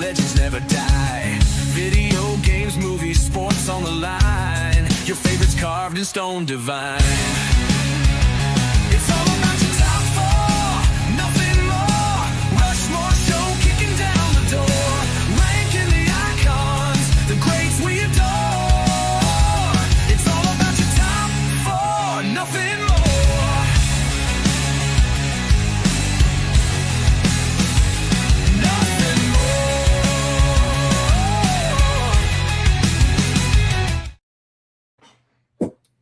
legends never die. Video games, movies, sports on the line. Your favorites carved in stone divine. It's all about your top four, nothing more. Rushmore Show kicking down the door. Ranking the icons, the greats we adore. It's all about your top four, nothing more.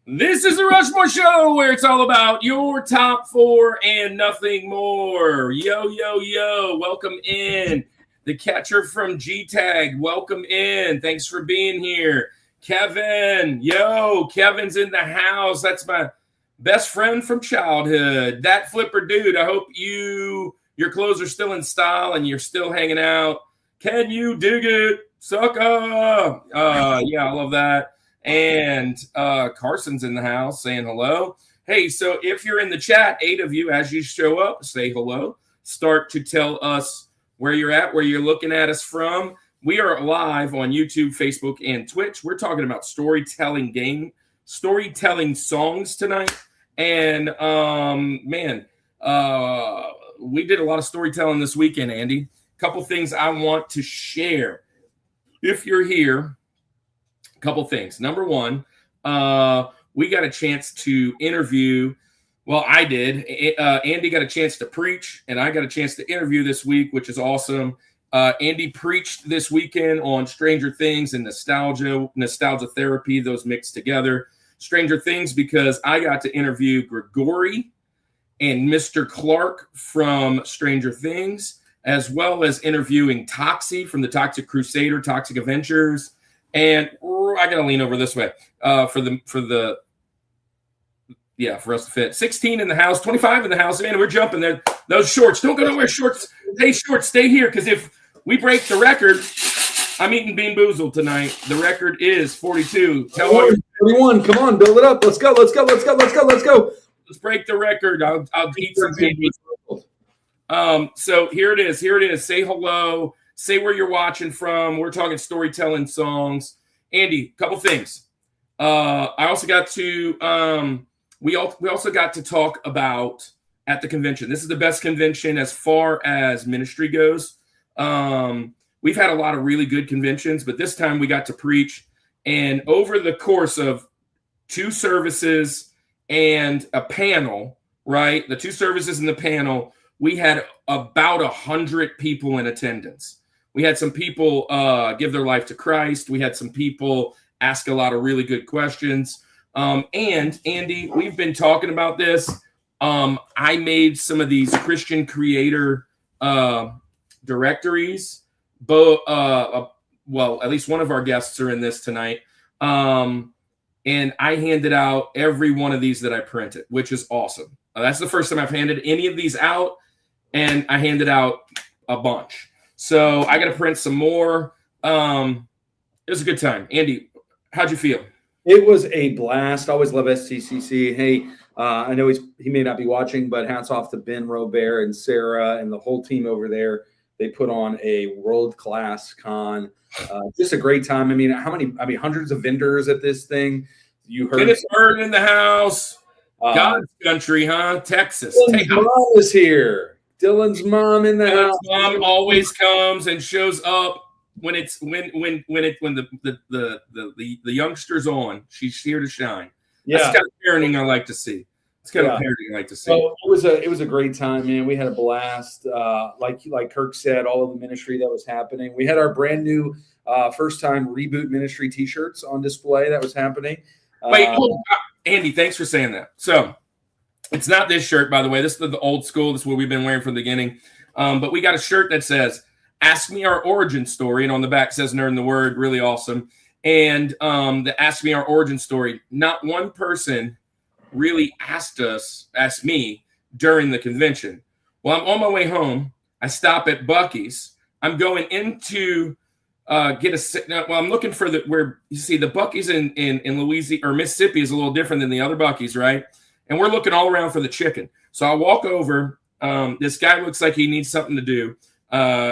This is the Rushmore Show, where it's all about your top four and nothing more. Yo, yo, yo. Welcome in. The catcher from G-Tag, welcome in. Thanks for being here. Kevin, yo, Kevin's in the house. That's my best friend from childhood. That flipper dude, I hope your clothes are still in style and you're still hanging out. Can you dig it, sucker? Yeah, I love that. And Carson's in the house saying hello. Hey, so if you're in the chat, 8 of you, as you show up, say hello. Start to tell us where you're at, where you're looking at us from. We are live on YouTube, Facebook, and Twitch. We're talking about storytelling songs tonight. And, we did a lot of storytelling this weekend, Andy. A couple things I want to share. If you're here, couple things. Number one, we got a chance to interview. Well, I did. Andy got a chance to preach, and I got a chance to interview this week, which is awesome. Andy preached this weekend on Stranger Things and nostalgia therapy, those mixed together. Stranger Things, because I got to interview Gregory and Mr. Clark from Stranger Things, as well as interviewing Toxie from the Toxic Crusader, Toxic Adventures. And I gotta lean over this way for us to fit. 16 in the house, 25 in the house. Man, we're jumping there. Those shorts, don't go nowhere. Shorts, stay here, because if we break the record, I'm eating Bean Boozled tonight. The record is 42. 41. Come on, build it up. Let's go. Let's break the record. I'll eat some Bean Boozled. So here it is. Say hello. Say where you're watching from. We're talking storytelling songs. Andy, couple things. I also got to we also got to talk about at the convention. This is the best convention as far as ministry goes. We've had a lot of really good conventions, but this time we got to preach. And over the course of 2 services and a panel, right? The 2 services and the panel, we had about 100 people in attendance. We had some people give their life to Christ. We had some people ask a lot of really good questions. And Andy, we've been talking about this. I made some of these Christian creator directories. At least one of our guests are in this tonight. And I handed out every one of these that I printed, which is awesome. That's the first time I've handed any of these out, and I handed out a bunch. So I got to print some more. It was a good time. Andy, how'd you feel? It was a blast. I always love STCC. Hey, I know he may not be watching, but hats off to Ben Robert and Sarah and the whole team over there. They put on a world-class con. Just a great time. I mean, hundreds of vendors at this thing. You heard Kenneth Bird in the house. God's country, huh? Texas. Dylan's mom is here. Dylan's mom in the house. Mom always comes and shows up when the youngster's on. She's here to shine. Yeah. That's the kind of parenting I like to see. So it was a great time, man. We had a blast. Like Kirk said, all of the ministry that was happening. We had our brand new first time reboot ministry t-shirts on display that was happening. Andy, thanks for saying that. So it's not this shirt, by the way. This is the old school. This is what we've been wearing from the beginning. But we got a shirt that says, "Ask me our origin story." And on the back says "Nerd in the Word." Really awesome. And the "Ask me our origin story." Not one person really asked me during the convention. Well, I'm on my way home. I stop at Buc-ee's. I'm going into I'm looking for where you see the Buc-ee's in Louisiana or Mississippi is a little different than the other Buc-ee's, right? And we're looking all around for the chicken. So I walk over. This guy looks like he needs something to do.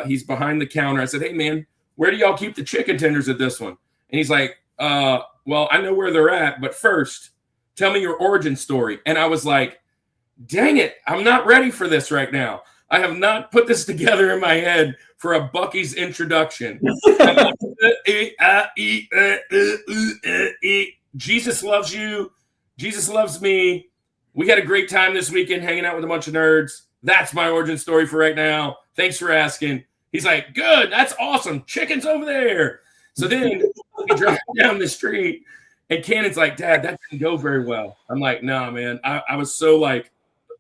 He's behind the counter. I said, hey, man, where do y'all keep the chicken tenders at this one? And he's like, well, I know where they're at, but first, tell me your origin story. And I was like, dang it, I'm not ready for this right now. I have not put this together in my head for a Buc-ee's introduction. Jesus loves you. Jesus loves me. We had a great time this weekend hanging out with a bunch of nerds. That's my origin story for right now. Thanks for asking. He's like, good, that's awesome. Chicken's over there. So then we drive down the street, and Cannon's like, Dad, that didn't go very well. I'm like, no, man. I was so like,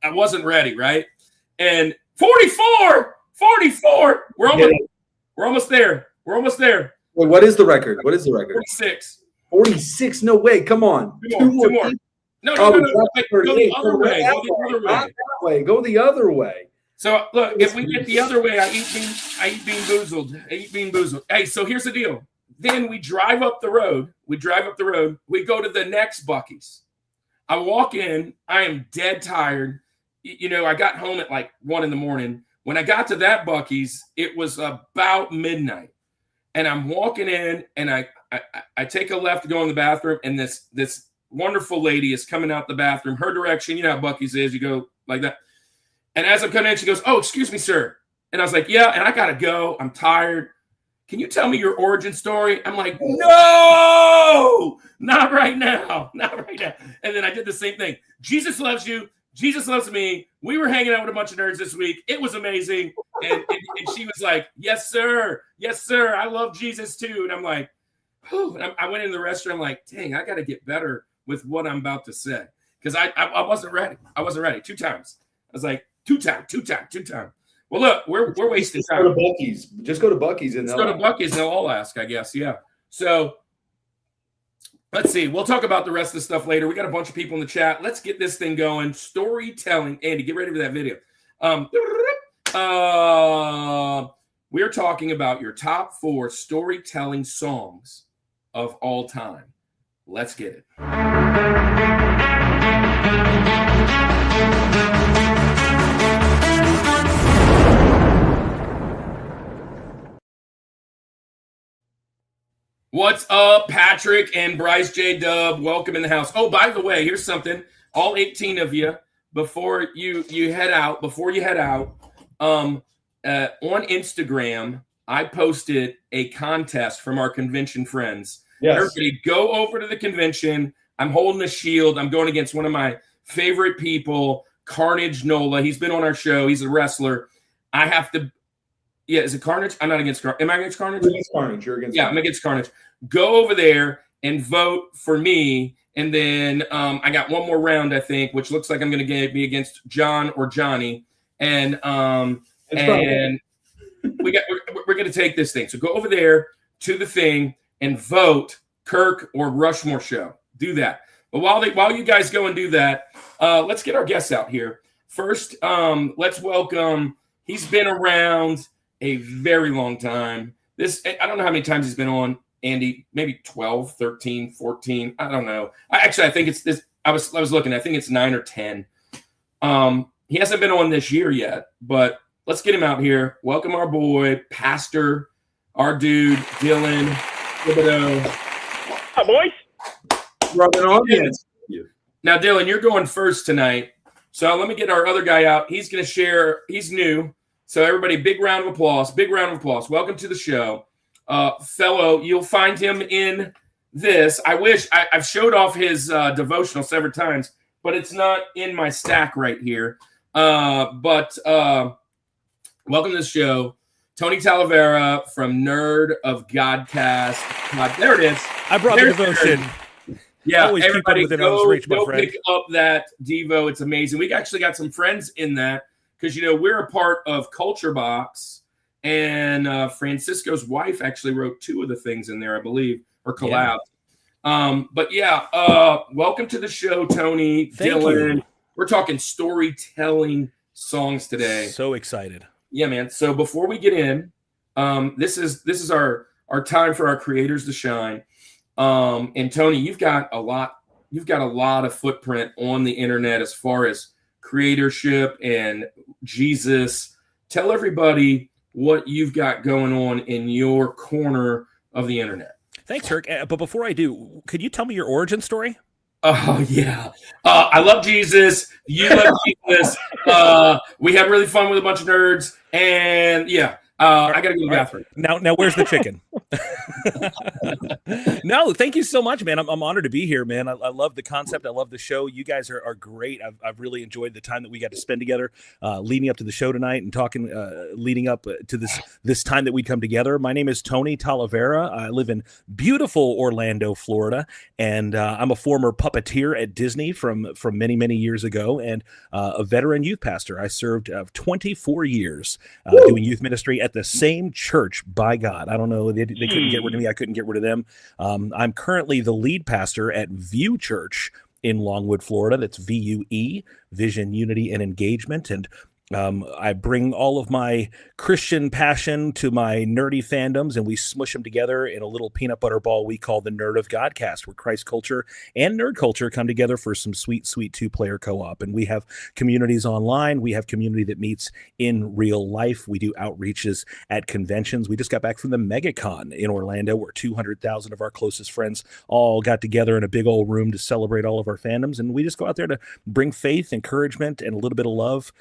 I wasn't ready, right? And 44. We're almost there. Wait, what is the record? 46. 46. No way. Come on. Two more. No. Go the other way. Go the other way. So look, if we get the other way, I eat bean boozled. Hey, so here's the deal. Then we drive up the road. We go to the next Buc-ee's. I walk in. I am dead tired. You know, I got home at like 1 a.m. When I got to that Buc-ee's, it was about midnight. And I'm walking in, and I take a left to go in the bathroom, and this wonderful lady is coming out the bathroom. Her direction, you know how Buc-ee's is. You go like that. And as I'm coming in, she goes, oh, excuse me, sir. And I was like, yeah, and I got to go. I'm tired. Can you tell me your origin story? I'm like, no, not right now. And then I did the same thing. Jesus loves you. Jesus loves me. We were hanging out with a bunch of nerds this week. It was amazing. And she was like, yes, sir. I love Jesus too. And I'm like, whew. And I went in the restaurant. I'm like, dang, I got to get better with what I'm about to say. Because I wasn't ready. 2 times. I was like, two time. Well, look, we're wasting time. Go to Buc-ee's. Just go to Buc-ee's and they'll all ask, I guess. Yeah. So let's see. We'll talk about the rest of the stuff later. We got a bunch of people in the chat. Let's get this thing going. Storytelling. Andy, get ready for that video. We're talking about your top 4 storytelling songs of all time. Let's get it. What's up, Patrick and Bryce J. Dub? Welcome in the house. Oh, by the way, here's something. All 18 of you, before you head out, on Instagram, I posted a contest from our convention friends. Yes. Everybody go over to the convention. I'm holding a shield. I'm going against one of my favorite people, Carnage Nola. He's been on our show. He's a wrestler. I have to... Yeah, is it Carnage? I'm not against Carnage. Am I against Carnage? You're against Carnage. I'm against Carnage. Go over there and vote for we I got one more round, I think, which looks like I'm going to be against John or Johnny. And we're going to take this thing. So go over there to the thing and vote Kirk or Rushmore Show. Do that. But while you guys go and do that, let's get our guests out here. First, let's welcome. He's been around a very long time. I don't know how many times he's been on, Andy, maybe 12, 13, 14. I don't know. I think it's this. I was looking. I think it's 9 or 10. He hasn't been on this year yet, but let's get him out here. Welcome our boy, Pastor, our dude, Dylan. Hi, boys. Rubbing on you. Now, Dylan, you're going first tonight. So let me get our other guy out. He's going to share. He's new. So everybody, big round of applause. Welcome to the show. Fellow, you'll find him in this. I've showed off his devotional several times, but it's not in my stack right here. But welcome to the show. Tony Talavera from Nerd of Godcast. There it is. I brought the devotion. Yeah, always everybody keep it within arm's reach, my go friend. pick up that Devo. It's amazing. We actually got some friends in that because, we're a part of Culture Box, and Francisco's wife actually wrote 2 of the things in there, I believe, or collabed. Yeah. But yeah, welcome to the show, Tony, Thank Dylan. you. We're talking storytelling songs today. So excited. Yeah, man. So before we get in, this is our time for our creators to shine. And Tony, you've got a lot of footprint on the internet as far as creatorship and Jesus. Tell everybody what you've got going on in your corner of the internet. Thanks, Kirk. But before I do, could you tell me your origin story? Oh, yeah. I love Jesus. You love Jesus. We had really fun with a bunch of nerds. And yeah, I got to go to the bathroom. Now, where's the chicken? No, thank you so much, man. I'm honored to be here, man. I love the concept. I love the show. You guys are great. I've really enjoyed the time that we got to spend together, leading up to the show tonight and talking, leading up to this time that we'd come together. My name is Tony Talavera. I live in beautiful Orlando, Florida, and I'm a former puppeteer at Disney from many, many years ago, and a veteran youth pastor. I served 24 years doing youth ministry at the same church. By God, I don't know. They couldn't get rid of me. I couldn't get rid of them. I'm currently the lead pastor at View Church in Longwood, Florida. That's VUE, Vision, Unity, and Engagement. And I bring all of my Christian passion to my nerdy fandoms, and we smush them together in a little peanut butter ball we call the Nerd of Godcast, where Christ culture and nerd culture come together for some sweet, sweet two-player co-op. And we have communities online. We have community that meets in real life. We do outreaches at conventions. We just got back from the MegaCon in Orlando, where 200,000 of our closest friends all got together in a big old room to celebrate all of our fandoms. And we just go out there to bring faith, encouragement, and a little bit of love,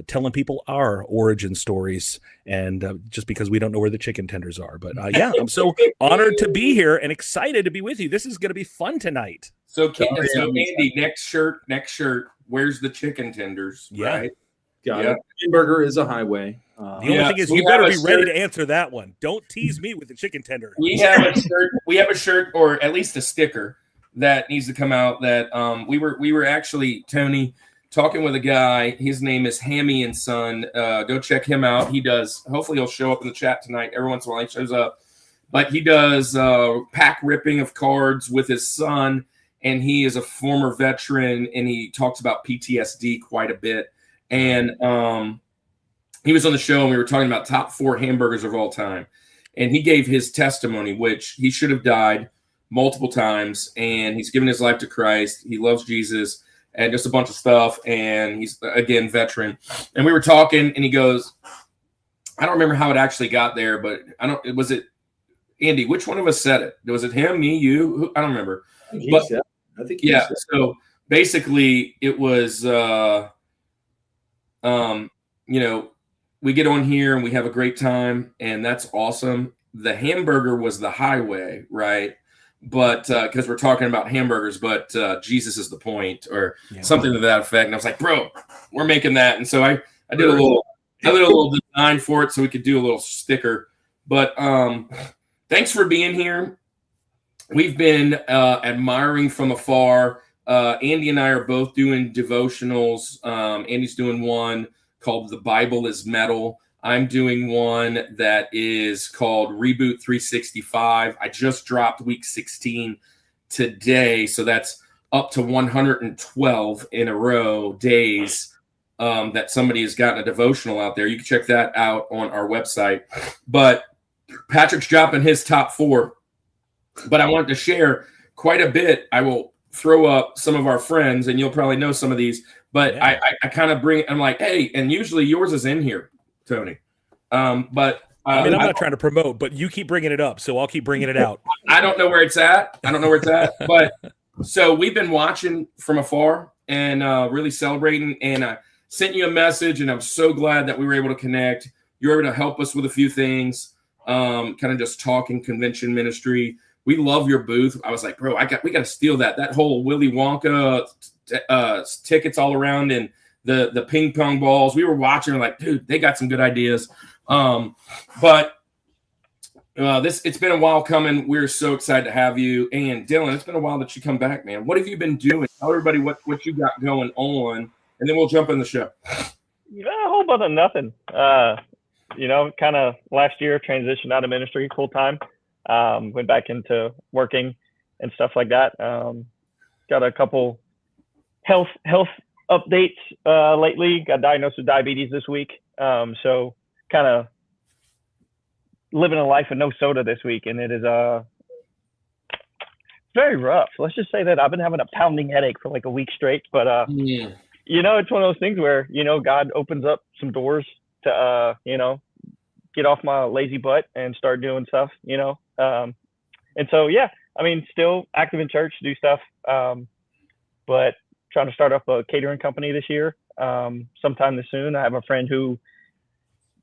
telling people our origin stories, and just because we don't know where the chicken tenders are. But yeah, I'm so honored to be here and excited to be with you. This is going to be fun tonight. So Andy, next shirt, where's the chicken tenders? Yeah. Right? Got it. Hamburger is a highway. The only thing is, you better be ready to answer that one. Don't tease me with the chicken tender. We have a shirt, or at least a sticker that needs to come out. That we were actually, Tony, talking with a guy. His name is Hammy and Son. Go check him out. He does. Hopefully, he'll show up in the chat tonight. Every once in a while, he shows up. But he does pack ripping of cards with his son, and he is a former veteran, and he talks about PTSD quite a bit. And he was on the show, and we were talking about top 4 hamburgers of all time. And he gave his testimony, which he should have died multiple times, and he's given his life to Christ. He loves Jesus. And just a bunch of stuff, and he's, again, veteran. And we were talking, and he goes, I don't remember how it actually got there, but was it Andy? Which one of us said it? Was it him, me, you? I don't remember. I think he said. So basically it was, we get on here and we have a great time, and that's awesome. The hamburger was the highway, right? But because we're talking about hamburgers, but Jesus is the point, or something to that effect. And I was like, bro, we're making that. And so I did a little design for it so we could do a little sticker. But thanks for being here. We've been admiring from afar. Andy and I are both doing devotionals. Andy's doing one called The Bible is Metal. I'm doing one that is called Reboot 365. I just dropped week 16 today, so that's up to 112 in a row days that somebody has gotten a devotional out there. You can check that out on our website. But Patrick's dropping his top 4. But I wanted to share quite a bit. I will throw up some of our friends, and you'll probably know some of these. But yeah. I kind of I'm like, hey, and usually yours is in here, Tony. But I mean, I'm not trying to promote, but you keep bringing it up, so I'll keep bringing it out. I don't know where it's at. But so we've been watching from afar and really celebrating. And I sent you a message, and I'm so glad that we were able to connect. You were able to help us with a few things, kind of just talking convention ministry. We love your booth. I was like, bro, we got to steal that. That whole Willy Wonka tickets all around, and the ping pong balls. We were watching, like, dude, they got some good ideas. But it's been a while coming. We're so excited to have you. And Dylan, it's been a while that you come back, man. What have you been doing? Tell everybody what you got going on, and then we'll jump in the show. A whole bunch of nothing. Kind of last year transitioned out of ministry full time. Went back into working and stuff like that. Got a couple health updates lately. Got diagnosed with diabetes this week. So kind of living a life with no soda this week, and it is very rough. Let's just say that I've been having a pounding headache for like a week straight. But it's one of those things where God opens up some doors to get off my lazy butt and start doing stuff, and so, yeah, I mean, still active in church, do stuff, but trying to start up a catering company this year, sometime this soon. I have a friend who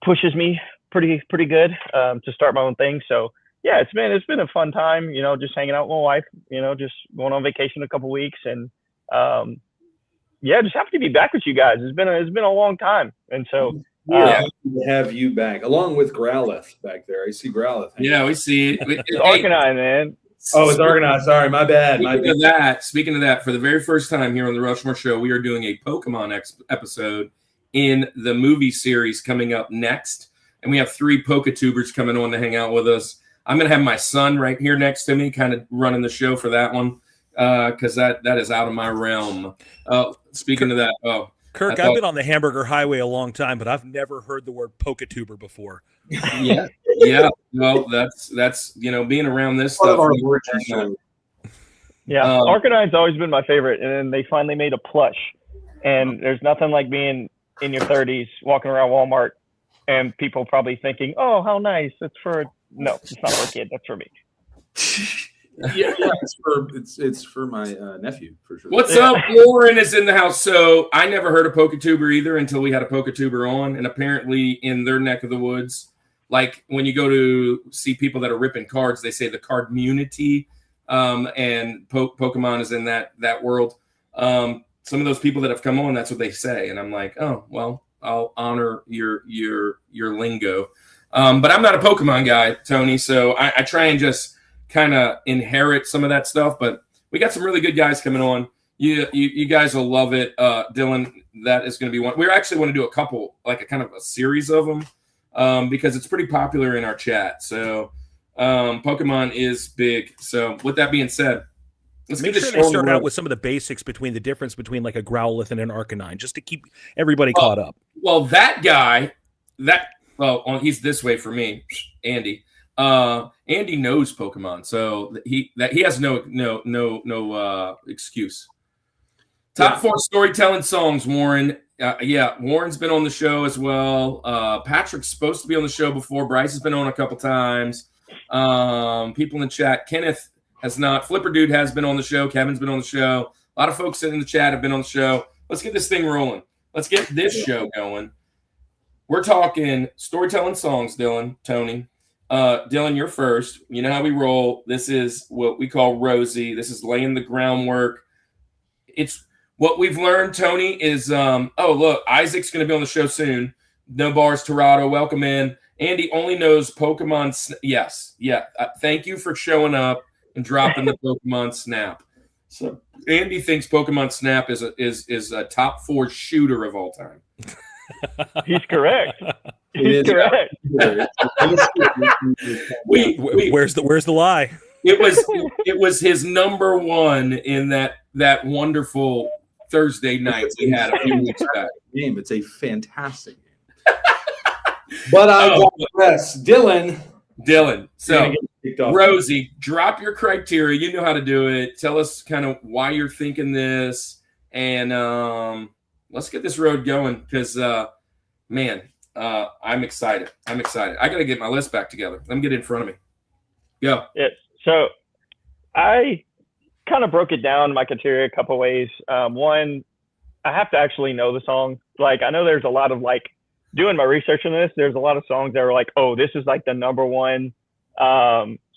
pushes me pretty good to start my own thing. So yeah, it's been a fun time, just hanging out with my wife, just going on vacation a couple weeks, and yeah, just happy to be back with you guys. It's been a long time, and so yeah, to have you back along with Growlith back there. I see Growlith. Yeah, we see. It's Arcanine, man. Oh, it's organized. Sorry, my bad. Speaking of that, for the very first time here on the Rushmore Show, we are doing a Pokemon episode in the movie series coming up next. And we have 3 Poketubers coming on to hang out with us. I'm going to have my son right here next to me, kind of running the show for that one, because that is out of my realm. Speaking of that, Kirk, I've been on the hamburger highway a long time, but I've never heard the word Poketuber before. Yeah. Well, that's being around this stuff. Yeah, Arcanine's always been my favorite, and then they finally made a plush. And there's nothing like being in your 30s, walking around Walmart, and people probably thinking, "Oh, how nice! It's not for a kid. That's for me." Yeah, it's for my nephew for sure. What's up? Lauren is in the house. So I never heard of Poketuber either until we had a Poketuber on, and apparently in their neck of the woods, like when you go to see people that are ripping cards, they say the card community, and Pokemon is in that world. Some of those people that have come on, that's what they say, and I'm like, oh well, I'll honor your lingo, but I'm not a Pokemon guy, Tony. So I try and just kind of inherit some of that stuff, but we got some really good guys coming on. You guys will love it. Dylan, that is going to be one. We actually want to do a couple, like a kind of a series of them, because it's pretty popular in our chat. So Pokemon is big. So with that being said, let's make sure they start out with some of the basics between the difference between like a Growlithe and an Arcanine, just to keep everybody caught up. Well, that guy, he's this way for me, Andy. Andy knows Pokemon, so he has no excuse. Top 4 storytelling songs, Warren. Warren's been on the show as well. Patrick's supposed to be on the show before. Bryce has been on a couple times. People in the chat. Kenneth has not. Flipper Dude has been on the show. Kevin's been on the show. A lot of folks in the chat have been on the show. Let's get this thing rolling. Let's get this show going. We're talking storytelling songs, Dylan, Tony. Dylan, you're first. You know how we roll. This is what we call Rosie. This is laying the groundwork. It's what we've learned, Tony, is look, Isaac's going to be on the show soon. No Bars, Torado, welcome in. Andy only knows Pokemon. Yes. Thank you for showing up and dropping the Pokemon Snap. So Andy thinks Pokemon Snap is a top 4 shooter of all time. He's correct. He's correct. Where's the lie? It was his number 1 in that wonderful Thursday night we had a few weeks back. It's a fantastic game. But I digress. Dylan. So Rosie, drop your criteria. You know how to do it. Tell us kind of why you're thinking this, and let's get this road going because, I'm excited. I got to get my list back together. Let me get it in front of me. Go. Yeah. So I kind of broke it down, my criteria, a couple ways. One, I have to actually know the song. Like, I know there's a lot of doing my research on this, there's a lot of songs that are like, oh, this is like the number 1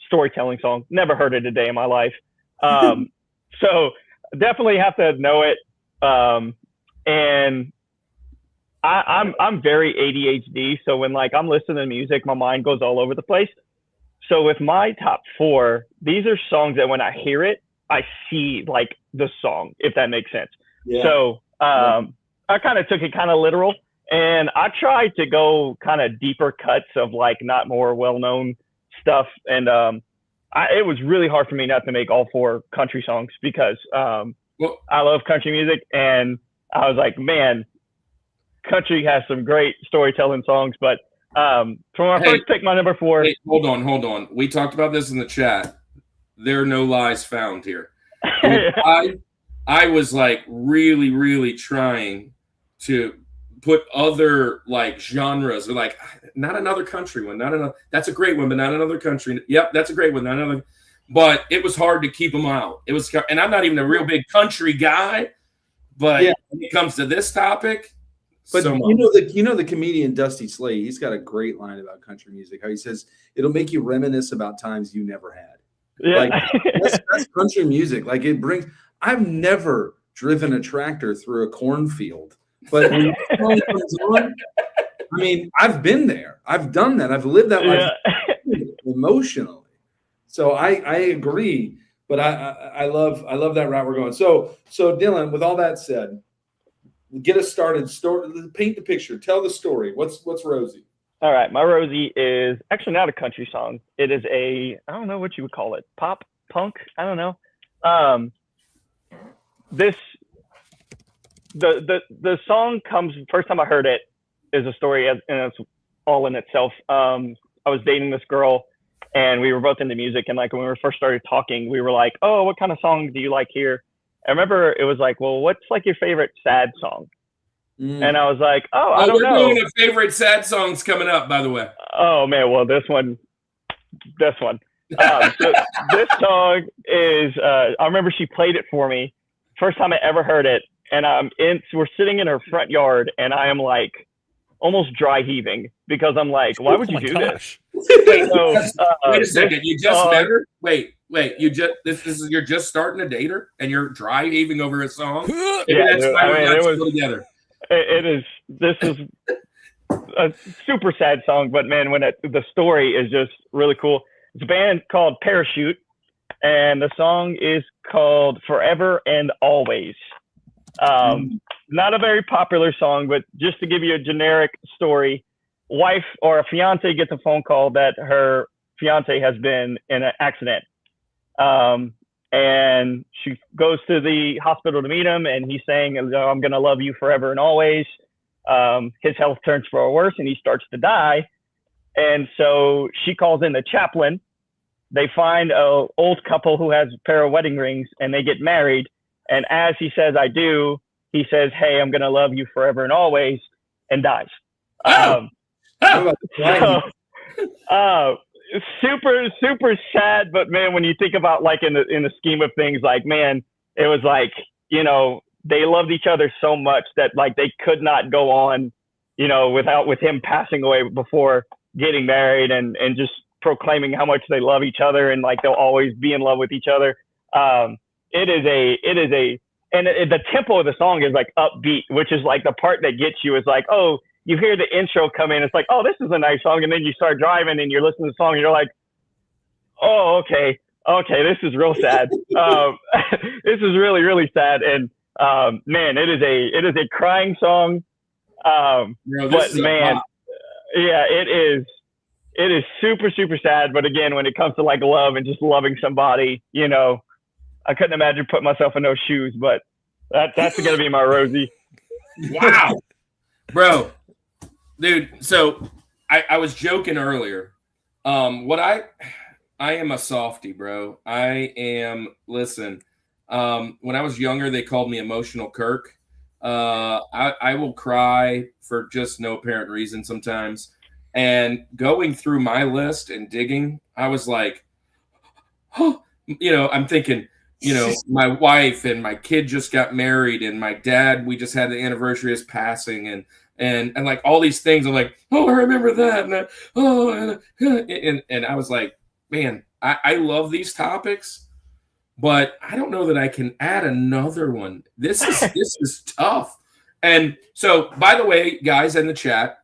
storytelling song. Never heard it a day in my life. So definitely have to know it. And I'm very ADHD. So when I'm listening to music, my mind goes all over the place. So with my top 4, these are songs that when I hear it, I see the song, if that makes sense. Yeah. So I kind of took it kind of literal. And I tried to go kind of deeper cuts of not more well-known stuff. And it was really hard for me not to make all 4 country songs because I love country music. And I was like, man, country has some great storytelling songs. But for my first pick, my number 4. Hey, hold on. We talked about this in the chat. There are no lies found here. I was really, really trying to put other like genres, or like not another country one, not another. That's a great one, but not another country. Yep, that's a great one, not another. But it was hard to keep them out. It was, and I'm not even a real big country guy, but when it comes to this topic, but so you know the comedian Dusty Slade, he's got a great line about country music. How he says it'll make you reminisce about times you never had. Yeah. Like that's country music. Like it brings. I've never driven a tractor through a cornfield, but when the song comes on, I mean, I've been there. I've done that. I've lived that life emotionally. So I agree, but I love that route we're going. So Dylan, with all that said, get us started. Paint the picture. Tell the story. What's Rosie? All right, my Rosie is actually not a country song. It is I don't know what you would call it, pop, punk. I don't know. The song comes, first time I heard it is a story, and it's all in itself. I was dating this girl, and we were both into music, and like when we first started talking, we were like, oh, what kind of song do you like here? I remember it was like, well, what's like your favorite sad song? And I was like, oh, I don't know. We're doing a favorite sad songs coming up, by the way. Oh man, well this one. So this song is, I remember she played it for me. First time I ever heard it. And we're sitting in her front yard, and I am like almost dry heaving because I'm like, why would you do this? Wait a second. You just met her? Wait. You're just starting to date her, and you're dry heaving over a song? That's why we're still together. This is a super sad song, but man, the story is just really cool. It's a band called Parachute, and the song is called Forever and Always. Not a very popular song, but just to give you a generic story, wife or a fiance gets a phone call that her fiance has been in an accident. And she goes to the hospital to meet him, and he's saying, I'm going to love you forever and always. His health turns for worse, and he starts to die. And so she calls in the chaplain. They find an old couple who has a pair of wedding rings, and they get married. And as he says, I do, he says, hey, I'm going to love you forever and always, and dies. Super, super sad. But man, when you think about like in the scheme of things, like, man, it was like, they loved each other so much that like they could not go on, with him passing away before getting married and just proclaiming how much they love each other and like they'll always be in love with each other. The tempo of the song is like upbeat, which is like the part that gets you is like, oh, you hear the intro come in. It's like, oh, this is a nice song. And then you start driving and you're listening to the song and you're like, oh, okay, this is real sad. This is really, really sad. And man, it is a crying song. But man, yeah, it is super, super sad. But again, when it comes to like love and just loving somebody, I couldn't imagine putting myself in those shoes, but that's going to be my Rosie. Wow. Bro, dude. So I was joking earlier. I am a softie, bro. Listen, when I was younger, they called me Emotional Kirk. I will cry for just no apparent reason sometimes. And going through my list and digging, I was like, oh, I'm thinking, my wife and my kid just got married, and my dad, we just had the anniversary of his passing, and like all these things. I'm like, oh, I remember that. And I was like, man, I love these topics, but I don't know that I can add another one. This is tough. And so, by the way, guys in the chat,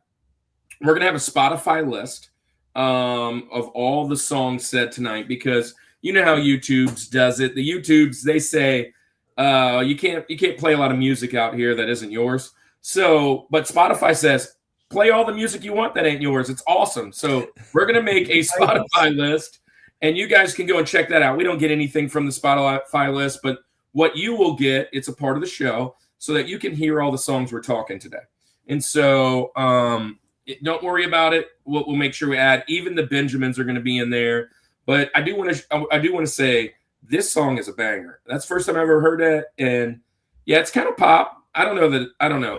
we're going to have a Spotify list of all the songs said tonight, because you know how YouTube's does it. The YouTubes, they say you can't play a lot of music out here that isn't yours. So, but Spotify says play all the music you want that ain't yours. It's awesome. So we're going to make a Spotify list, and you guys can go and check that out. We don't get anything from the Spotify list, but what you will get, it's a part of the show so that you can hear all the songs we're talking today. And so don't worry about it. We'll make sure we add. Even the Benjamins are going to be in there. But I do want to say this song is a banger. That's the first time I ever heard it, and yeah, it's kind of pop. I don't know.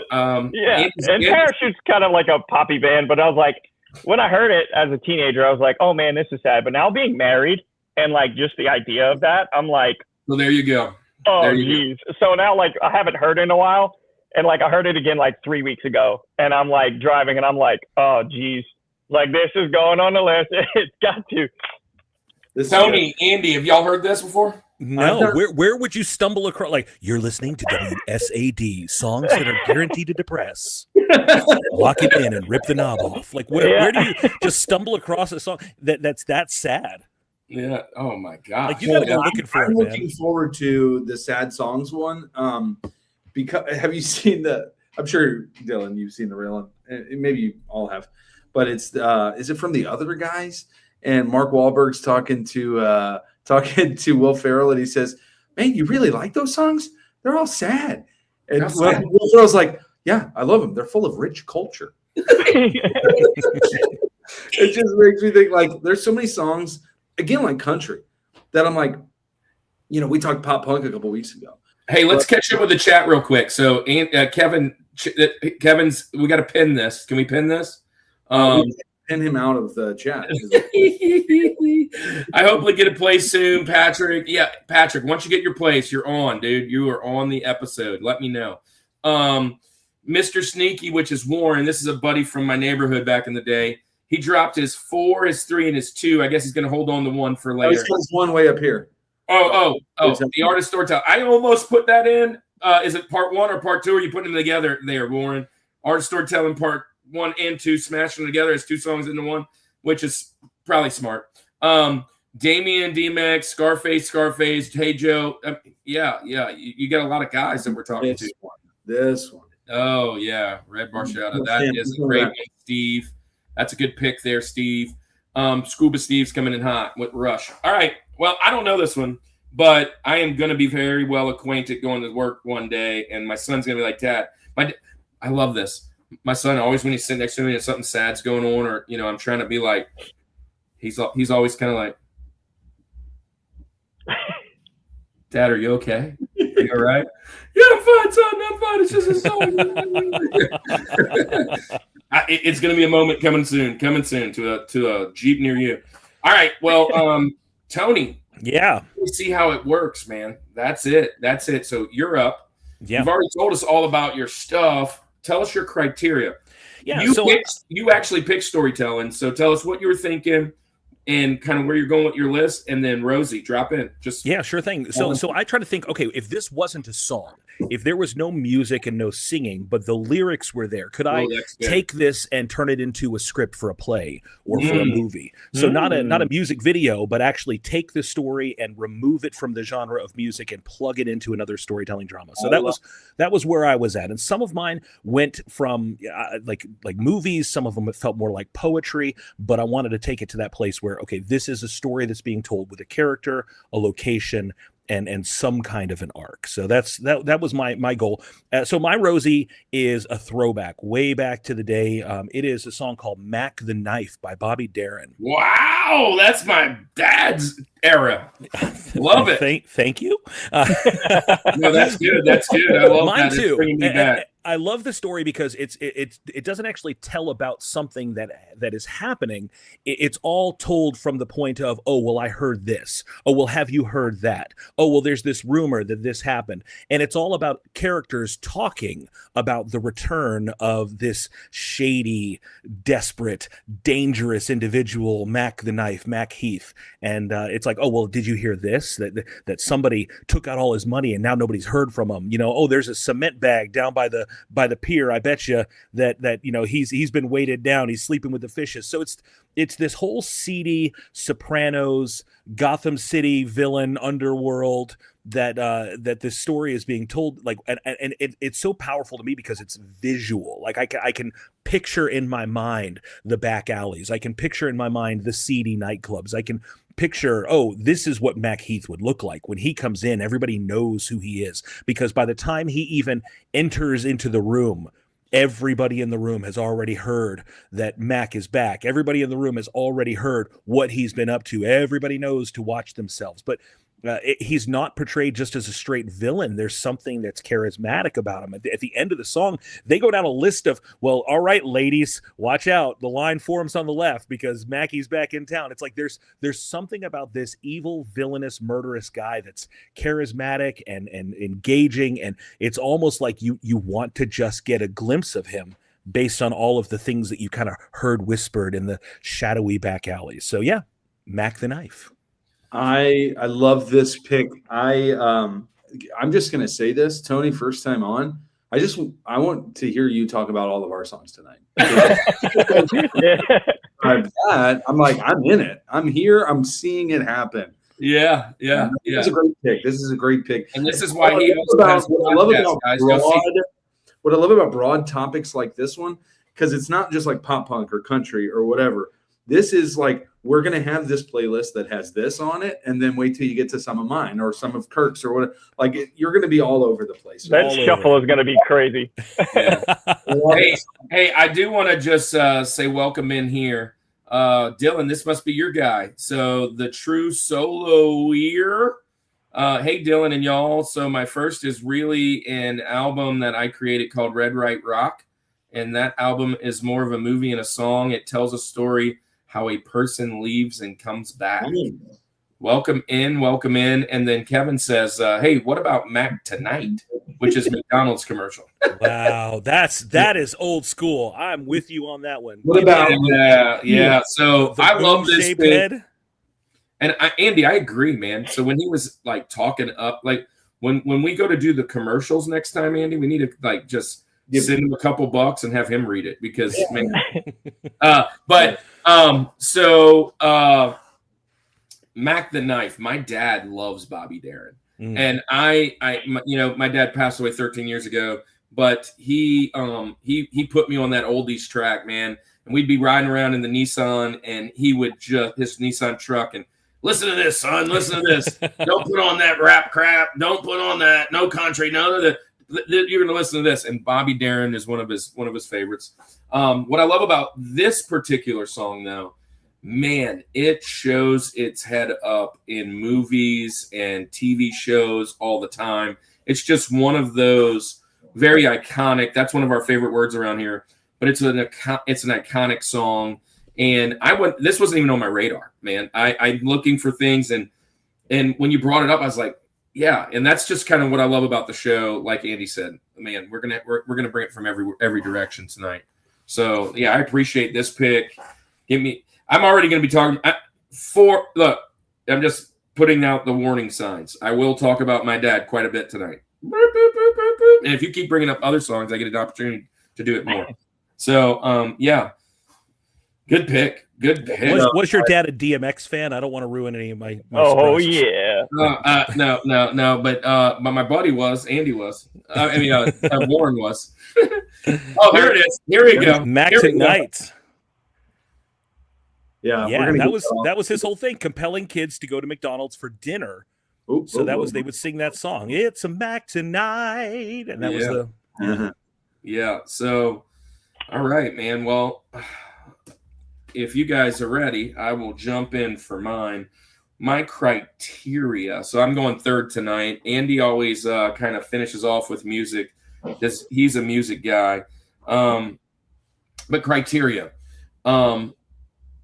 Yeah, and Parachute's kind of like a poppy band, but I was like, when I heard it as a teenager, I was like, oh man, this is sad. But now being married and like just the idea of that, I'm like, well, there you go. Oh geez. So now like I haven't heard it in a while, and like I heard it again like 3 weeks ago, and I'm like driving, and I'm like, oh geez, like this is going on the list. It's got to. Tony, Andy, have y'all heard this before? No. Where would you stumble across? Like, you're listening to WSAD, songs that are guaranteed to depress. Lock it in and rip the knob off. Like, where do you just stumble across a song that's that sad? Yeah. Oh my God. Like, you gotta go looking for it, man. I'm looking forward to the sad songs one. Because have you seen I'm sure, Dylan, you've seen the real one. Maybe you all have, but it's is it from The Other Guys? And Mark Wahlberg's talking to Will Ferrell, and he says, "Man, you really like those songs? They're all sad." And Will Ferrell's like, "Yeah, I love them. They're full of rich culture." It just makes me think, like, there's so many songs, again, like country, that I'm like, we talked pop punk a couple weeks ago. Hey, let's catch up with the chat real quick. So, Kevin's, we got to pin this. Can we pin this? Pin him out of the chat. I hope we get a place soon, Patrick. Yeah, Patrick, once you get your place, you're on, dude. You are on the episode. Let me know. Mr. Sneaky, which is Warren. This is a buddy from my neighborhood back in the day. He dropped his 4, his 3, and his 2. I guess he's going to hold on to 1 for later. There's one way up here. Oh, the artist storytelling. I almost put that in. Is it part 1 or part 2? Or are you putting them together there, Warren? Artist storytelling part 1 and 2, smashing them together as 2 songs into 1, which is probably smart. Damian, D-Max, Scarface, Hey Joe. Yeah. You got a lot of guys that we're talking to. This one. Oh, yeah. Red Bar shout out. That is a great one, Steve. That's a good pick there, Steve. Scuba Steve's coming in hot with Rush. All right. Well, I don't know this one, but I am going to be very well acquainted going to work one day, and my son's going to be like, Dad, I love this. My son, always when he's sitting next to me and something sad's going on, or, I'm trying to be like, he's always kind of like, Dad, are you okay? Are you all right? Yeah, I'm fine, son. I'm fine. It's just a song. It's going to be a moment coming soon to a Jeep near you. All right. Well, Tony. Yeah. We see how it works, man. That's it. So you're up. Yeah. You've already told us all about your stuff. Tell us your criteria. Yeah. You actually picked storytelling. So tell us what you were thinking and kind of where you're going with your list. And then Rosie, drop in. Yeah, sure thing. So I try to think, okay, if this wasn't a song, if there was no music and no singing, but the lyrics were there, could I take this and turn it into a script for a play or for a movie? So not a music video, but actually take the story and remove it from the genre of music and plug it into another storytelling drama. So that was where I was at. And some of mine went from like movies. Some of them felt more like poetry, but I wanted to take it to that place where, okay, this is a story that's being told with a character, a location, and some kind of an arc. So that was my goal. So my Rosie is a throwback way back to the day. It is a song called Mac the Knife by Bobby Darin. Wow, that's my dad's era. Love it. Thank you. No, that's good. I love mine that. Too. It's bringing me back. I love the story because it doesn't actually tell about something that is happening. It's all told from the point of, oh, well, I heard this. Oh, well, have you heard that? Oh, well, there's this rumor that this happened. And it's all about characters talking about the return of this shady, desperate, dangerous individual, Mac the Knife, Mac Heath. And it's like, oh, well, did you hear this? That somebody took out all his money and now nobody's heard from him. Oh, there's a cement bag down by the pier. I bet you that he's been weighted down. He's sleeping with the fishes. So it's this whole seedy Sopranos, Gotham City villain underworld that this story is being told, like, and it's so powerful to me because it's visual. Like I can picture in my mind the back alleys. I can picture in my mind the seedy nightclubs. I can picture, oh, this is what Mac Heath would look like when he comes in. Everybody knows who he is because by the time he even enters into the room, everybody in the room has already heard that Mac is back. Everybody in the room has already heard what he's been up to. Everybody knows to watch themselves. But he's not portrayed just as a straight villain. There's something that's charismatic about him. At the end of the song, they go down a list of, well, all right, ladies, watch out. The line forms on the left because Mackie's back in town. It's like there's something about this evil, villainous, murderous guy that's charismatic and engaging, and it's almost like you want to just get a glimpse of him based on all of the things that you kind of heard whispered in the shadowy back alleys. So yeah, Mac the Knife. I love this pick. I'm just gonna say this, Tony, first time on. I want to hear you talk about all of our songs tonight. I'm like, I'm in it. I'm here. I'm seeing it happen. Yeah. This is a great pick. This is a great pick. And this is why he also has what I love about broad topics like this one, because it's not just like pop punk or country or whatever. This is like, we're going to have this playlist that has this on it, and then wait till you get to some of mine or some of Kirk's or whatever. Like, you're going to be all over the place. That shuffle is going to be crazy. Yeah. hey, I do want to just say welcome in here. Dylan, this must be your guy. So the true soloer. Hey, Dylan and y'all. So my first is really an album that I created called Red Right Rock. And that album is more of a movie and a song. It tells a story how a person leaves and comes back. Welcome in. And then Kevin says, hey, what about Mac Tonight, which is McDonald's commercial? Wow, that is old school. I'm with you on that one. What about yeah. So The I love this boom-shaped thing. head? And Andy, I agree, man. So when he was like talking up, like when we go to do the commercials next time, Andy, we need to like just send him a couple bucks and have him read it because man. So Mac the Knife, my dad loves Bobby Darin. And my dad passed away 13 years ago, but he put me on that oldies track, man. And we'd be riding around in the Nissan, and he would just his Nissan truck and listen to this, son. Listen to this. Don't put on that rap crap. Don't put on that no country. None of the. You're going to listen to this. And Bobby Darin is one of his favorites. What I love about this particular song, though, man, it shows its head up in movies and TV shows all the time. It's just one of those very iconic. That's one of our favorite words around here. But it's an iconic song. And this wasn't even on my radar, man. I'm looking for things, and when you brought it up, I was like, yeah. And that's just kind of what I love about the show. Like Andy said, man, we're gonna bring it from every direction tonight. So yeah, I appreciate this pick. I'm already gonna be talking look. I'm just putting out the warning signs. I will talk about my dad quite a bit tonight. And if you keep bringing up other songs, I get an opportunity to do it more. So yeah. Good pick. Was your dad a DMX fan? I don't want to ruin any of my Oh surprises. yeah. No. But my buddy was. Andy was. Warren was. Oh, here it is. Here we go. Mac Here we go. Tonight. Yeah, Yeah, that was his whole thing, compelling kids to go to McDonald's for dinner. They would sing that song. It's a Mac Tonight, and that was the Yeah. So, all right, man. Well, if you guys are ready, I will jump in for mine. My criteria. So I'm going third tonight. Andy always kind of finishes off with music. He's a music guy. But criteria.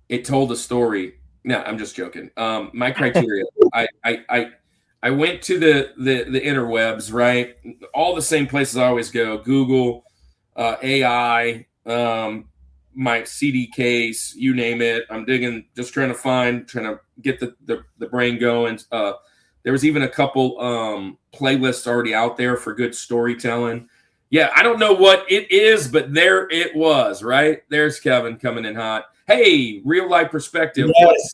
It told a story. No, I'm just joking. My criteria. I went to the interwebs, right? All the same places I always go. Google, AI, my CD case, you name it. I'm digging, just trying to get the brain going. There was even a couple playlists already out there for good storytelling. Yeah, I don't know what it is, but there it was, right? There's Kevin coming in hot. Hey, real life perspective. Yes.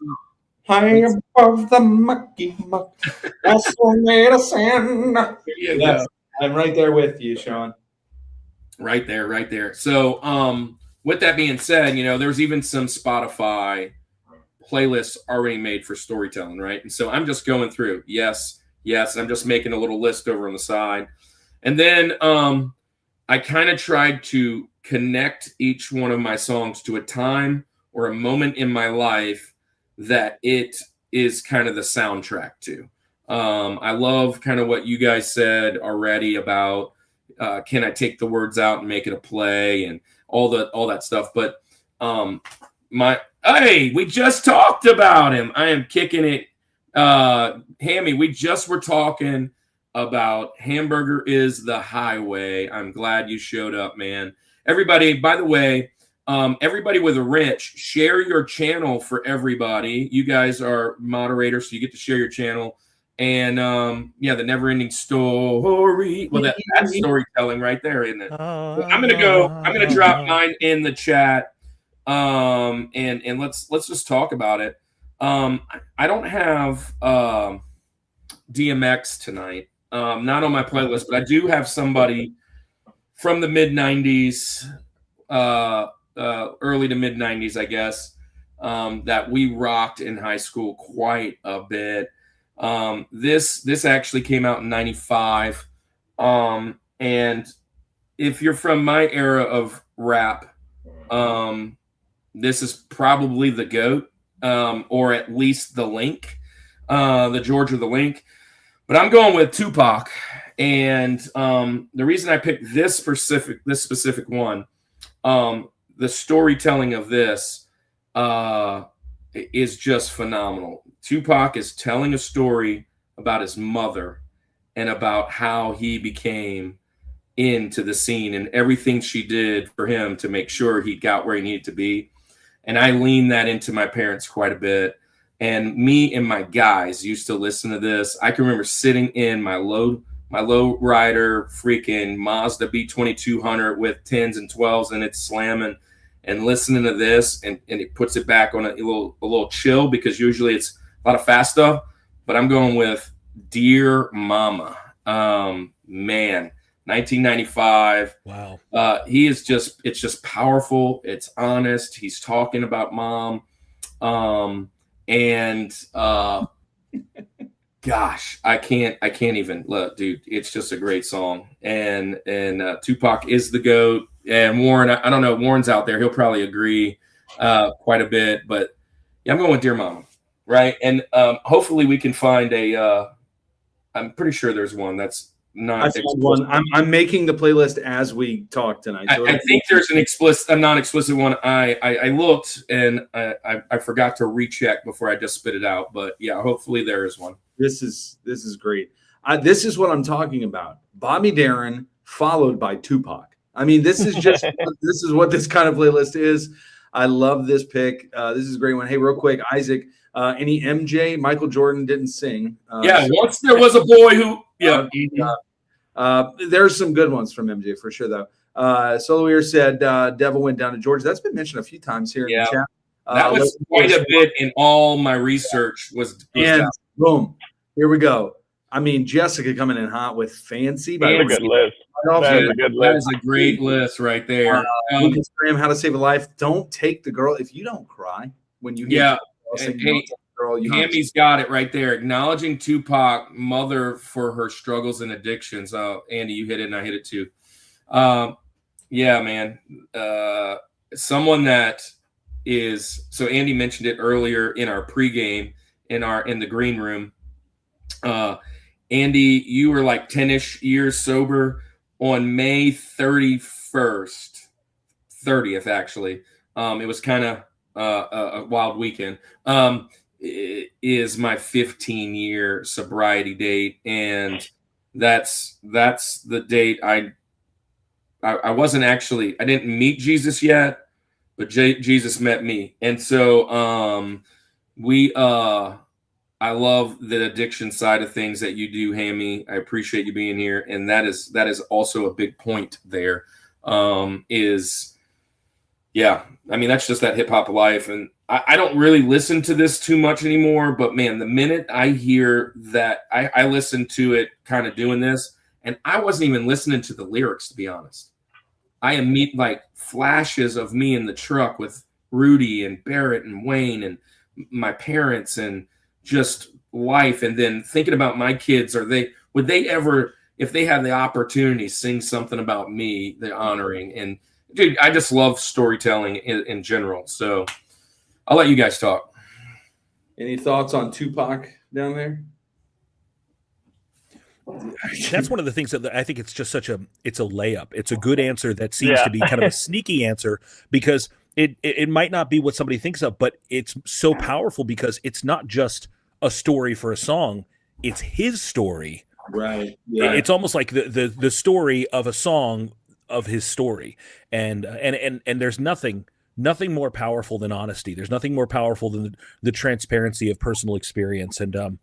High above the mucky muck. That's made of sand. Yes, I'm right there with you, Sean. Right there. So, with that being said, there's even some Spotify playlists already made for storytelling, right? And so I'm just going through. Yes. I'm just making a little list over on the side. And then I kind of tried to connect each one of my songs to a time or a moment in my life that it is kind of the soundtrack to. I love kind of what you guys said already about can I take the words out and make it a play and all that stuff. But hey, we just talked about him. I am kicking it. Hammy, we just were talking about Hamburger is the Highway. I'm glad you showed up, man. Everybody, by the way, everybody with a wrench, share your channel for everybody. You guys are moderators, so you get to share your channel. And the never ending story. Well, that's storytelling right there, isn't it? So I'm gonna drop mine in the chat. And let's just talk about it. I don't have DMX tonight. Not on my playlist, but I do have somebody from the mid 90s, early to mid 90s, I guess, that we rocked in high school quite a bit. This actually came out in 95. And if you're from my era of rap, this is probably the GOAT, or at least the Link, the Georgia the Link. But I'm going with Tupac. And the reason I picked this specific one, the storytelling of this is just phenomenal. Tupac is telling a story about his mother and about how he became into the scene and everything she did for him to make sure he got where he needed to be. And I lean that into my parents quite a bit. And me and my guys used to listen to this. I can remember sitting in my low rider freaking Mazda B2200 with 10s and 12s and it's slamming and listening to this, and it puts it back on a little chill, because usually it's a lot of fast stuff. But I'm going with Dear Mama. Man, 1995. Wow. It's just powerful. It's honest. He's talking about mom. Gosh, I can't even look, dude. It's just a great song. And Tupac is the GOAT. And Warren, I don't know, Warren's out there. He'll probably agree quite a bit. But yeah, I'm going with Dear Mama, right? And hopefully we can find I'm pretty sure there's one that's not explicit. One. I'm making the playlist as we talk tonight. So I think there's a non-explicit one. I looked and I forgot to recheck before I just spit it out. But yeah, hopefully there is one. This is great. This is what I'm talking about. Bobby Darin followed by Tupac. I mean, this is just this is what this kind of playlist is. I love this pick. This is a great one. Hey, real quick, Isaac, any MJ? Michael Jordan didn't sing. Once there was a boy who. Yeah. There's some good ones from MJ for sure, though. Soloweir said Devil went down to Georgia. That's been mentioned a few times here in the chat. That was quite a bit in all my research. And boom, here we go. I mean, Jessica coming in hot with Fancy. That's a good list. That is a great list right there. Lucas Graham, How to Save a Life. Don't take the girl. If you don't cry when you hear Hammy's got it right there. Acknowledging Tupac, mother for her struggles and addictions. Andy, you hit it and I hit it too. Yeah, man. Someone that is, so Andy mentioned it earlier in our pregame in the green room. Andy, you were like 10-ish years sober on May 30th actually. It was kind of a wild weekend. Is my 15-year sobriety date, and that's the date I wasn't actually, I didn't meet Jesus yet, but Jesus met me. And so I love the addiction side of things that you do, Hammy. I appreciate you being here, and that is also a big point there. I mean, that's just that hip hop life. And I don't really listen to this too much anymore, but man, the minute I hear that, I listen to it kind of doing this, and I wasn't even listening to the lyrics, to be honest. I am like flashes of me in the truck with Rudy and Barrett and Wayne and my parents and just life. And then thinking about my kids, would they ever, if they had the opportunity, sing something about me, the honoring. And dude, I just love storytelling in general. So I'll let you guys talk. Any thoughts on Tupac down there? That's one of the things that I think it's just it's a layup. It's a good answer that seems to be kind of a sneaky answer, because it might not be what somebody thinks of, but it's so powerful because it's not just a story for a song. It's his story. Right. It's almost like the story of a song of his story. And there's nothing more powerful than honesty. There's nothing more powerful than the transparency of personal experience. And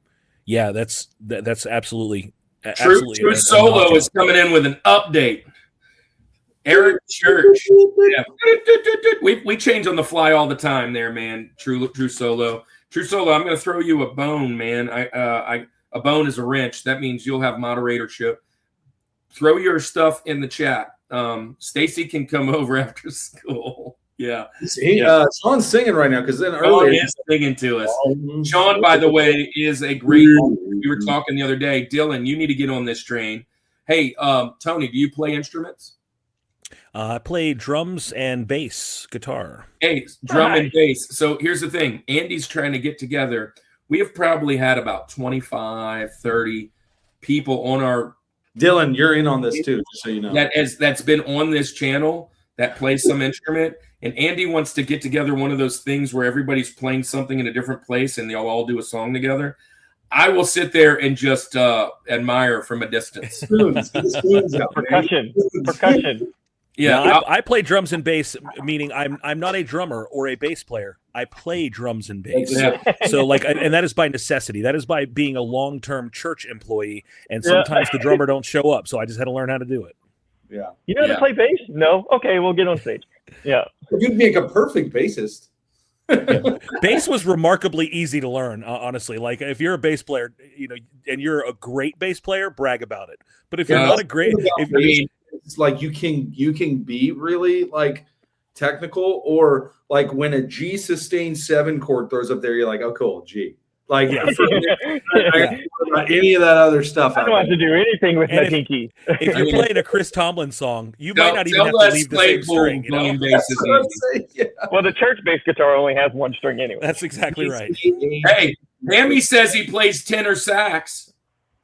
that's absolutely True Solo is coming in with an update. Eric Church. Yeah. We change on the fly all the time there, man. True Solo. True Solo, I'm going to throw you a bone, man. A bone is a wrench. That means you'll have moderatorship. Throw your stuff in the chat. Stacy can come over after school. Yeah. Sean's singing right now because then Sean earlier is singing to us. Sean, by the way, is a great. We were talking the other day. Dylan, you need to get on this train. Hey, Tony, do you play instruments? I play drums and bass guitar. Hey, drum and bass. So here's the thing. Andy's trying to get together. We have probably had about 25, 30 people on our. Dylan, you're in on this too, just so you know. That's been on this channel that plays some instrument. And Andy wants to get together one of those things where everybody's playing something in a different place and they'll all do a song together. I will sit there and just admire from a distance. Percussion. Yeah, now, I play drums and bass, meaning I'm not a drummer or a bass player. I play drums and bass. Yeah. So and that is by necessity. That is by being a long-term church employee, and sometimes the drummer don't show up. So I just had to learn how to do it. Yeah. You know how to play bass? No? Okay, we'll get on stage. Yeah. You'd make a perfect bassist. Bass was remarkably easy to learn, honestly. Like if you're a bass player, and you're a great bass player, brag about it. But if you're not a great, it's like you can be really like technical, or like when a G sustained 7 chord throws up there, you're like, oh cool, G. Like any of that other stuff. I don't have to do anything with my pinky. If you're playing a Chris Tomlin song, you might not even have to leave the same string. Well, the church bass guitar only has 1 string anyway. That's exactly right. Hey, Hammy says he plays tenor sax.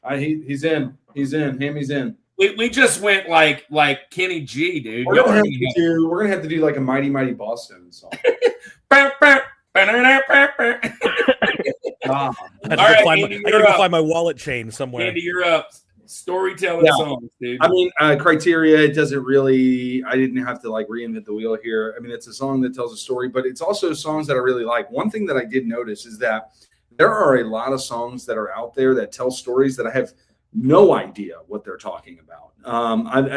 He's in. Hammy's in. We just went like Kenny G, dude. We're gonna have to do like a Mighty Mighty Boston song. I gotta go find my wallet chain somewhere. Andy, you're up. Storytelling songs, dude. I mean, criteria. It doesn't really. I didn't have to like reinvent the wheel here. I mean, it's a song that tells a story, but it's also songs that I really like. One thing that I did notice is that there are a lot of songs that are out there that tell stories that I have no idea what they're talking about.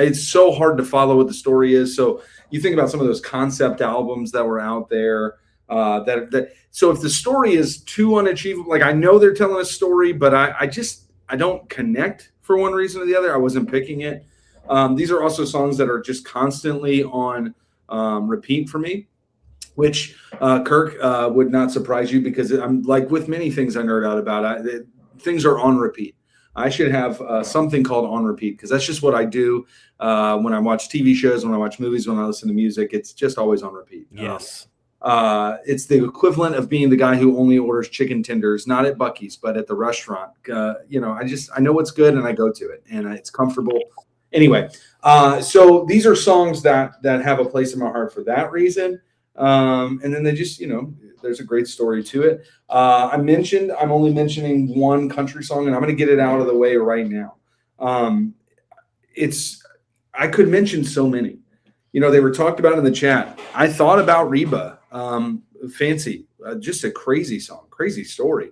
It's so hard to follow what the story is. So you think about some of those concept albums that were out there. So if the story is too unachievable, like I know they're telling a story, but I don't connect for one reason or the other. I wasn't picking it. These are also songs that are just constantly on repeat for me, which Kirk would not surprise you, because I'm like with many things I nerd out about. Things are on repeat. I should have something called on repeat, because that's just what I do when I watch TV shows, when I watch movies, when I listen to music. It's just always on repeat. Yes. It's the equivalent of being the guy who only orders chicken tenders, not at Buc-ee's, but at the restaurant. I know what's good and I go to it, and it's comfortable. Anyway, so these are songs that have a place in my heart for that reason. And then they just, there's a great story to it. I'm only mentioning one country song, and I'm going to get it out of the way right now. I could mention so many. They were talked about in the chat. I thought about Reba, Fancy, just a crazy song, crazy story.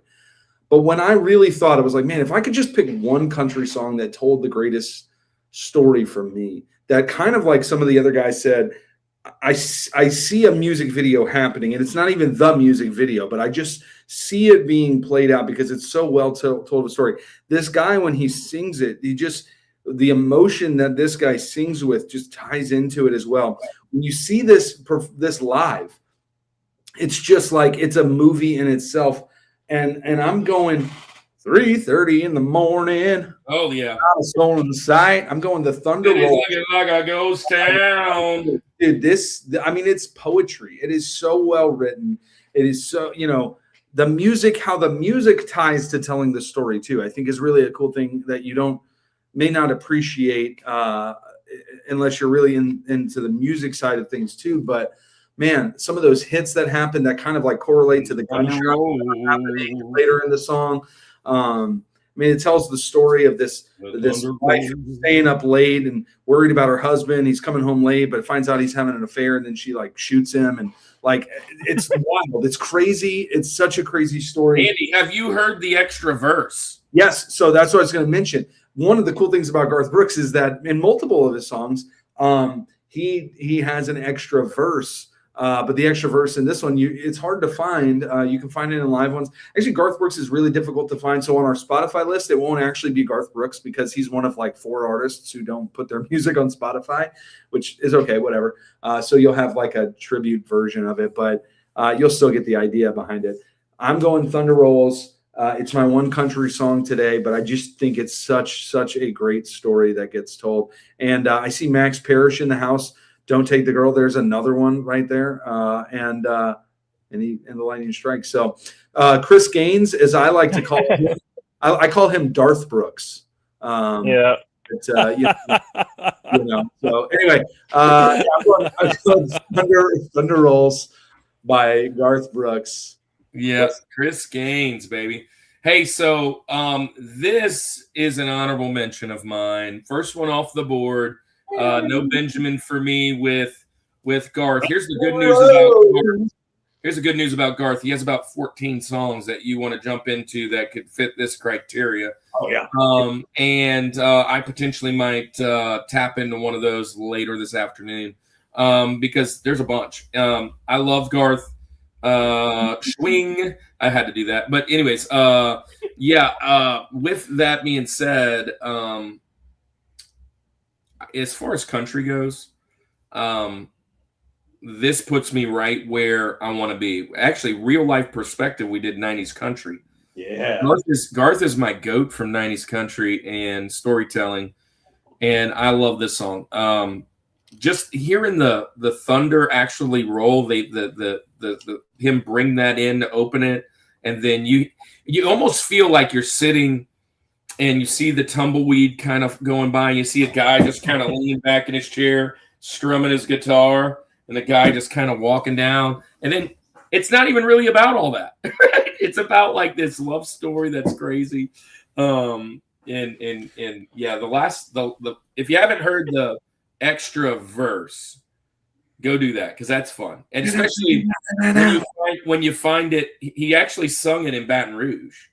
But when I really thought, I was like, man, if I could just pick one country song that told the greatest story for me, that kind of like some of the other guys said, I see a music video happening, and it's not even the music video, but I just see it being played out because it's so well told a story. This guy, when he sings it, the emotion that this guy sings with just ties into it as well. When you see this live, it's just like it's a movie in itself. And I'm going 3:30 in the morning. Oh yeah, not a soul in sight. I'm going the Thunder Roll. Looking like a ghost town. Dude, it's poetry. It is so well written. It is so, the music, how the music ties to telling the story too, I think is really a cool thing that you don't may not appreciate unless you're really into the music side of things too. But man, some of those hits that happen that kind of like correlate to the gunshot happening later in the song. I mean, it tells the story of this wife staying up late and worried about her husband. He's coming home late, but finds out he's having an affair, and then she like shoots him, and like it's wild. It's crazy. It's such a crazy story. Andy, have you heard the extra verse? Yes. So that's what I was going to mention. One of the cool things about Garth Brooks is that in multiple of his songs, he has an extra verse. But the extra verse in this one, it's hard to find. You can find it in live ones. Actually, Garth Brooks is really difficult to find. So on our Spotify list, it won't actually be Garth Brooks because he's one of like 4 artists who don't put their music on Spotify, which is okay, whatever. So you'll have like a tribute version of it, but you'll still get the idea behind it. I'm going Thunder Rolls. It's my one country song today, but I just think it's such a great story that gets told. And I see Max Parrish in the house. Don't Take the Girl. There's another one right there. And the Lightning Strike. So Chris Gaines, as I like to call him, I call him Darth Brooks. Yeah. But, you know. So anyway, I'm going Thunder Rolls by Garth Brooks. Yeah, Chris Gaines, baby. Hey, so this is an honorable mention of mine. First one off the board. No Benjamin for me with Garth. Here's the good news about Garth. Here's the good news about Garth. He has about 14 songs that you want to jump into that could fit this criteria. Oh yeah. And I potentially might tap into one of those later this afternoon because there's a bunch. I love Garth. Swing. I had to do that, but anyways, with that being said, as far as country goes, this puts me right where I want to be. Actually, real life perspective, we did 90s country. Yeah. Garth is my goat from 90s country and storytelling, and I love this song. Just hearing the thunder actually roll, the him bring that in to open it, and then you almost feel like you're sitting and you see the tumbleweed kind of going by, and you see a guy just kind of leaning back in his chair, strumming his guitar, and the guy just kind of walking down. And then it's not even really about all that. It's about like this love story that's crazy. The if you haven't heard the extra verse, go do that because that's fun. And especially when you find it, he actually sung it in Baton Rouge.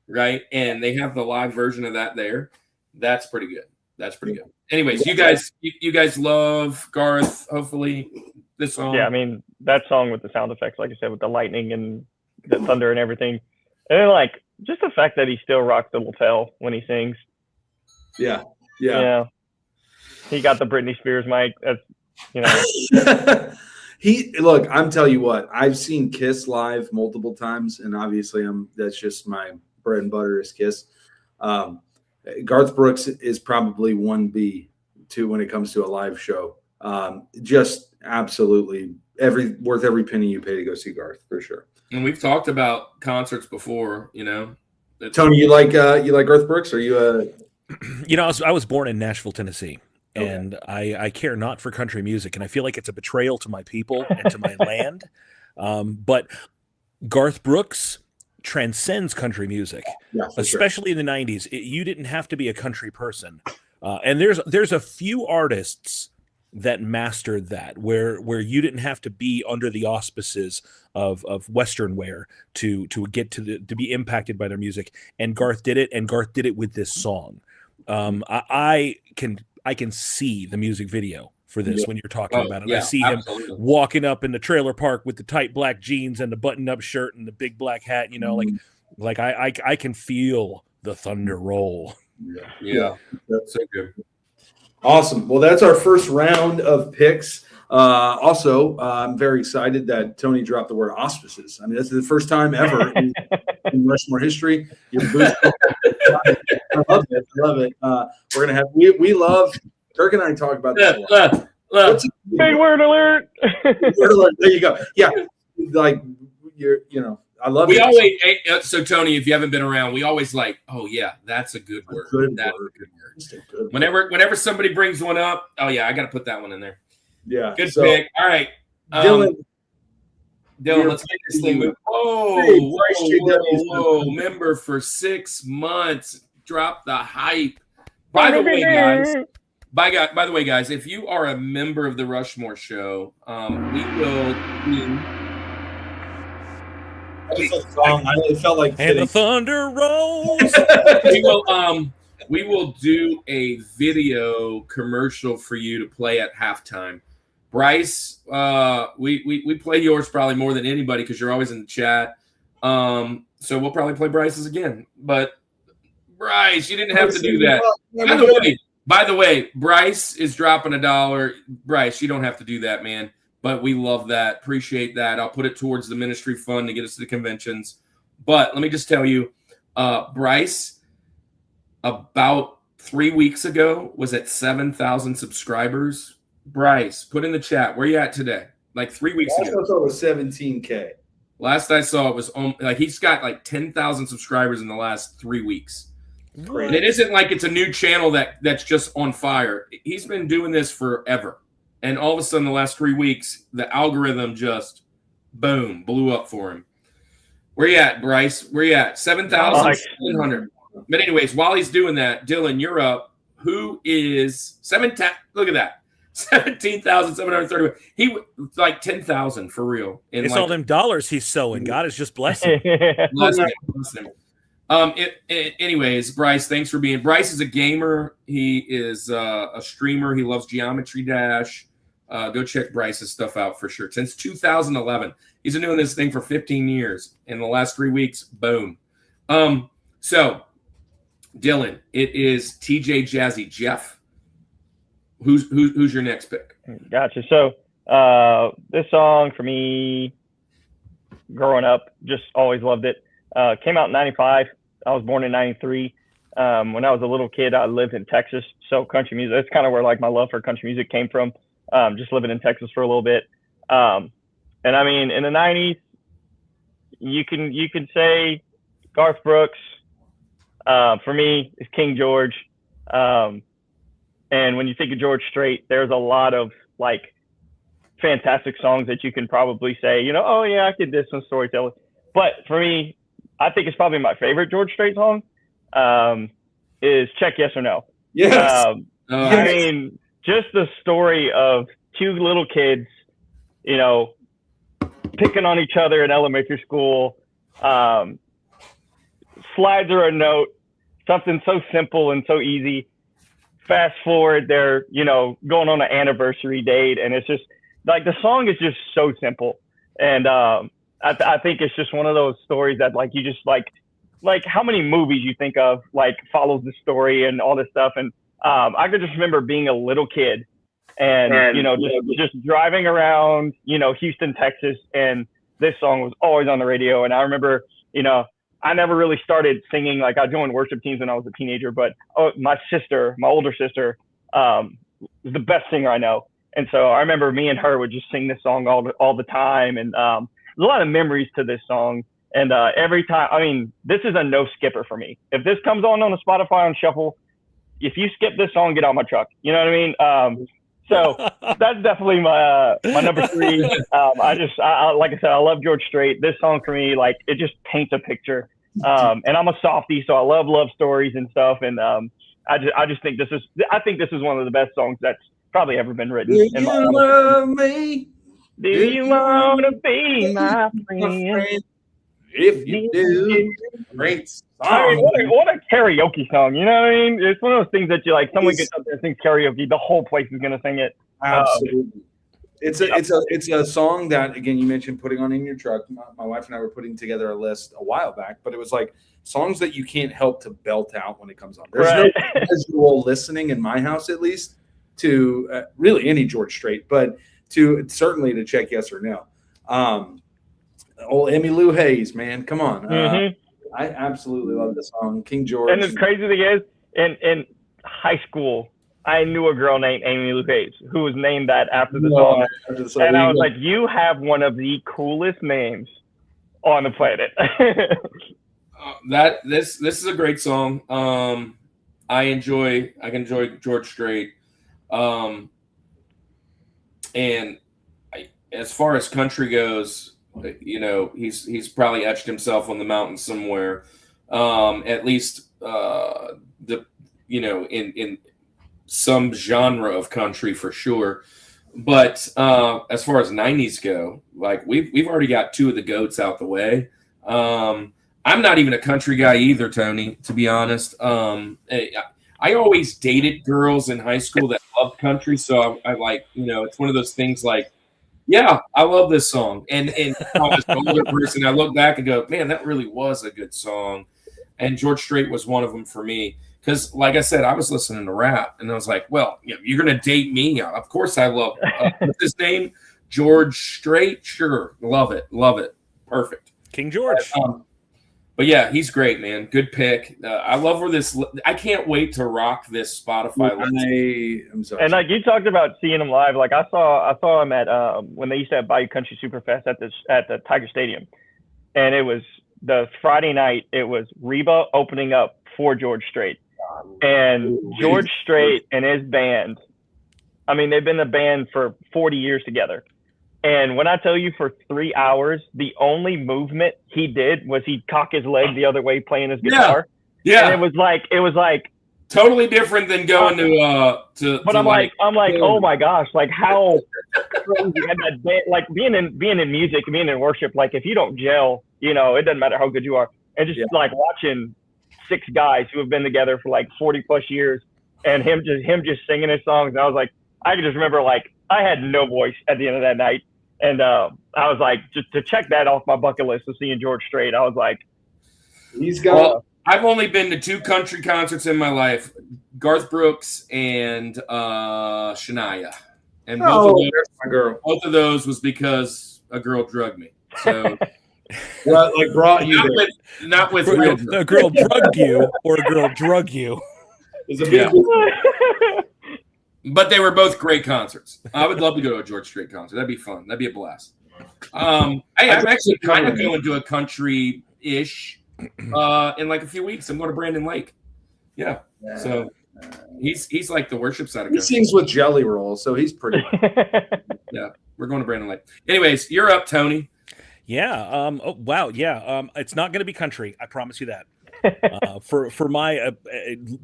Right, and they have the live version of that there. That's pretty good. Anyways, you guys love Garth. Hopefully, this song. Yeah, I mean that song with the sound effects, like I said, with the lightning and the thunder and everything, and then like just the fact that he still rocks the lapel when he sings. Yeah. He got the Britney Spears mic. That's Look, I'm telling you what. I've seen Kiss live multiple times, and obviously, that's just my bread and butter is Kiss. Garth Brooks is probably 1B too when it comes to a live show. Just absolutely worth every penny you pay to go see Garth for sure. And we've talked about concerts before, you know. Tony, you like Garth Brooks? Are you I was born in Nashville, Tennessee. Okay. And I care not for country music, and I feel like it's a betrayal to my people and to my land. But Garth Brooks transcends country music, especially in the 90s. You didn't have to be a country person. And there's a few artists that mastered that, where you didn't have to be under the auspices of Western wear to get to be impacted by their music. And Garth did it, and Garth did it with this song. I can see the music video for this when you're talking about it. Yeah, I see absolutely. him walking up in the trailer park with the tight black jeans and the button-up shirt and the big black hat. You know, like I can feel the thunder roll. Yeah, that's so good. Awesome. Well, that's our first round of picks. Also, I'm very excited that Tony dropped the word auspices. I mean, this is the first time ever in Rushmore history. I love it. We're gonna have we love Kirk and I talk about this a lot. Big word alert. Word alert. There you go. Yeah, like I love We it. always so Tony, if you haven't been around, we always like, oh yeah, that's a good word. That's a good word. Just a good Whenever somebody brings one up, oh yeah, I got to put that one in there. Yeah. Good pick. All right, Dylan, let's get this thing moving. Whoa! Member for 6 months. Drop the hype. By the way, guys. By the way, guys, if you are a member of the Rushmore Show, we will. It felt like And the thunder rolls. We will do a video commercial for you to play at halftime. Bryce, we play yours probably more than anybody because you're always in the chat. So we'll probably play Bryce's again. But Bryce, you didn't have to do that. By the way, Bryce is dropping $1. Bryce, you don't have to do that, man. But we love that. Appreciate that. I'll put it towards the ministry fund to get us to the conventions. But let me just tell you, Bryce, about 3 weeks ago, was at 7,000 subscribers. Bryce, put in the chat. Where you at today? Like 3 weeks ago. I saw it was 17K. Last I saw it was like he's got like 10,000 subscribers in the last 3 weeks. Great. And it isn't like it's a new channel that's just on fire. He's been doing this forever. And all of a sudden, the last 3 weeks, the algorithm just, boom, blew up for him. Where you at, Bryce? Where you at? 7,700. But anyways, while he's doing that, Dylan, you're up. Who is look at that. 17,730. He like 10,000 for real. And it's like, all them dollars he's sowing. God is just blessing. Bless him. Anyways, Bryce, thanks for being. Bryce is a gamer. He is a streamer. He loves Geometry Dash. Go check Bryce's stuff out for sure. Since 2011, he's been doing this thing for 15 years. In the last 3 weeks, boom. So, Dylan, it is TJ Jazzy Jeff. Who's your next pick? Gotcha. So, this song for me, growing up, just always loved it. Came out in 95. I was born in 93. When I was a little kid, I lived in Texas. So country music, that's kind of where like my love for country music came from. Just living in Texas for a little bit. And I mean, in the 90s, you can say Garth Brooks. For me, it's King George. And when you think of George Strait, there's a lot of like fantastic songs that you can probably say, you know, oh yeah, I did this one, Storytelling. But for me, I think it's probably my favorite George Strait song is Check Yes or No. Yes. I mean, just the story of two little kids, you know, picking on each other in elementary school, slides her a note, something so simple and so easy. Fast forward, they're, you know, going on an anniversary date, and it's just like the song is just so simple. And I think it's just one of those stories that like you just like how many movies you think of like follows the story and all this stuff. And I could just remember being a little kid and you know, just driving around, you know, Houston, Texas, and this song was always on the radio. And I remember, you know, I never really started singing. Like I joined worship teams when I was a teenager, but my older sister, was the best singer I know. And so I remember me and her would just sing this song all the time. And there's a lot of memories to this song. And every time, I mean, this is a no skipper for me. If this comes on the Spotify on shuffle, if you skip this song, get out my truck. You know what I mean? So that's definitely my number 3. I like I said, I love George Strait. This song for me, like it just paints a picture. And I'm a softie, so I love stories and stuff. And I just think this is one of the best songs that's probably ever been written. Do you love me? Do you want to be my friend? If you do. Great song. I mean, what a karaoke song. You know what I mean? It's one of those things that you like, someone gets up there and sings karaoke, the whole place is going to sing it. Absolutely. It's a song that, again, you mentioned putting on in your truck. My wife and I were putting together a list a while back, but it was like songs that you can't help to belt out when it comes on. There's no visual listening in my house, at least, to really any George Strait, but certainly to Check Yes or No. Old Emmylou Hayes, man, come on. I absolutely love the song, King George. And the crazy thing is, in high school, I knew a girl named Emmylou Hayes who was named that after the song. And I was like, you have one of the coolest names on the planet. This is a great song. I enjoy George Strait. And as far as country goes, he's probably etched himself on the mountain somewhere. At least in some genre of country for sure. But as far as 90s go, like we've already got two of the goats out the way. I'm not even a country guy either, Tony, to be honest. I always dated girls in high school that loved country, so I like, it's one of those things like, yeah, I love this song. And as an older person, I look back and go, man, that really was a good song. And George Strait was one of them for me. Because, like I said, I was listening to rap, and I was like, well, you're going to date me? Of course I love what's his name? George Strait? Sure. Love it. Perfect. King George. But yeah, he's great, man. Good pick. I love where I can't wait to rock this Spotify list. I'm sorry. And like you talked about seeing him live, like I saw him at when they used to have Bayou Country Superfest at the Tiger Stadium, and it was the Friday night. It was Reba opening up for George Strait, and George Strait and his band. I mean, they've been a band for 40 years together. And when I tell you for 3 hours, the only movement he did was he'd cock his leg the other way playing his guitar. Yeah. And it was like totally different than going to. But I'm like, oh my gosh, like how crazy had that band, like being in music, being in worship, like if you don't gel, it doesn't matter how good you are. And just like watching 6 guys who have been together for like 40 plus years and him just singing his songs. And I was like, I can just remember like I had no voice at the end of that night. And I was like, just to check that off my bucket list of seeing George Strait, I was like, he's got. I've only been to 2 country concerts in my life: Garth Brooks and Shania. And both of those was because a girl drugged me. So, brought you not with real drugs. A girl drugged you, or a girl drug you. But they were both great concerts. I would love to go to a George Strait concert. That'd be fun. That'd be a blast. I'm actually kind of going to a country-ish in like a few weeks. I'm going to Brandon Lake. Yeah. So he's like the worship side of He country. sings with Jelly Roll, so he's pretty. Yeah. We're going to Brandon Lake. Anyways, you're up, Tony. Yeah. Oh wow. Yeah. It's not going to be country. I promise you that. For my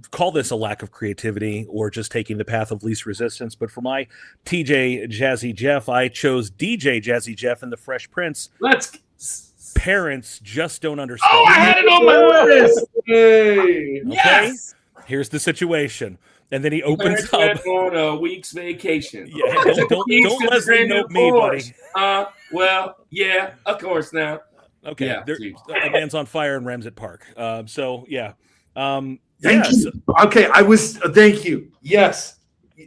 call this a lack of creativity or just taking the path of least resistance, but for my TJ Jazzy Jeff, I chose DJ Jazzy Jeff and the Fresh Prince. Parents just don't understand. Oh, I had it on my list. Hey. Okay? Yes. Here's the situation. And then he opens Parents up went on a week's vacation. Yeah, don't Leslie note me, buddy. Well, yeah, of course now. Okay, Yeah, a man's on fire in Ramsett Park. So yeah. Thank you. Okay, thank you. Yes.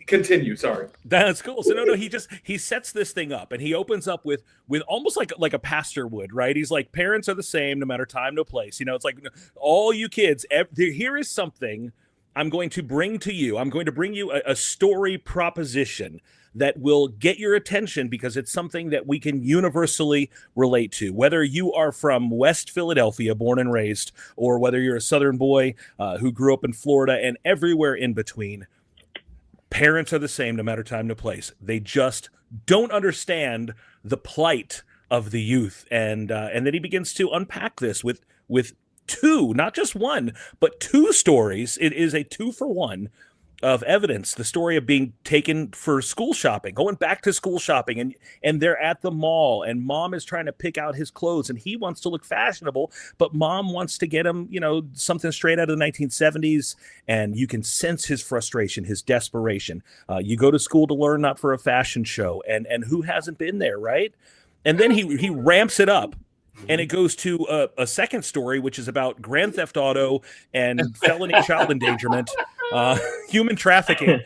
Continue. Sorry. That's cool. So no, he sets this thing up and he opens up with almost like a pastor would, right? He's like, parents are the same, no matter time, no place. It's like all you kids. Here is something I'm going to bring to you. I'm going to bring you a story proposition that will get your attention because it's something that we can universally relate to. Whether you are from West Philadelphia, born and raised, or whether you're a Southern boy who grew up in Florida and everywhere in between, parents are the same, no matter time, no place. They just don't understand the plight of the youth. And then he begins to unpack this with 2, not just 1, but 2 stories. It is a 2-for-1 of evidence. The story of being taken for school shopping, going back to school shopping, and they're at the mall, and mom is trying to pick out his clothes, and he wants to look fashionable, but mom wants to get him, something straight out of the 1970s, and you can sense his frustration, his desperation. You go to school to learn, not for a fashion show, and who hasn't been there, right? And then he ramps it up. And it goes to a second story, which is about grand theft auto and felony child endangerment, human trafficking,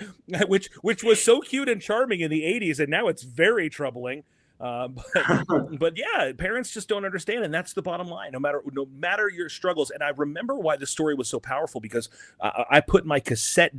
which was so cute and charming in the 80s, and now it's very troubling. But yeah, parents just don't understand, and that's the bottom line. No matter your struggles, and I remember why the story was so powerful because I put my cassette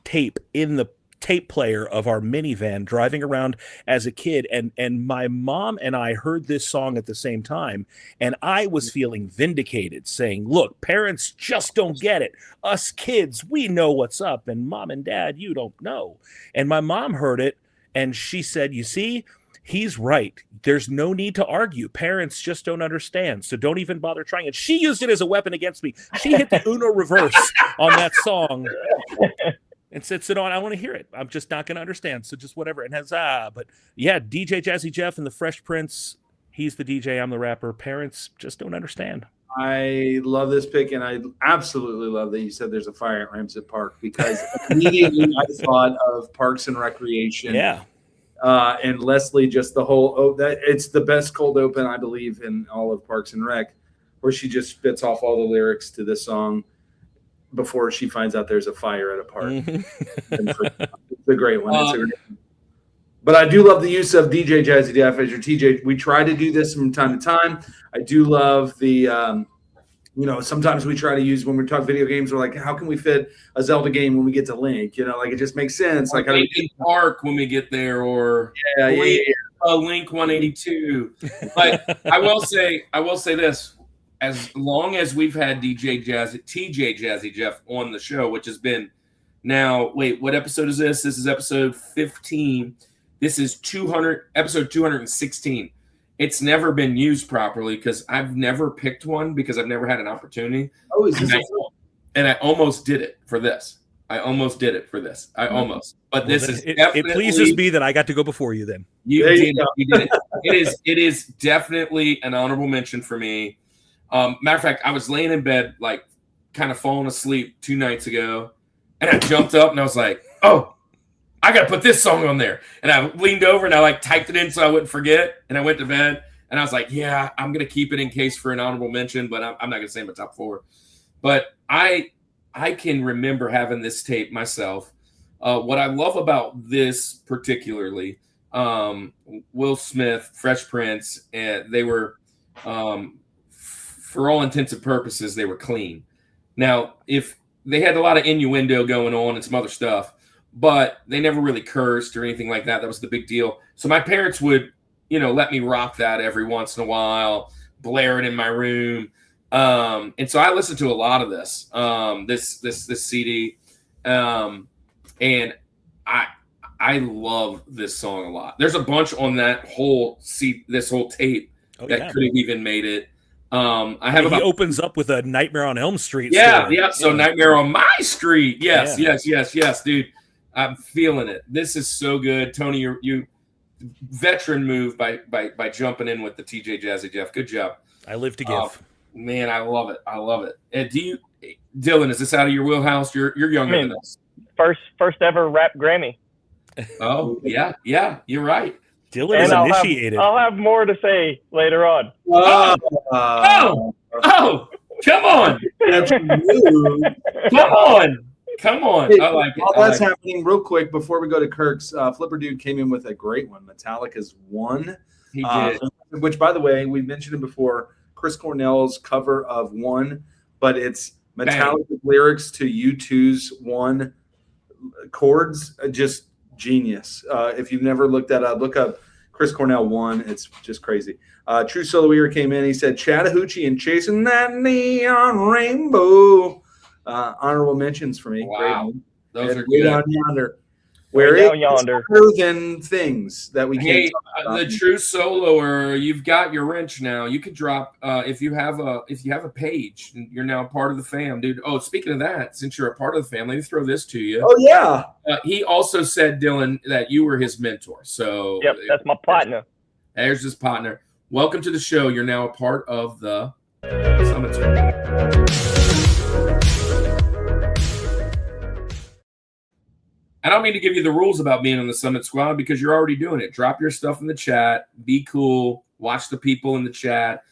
tape in the tape player of our minivan driving around as a kid, and my mom and I heard this song at the same time, and I was feeling vindicated, saying, look, parents just don't get it. Us kids, we know what's up, and mom and dad, you don't know. And my mom heard it, and she said, you see, he's right. There's no need to argue. Parents just don't understand, so don't even bother trying it. She used it as a weapon against me. She hit the Uno reverse on that song and said, sit on, I want to hear it. I'm just not going to understand, so just whatever. And but yeah, DJ Jazzy Jeff and the Fresh Prince, he's the DJ, I'm the rapper. Parents just don't understand. I love this pick, and I absolutely love that you said there's a fire at Ramsett Park, because immediately I thought of Parks and Recreation. Yeah. And Leslie, just the whole, it's the best cold open, I believe, in all of Parks and Rec, where she just spits off all the lyrics to this song before she finds out there's a fire at a park. It's a great one. But I do love the use of DJ Jazzy Jeff as your TJ. We try to do this from time to time. I do love the, sometimes we try to use, when we talk video games, we're like, how can we fit a Zelda game when we get to Link? It just makes sense. Like Linkin Park when we get there, or Link 182. But I will say this: as long as we've had TJ Jazzy Jeff on the show, which has been now, what episode is this? This is episode 15. This is episode 216. It's never been used properly because I've never picked one, because I've never had an opportunity. Oh, is this and I almost did it for this. But this is definitely, it pleases me that I got to go before you then. You did it. It is definitely an honorable mention for me. Matter of fact, I was laying in bed, like kind of falling asleep 2 nights ago, and I jumped up and I was like, oh, I got to put this song on there. And I leaned over and I typed it in so I wouldn't forget. And I went to bed and I was like, yeah, I'm going to keep it in case for an honorable mention, but I'm not going to say my top 4. But I can remember having this tape myself. What I love about this particularly, Will Smith, Fresh Prince, and they were, for all intents and purposes, they were clean. Now, if they had a lot of innuendo going on and some other stuff, but they never really cursed or anything like that. That was the big deal. So my parents would, let me rock that every once in a while, blare it in my room. And so I listened to a lot of this CD. And I love this song a lot. There's a bunch on that whole this whole tape that could have even made it. He opens up with a Nightmare on Elm Street. Yeah. So Nightmare on My Street. Yes, dude. I'm feeling it. This is so good, Tony. You veteran move by jumping in with the TJ Jazzy Jeff. Good job. I live to give. Man, I love it. And Dylan? Is this out of your wheelhouse? You're younger than us. First ever rap Grammy. Oh yeah, you're right. Dylan is initiated. I'll have more to say later on. Oh, come on! Come on. Hey, I like it. While that's happening, real quick, before we go to Kirk's, Flipper Dude came in with a great one. Metallica's One. He did. Which, by the way, we mentioned it before, Chris Cornell's cover of One, but it's Metallica lyrics to U2's One chords. Just genius. If you've never looked that up, look up Chris Cornell One. It's just crazy. True Solo Ear came in. He said, Chattahoochee and Chasing That Neon Rainbow. Honorable mentions for me. Wow. Great. Those are Way good. Down Yonder. Where it's Yonder. better than things that we can't talk about. The true soloer, you've got your wrench now. You could drop if you have a page, you're now part of the fam, dude. Oh, speaking of that, since you're a part of the family, let me throw this to you. Oh yeah. He also said, Dylan, that you were his mentor. So yep, that's my partner. There's his partner. Welcome to the show. You're now a part of the Summit Squad. I don't mean to give you the rules about being on the Summit Squad because you're already doing it. Drop your stuff in the chat. Be cool. Watch the people in the chat.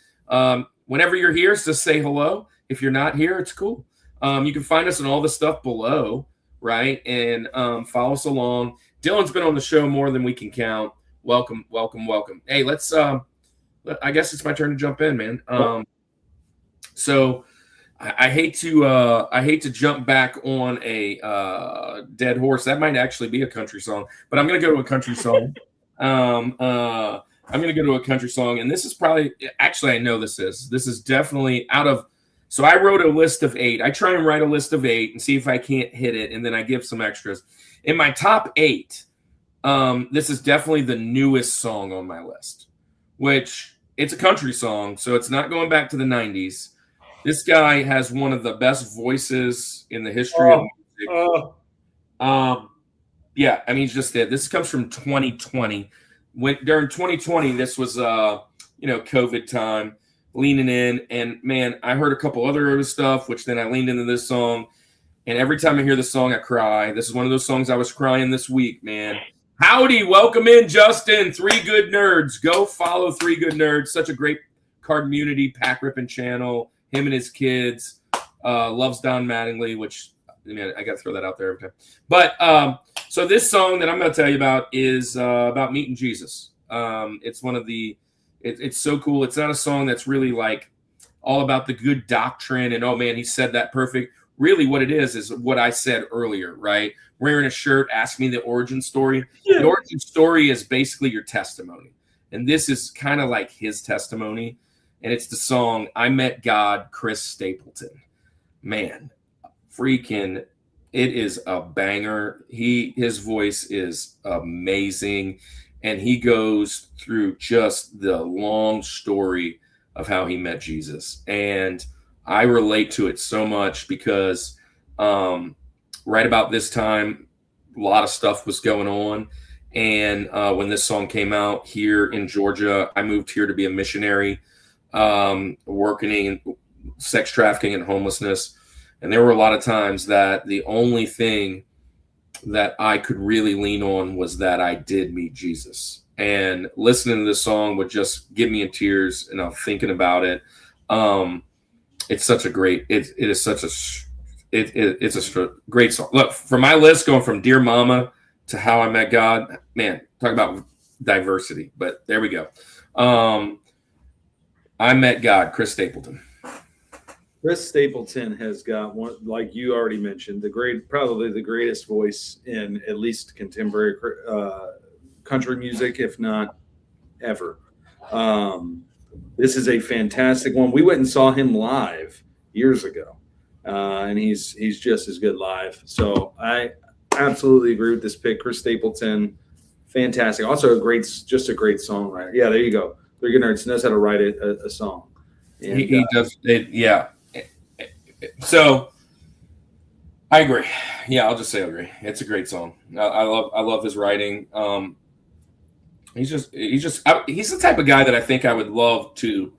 Whenever you're here, just say hello. If you're not here, it's cool. You can find us on all the stuff below, right? And follow us along. Dylan's been on the show more than we can count. Welcome. Hey, let's I guess it's my turn to jump in, man. So I hate to jump back on a dead horse. That might actually be a country song, but I'm going to go to a country song. I'm going to go to a country song, and this is probably actually I know this is definitely out of. So I wrote a list of 8. I try and write a list of 8 and see if I can't hit it, and then I give some extras. In my top 8, this is definitely the newest song on my list, which it's a country song, so it's not going back to the 90s. This guy has one of the best voices in the history of music. Yeah, I mean, he's just dead. This comes from 2020. During 2020, this was COVID time, leaning in, and man, I heard a couple other of his stuff, which then I leaned into this song, and every time I hear this song, I cry. This is one of those songs I was crying this week, man. Howdy, welcome in, Justin. 3 Good Nerds. Go follow 3 Good Nerds. Such a great card community, pack ripping channel. Him and his kids. Loves Don Mattingly, which I got to throw that out there every time. But so this song that I'm going to tell you about is about meeting Jesus. It's one of the. It's so cool. It's not a song that's really like all about the good doctrine and oh man, he said that perfect. Really, what it is what I said earlier, right? Wearing a shirt, ask me the origin story. Yeah. The origin story is basically your testimony. And this is kind of like his testimony. And it's the song, I Met God, Chris Stapleton. Man, freaking, it is a banger. His voice is amazing. And he goes through just the long story of how he met Jesus. And I relate to it so much because right about this time, a lot of stuff was going on. And when this song came out here in Georgia, I moved here to be a missionary, working in sex trafficking and homelessness. And there were a lot of times that the only thing that I could really lean on was that I did meet Jesus. And listening to this song would just get me in tears, and I'm thinking about it. It's such a great. It's a great song. Look, for my list, going from Dear Mama to How I Met God, man, talk about diversity. But there we go. I Met God, Chris Stapleton. Chris Stapleton has got one, like you already mentioned, probably the greatest voice in at least contemporary country music, if not ever. This is a fantastic one. We went and saw him live years ago, and he's just as good live. So I absolutely agree with this pick. Chris Stapleton, fantastic. Also just a great songwriter. Yeah, there you go. Three Good Nerds knows how to write a song. And, he does it. Yeah. So I agree. Yeah, I'll just say I agree. It's a great song. I love his writing. He's the type of guy that I think I would love to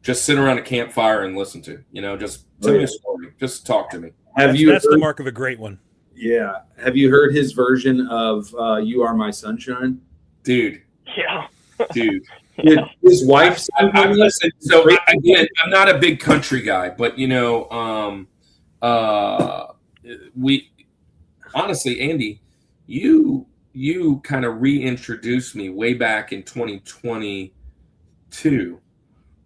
just sit around a campfire and listen to. Just tell me a story. Just talk to me. That's the mark of a great one. Yeah. Have you heard his version of "You Are My Sunshine"? Dude. Yeah. Dude. Yeah. His wife's. So again, I'm not a big country guy, but we honestly, Andy, you kind of reintroduced me way back in 2022,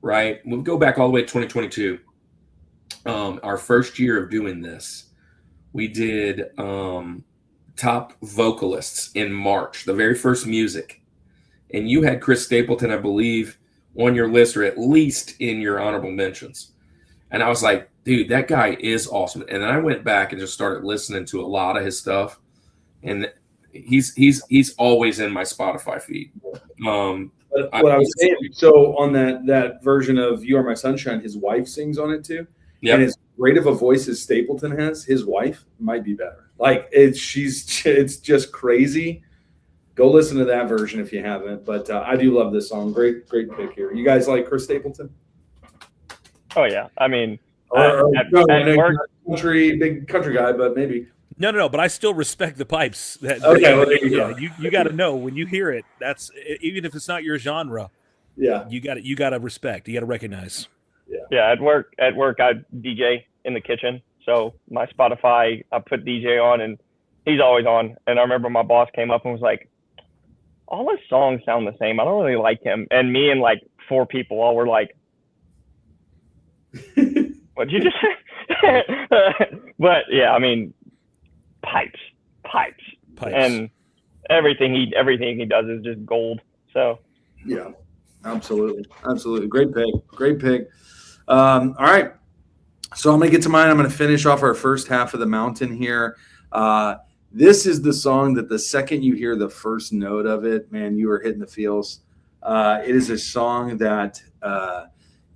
right? We'll go back all the way to 2022. Our first year of doing this, we did top vocalists in March, the very first music. And you had Chris Stapleton, I believe, on your list or at least in your honorable mentions. And I was like, dude, that guy is awesome. And then I went back and just started listening to a lot of his stuff. And he's always in my Spotify feed. What I was saying, so on that version of "You Are My Sunshine," his wife sings on it too. Yep. And as great of a voice as Stapleton has, his wife might be better. Like it's just crazy. Go listen to that version if you haven't. But I do love this song. Great pick here. You guys like Chris Stapleton? Oh yeah. I mean, big country guy, but maybe. No. But I still respect the pipes. Okay, well, there you go. You got to know when you hear it. That's even if it's not your genre. Yeah, you got to respect. You got to recognize. Yeah. At work, I DJ in the kitchen. So my Spotify, I put DJ on, and he's always on. And I remember my boss came up and was like, "All his songs sound the same. I don't really like him." And me and like 4 people all were like, "What'd you just say?" But yeah, I mean, pipes, and everything he does is just gold. So Yeah, absolutely. Great pick. All right. So I'm going to get to mine. I'm going to finish off our first half of the mountain here. This is the song that the second you hear the first note of it, man, you are hitting the feels. It is a song that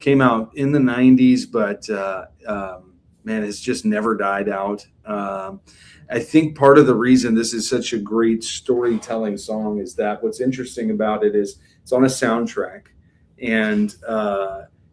came out in the 90s, but man, it's just never died out. I think part of the reason this is such a great storytelling song is that what's interesting about it is it's on a soundtrack, and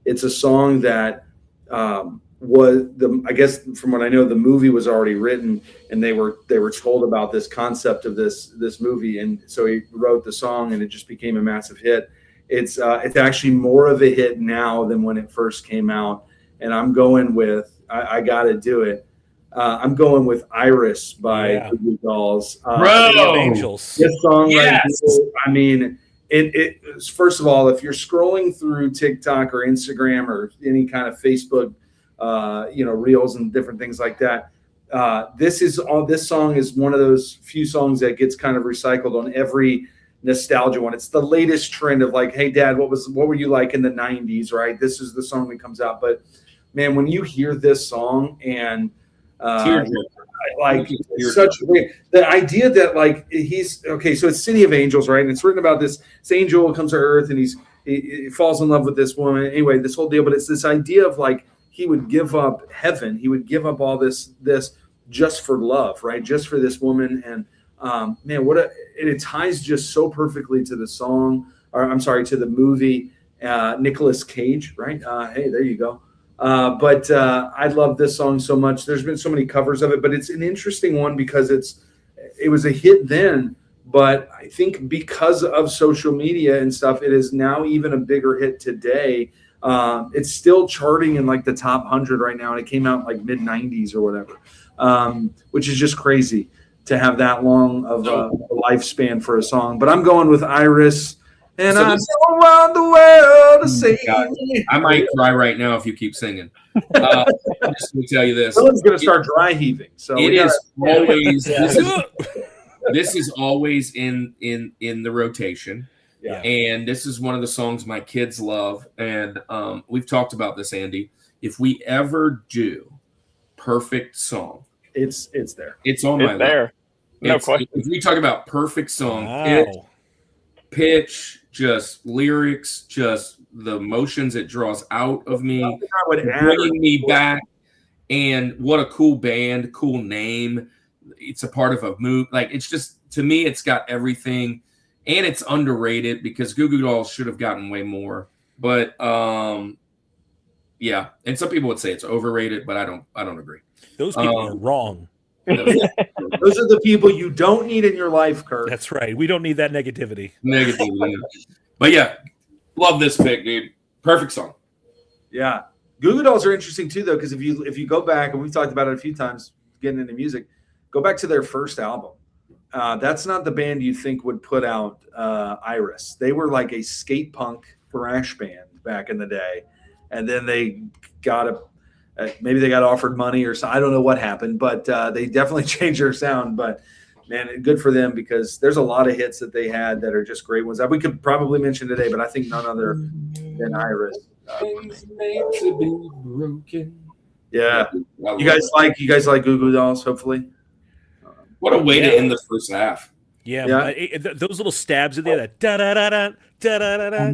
it's a song that I guess from what I know, the movie was already written, and they were told about this concept of this movie, and so he wrote the song, and it just became a massive hit. It's actually more of a hit now than when it first came out, and I'm going with I Gotta Do It. I'm going with Iris by Goo Goo Dolls. Bro, Angels. This song, yes. right here, I mean, it first of all, if you're scrolling through TikTok or Instagram or any kind of Facebook, reels and different things like that, this song is one of those few songs that gets kind of recycled on every nostalgia one. It's the latest trend of like, hey, Dad, what were you like in the 90s, right? This is the song that comes out. But man, when you hear this song and like such the idea that like he's okay, so it's City of Angels, right? And it's written about this angel comes to earth and he falls in love with this woman. Anyway, this whole deal, but it's this idea of like he would give up heaven, he would give up all this just for love, right? Just for this woman. And man, it ties just so perfectly to the song, or I'm sorry, to the movie. Nicolas Cage, right? Hey, there you go. But I love this song so much. There's been so many covers of it, but it's an interesting one because it was a hit then, but I think because of social media and stuff, it is now even a bigger hit today. It's still charting in like the top 100 right now, and it came out like mid 90s or whatever, which is just crazy to have that long of a lifespan for a song. But I'm going with Iris. And I go around the world to sing. I might cry right now if you keep singing. Just to tell you this, someone's going to start dry heaving. So it is always this is always in the rotation. Yeah. And this is one of the songs my kids love. And we've talked about this, Andy. If we ever do perfect song, it's there. It's on my list. No question. If we talk about perfect song, pitch, just lyrics, just the emotions it draws out of me, bringing me back, and what a cool band, cool name. It's a part of a move. Like, it's just, to me, it's got everything, and it's underrated because Goo Goo Dolls should have gotten way more. But yeah, and some people would say it's overrated, but I don't agree. Those people are wrong. Those are the people you don't need in your life, Kirk. That's right. We don't need that negativity. But yeah, love this pick, dude. Perfect song. Yeah. Goo Goo Dolls are interesting too, though, because if you go back, and we've talked about it a few times getting into music, go back to their first album. That's not the band you think would put out Iris. They were like a skate punk thrash band back in the day. And then they got maybe they got offered money or something. I don't know what happened, but they definitely changed their sound. But man, good for them, because there's a lot of hits that they had that are just great ones that we could probably mention today, but I think none other than Iris. Made to be broken. Yeah, you guys like Goo Goo Dolls, hopefully. What a way to end the first half. Yeah. Those little stabs in there, that da da da da da da da da.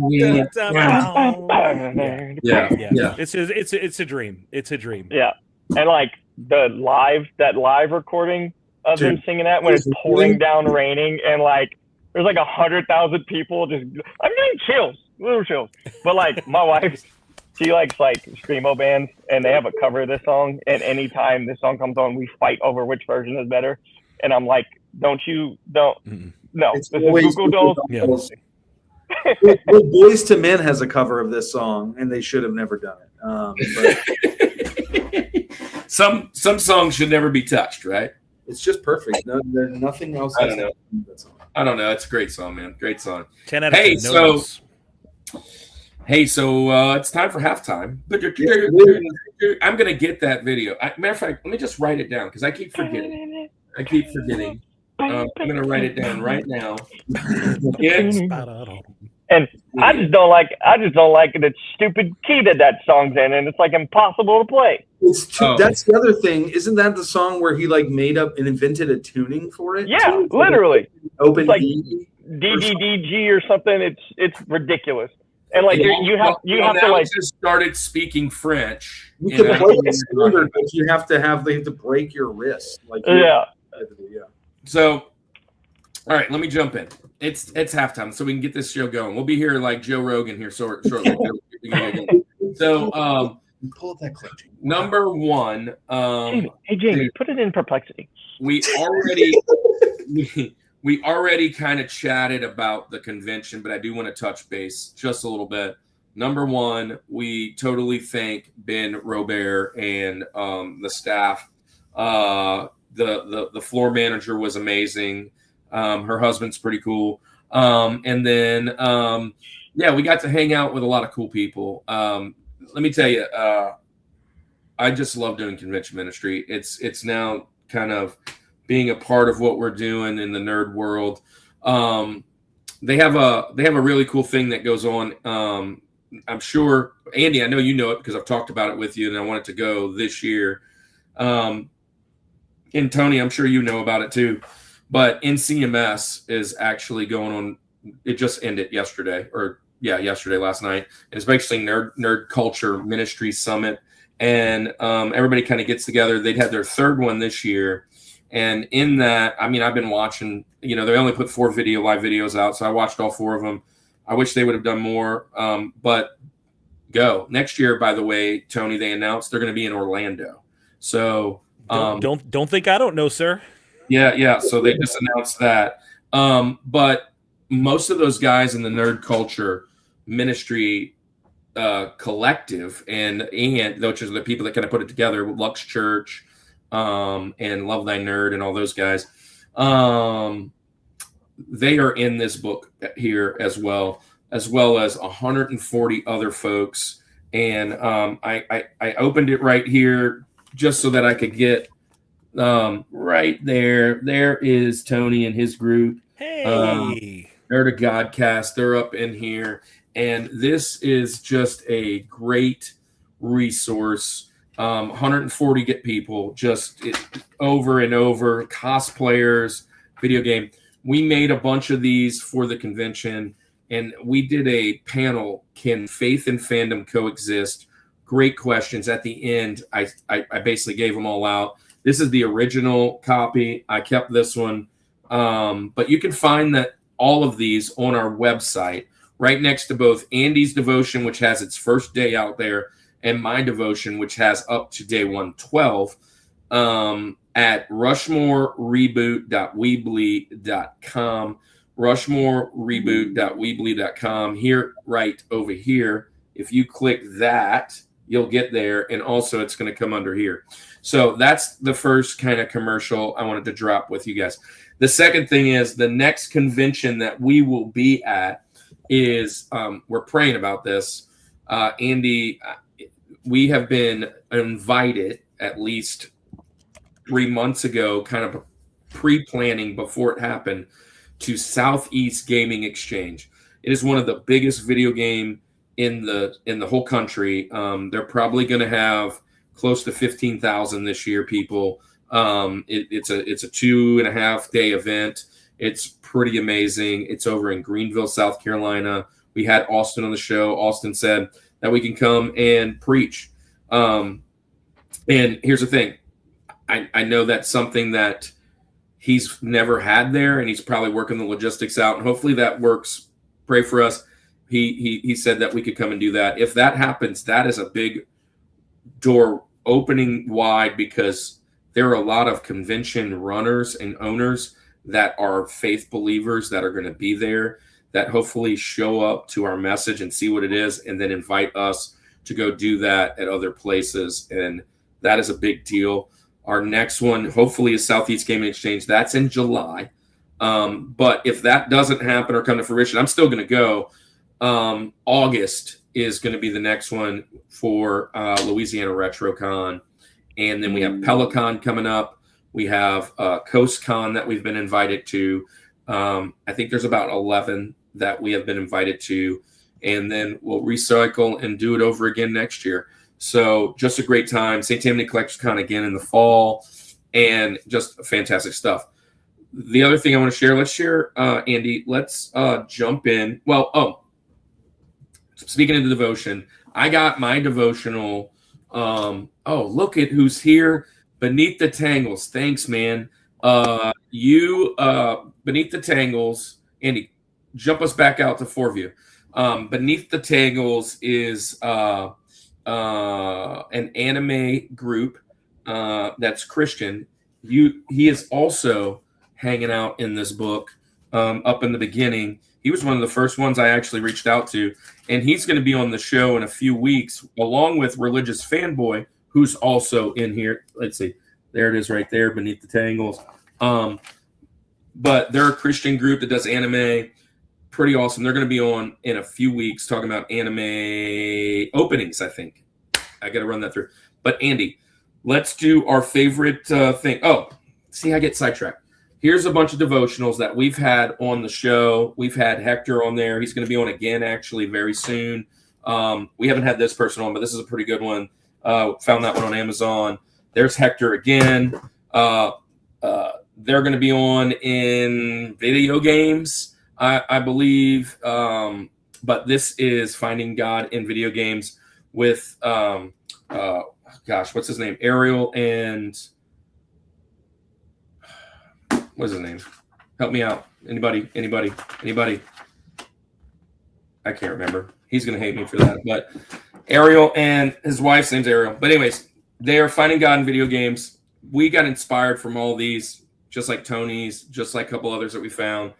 Yeah. It's a dream. It's a dream. Yeah, and like that live recording of them singing that when it's pouring down raining, and like there's like 100,000 people just. I'm getting little chills. But like my wife, she likes like screamo bands, and they have a cover of this song. And anytime this song comes on, we fight over which version is better. And I'm like, no, this is Goo Goo Dolls. Yeah. Well, Boys to Men has a cover of this song, and they should have never done it. Some songs should never be touched, right? It's just perfect. There's nothing else. I don't know. It's a great song, man. Great song. 10 out of 10. Hey, so it's time for halftime. But I'm going to get that video. Matter of fact, let me just write it down because I keep forgetting. I'm going to write it down right now. And I just don't like the stupid key that song's in, and it's like impossible to play. That's the other thing. Isn't that the song where he like made up and invented a tuning for it? Yeah, too? literally. Open It's like D. DDDG or something. It's ridiculous. And like you have to like just started speaking French. You can play the standard, but you have to break your wrist. Like yeah. So, all right, let me jump in. It's halftime, so we can get this show going. We'll be here like Joe Rogan here shortly. So, pull up that clip. Number one. Hey Jamie, put it in perplexity. We already kind of chatted about the convention, but I do want to touch base just a little bit. Number one, we totally thank Ben Robert and the staff. The floor manager was amazing. Her husband's pretty cool. And then, we got to hang out with a lot of cool people. Let me tell you, I just love doing convention ministry. It's now kind of being a part of what we're doing in the nerd world. They have a really cool thing that goes on. I'm sure, Andy, I know you know it because I've talked about it with you, and I want it to go this year. And Tony, I'm sure you know about it too. But NCMS is actually going on. It just ended yesterday, last night. And it's basically Nerd Culture Ministry Summit, and everybody kind of gets together. They'd had their third one this year. And in that, I mean, I've been watching, they only put 4 live videos out. So I watched all 4 of them. I wish they would have done more. But go. Next year, by the way, Tony, they announced they're going to be in Orlando. So don't think I don't know, sir. Yeah. So they just announced that. But most of those guys in the Nerd Culture Ministry collective and which is the people that kind of put it together, Lux Church, and Love Thy Nerd and all those guys, they are in this book here as well as 140 other folks. And I opened it right here just so that I could get right there is Tony and his group. Hey, Nerd of Godcast, they're up in here, and this is just a great resource. 140 get people just over and over, cosplayers, video game. We made a bunch of these for the convention, and we did a panel, Can Faith and Fandom Coexist? Great questions. At the end, I basically gave them all out. This is the original copy. I kept this one. But you can find all of these on our website, right next to both Andy's devotion, which has its first day out there, and my devotion, which has up to day 112, at rushmorereboot.weebly.com. rushmorereboot.weebly.com. Here, right over here. If you click that, you'll get there, and also it's going to come under here. So that's the first kind of commercial I wanted to drop with you guys. The second thing is the next convention that we will be at is, we're praying about this. Andy, we have been invited at least 3 months ago, kind of pre-planning before it happened, to Southeast Gaming Exchange. It is one of the biggest video game in the whole country. They're probably going to have close to 15,000 this year, people. It's a 2.5 day event. It's pretty amazing. It's over in Greenville, South Carolina. We had Austin on the show. Austin said that we can come and preach. And here's the thing. I know that's something that he's never had there, and he's probably working the logistics out, and hopefully that works. Pray for us. He said that we could come and do that. If that happens, that is a big door opening wide, because there are a lot of convention runners and owners that are faith believers that are going to be there, that hopefully show up to our message and see what it is, and then invite us to go do that at other places. And that is a big deal. Our next one, hopefully, is Southeast Gaming Exchange. That's in July. But if that doesn't happen or come to fruition, I'm still going to go. August is going to be the next one for Louisiana RetroCon. And then we have Pelicon coming up. We have CoastCon that we've been invited to. I think there's about 11 that we have been invited to. And then we'll recycle and do it over again next year. So just a great time. St. Tammany Collection Con again in the fall. And just fantastic stuff. The other thing I want to share, let's share, Andy, let's jump in. Well, speaking of the devotion, I got my devotional. Look at who's here. Beneath the Tangles. Thanks, man. Beneath the Tangles. Andy, jump us back out to Forview. Beneath the Tangles is an anime group that's Christian. He is also hanging out in this book up in the beginning. He was one of the first ones I actually reached out to, and he's going to be on the show in a few weeks, along with Religious Fanboy, who's also in here. Let's see. There it is right there, Beneath the Tangles. But they're a Christian group that does anime. Pretty awesome. They're going to be on in a few weeks talking about anime openings, I think. I got to run that through. But Andy, let's do our favorite thing. Oh, see, I get sidetracked. Here's a bunch of devotionals that we've had on the show. We've had Hector on there. He's going to be on again, actually, very soon. We haven't had this person on, but this is a pretty good one. Found that one on Amazon. There's Hector again. They're going to be on in video games, I believe. But this is Finding God in Video Games with, what's his name? Ariel and... What's his name? Help me out. Anybody? I can't remember. He's going to hate me for that. But Ariel and his wife's name's Ariel. But anyways, they are finding God in video games. We got inspired from all these, just like Tony's, just like a couple others that we found.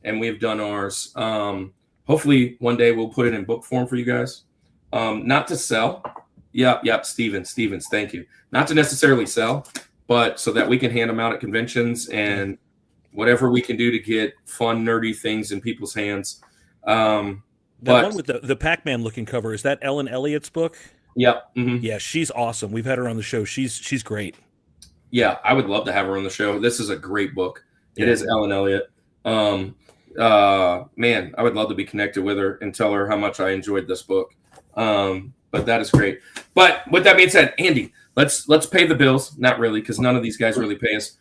And we've done ours. Hopefully one day we'll put it in book form for you guys. Not to sell. Yep. Stevens. Thank you. Not to necessarily sell, but so that we can hand them out at conventions and whatever we can do to get fun, nerdy things in people's hands. That one with the Pac-Man looking cover, is that Ellen Elliott's book? Yep. Mm-hmm. Yeah, she's awesome. We've had her on the show. She's great. Yeah, I would love to have her on the show. This is a great book. It is Ellen Elliott. Man, I would love to be connected with her and tell her how much I enjoyed this book. But that is great. But with that being said, Andy, let's pay the bills. Not really, because none of these guys really pay us.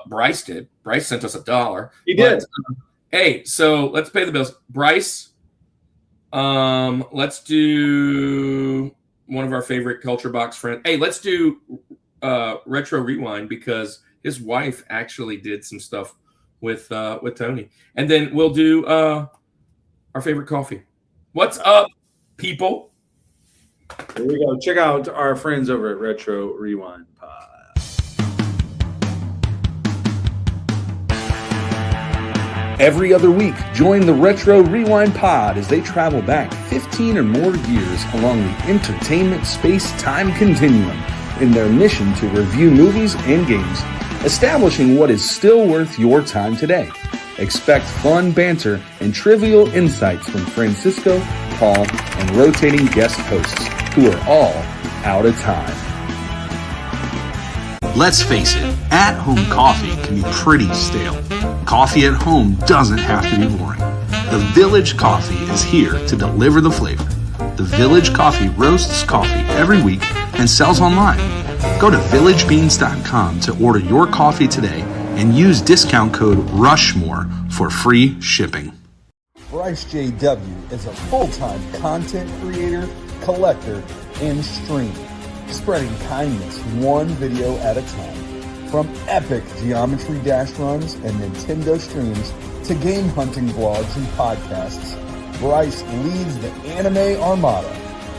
Bryce did. Bryce sent us $1. He did. Hey, so let's pay the bills. Bryce, let's do one of our favorite Culture Box friends. Hey, let's do Retro Rewind, because his wife actually did some stuff with Tony. And then we'll do our favorite coffee. What's up, people? Here we go. Check out our friends over at Retro Rewind Pod. Every other week, join the Retro Rewind Pod as they travel back 15 or more years along the entertainment space-time continuum in their mission to review movies and games, establishing what is still worth your time today. Expect fun banter and trivial insights from Francisco, Paul, and rotating guest hosts who are all out of time. Let's face it, at-home coffee can be pretty stale. Coffee at home doesn't have to be boring. The Village Coffee is here to deliver the flavor. The Village Coffee roasts coffee every week and sells online. Go to villagebeans.com to order your coffee today and use discount code Rushmore for free shipping. Bryce J.W. is a full-time content creator, collector, and streamer, spreading kindness one video at a time. From epic Geometry Dash runs and Nintendo streams to game hunting vlogs and podcasts, Bryce leads the Anime Armada,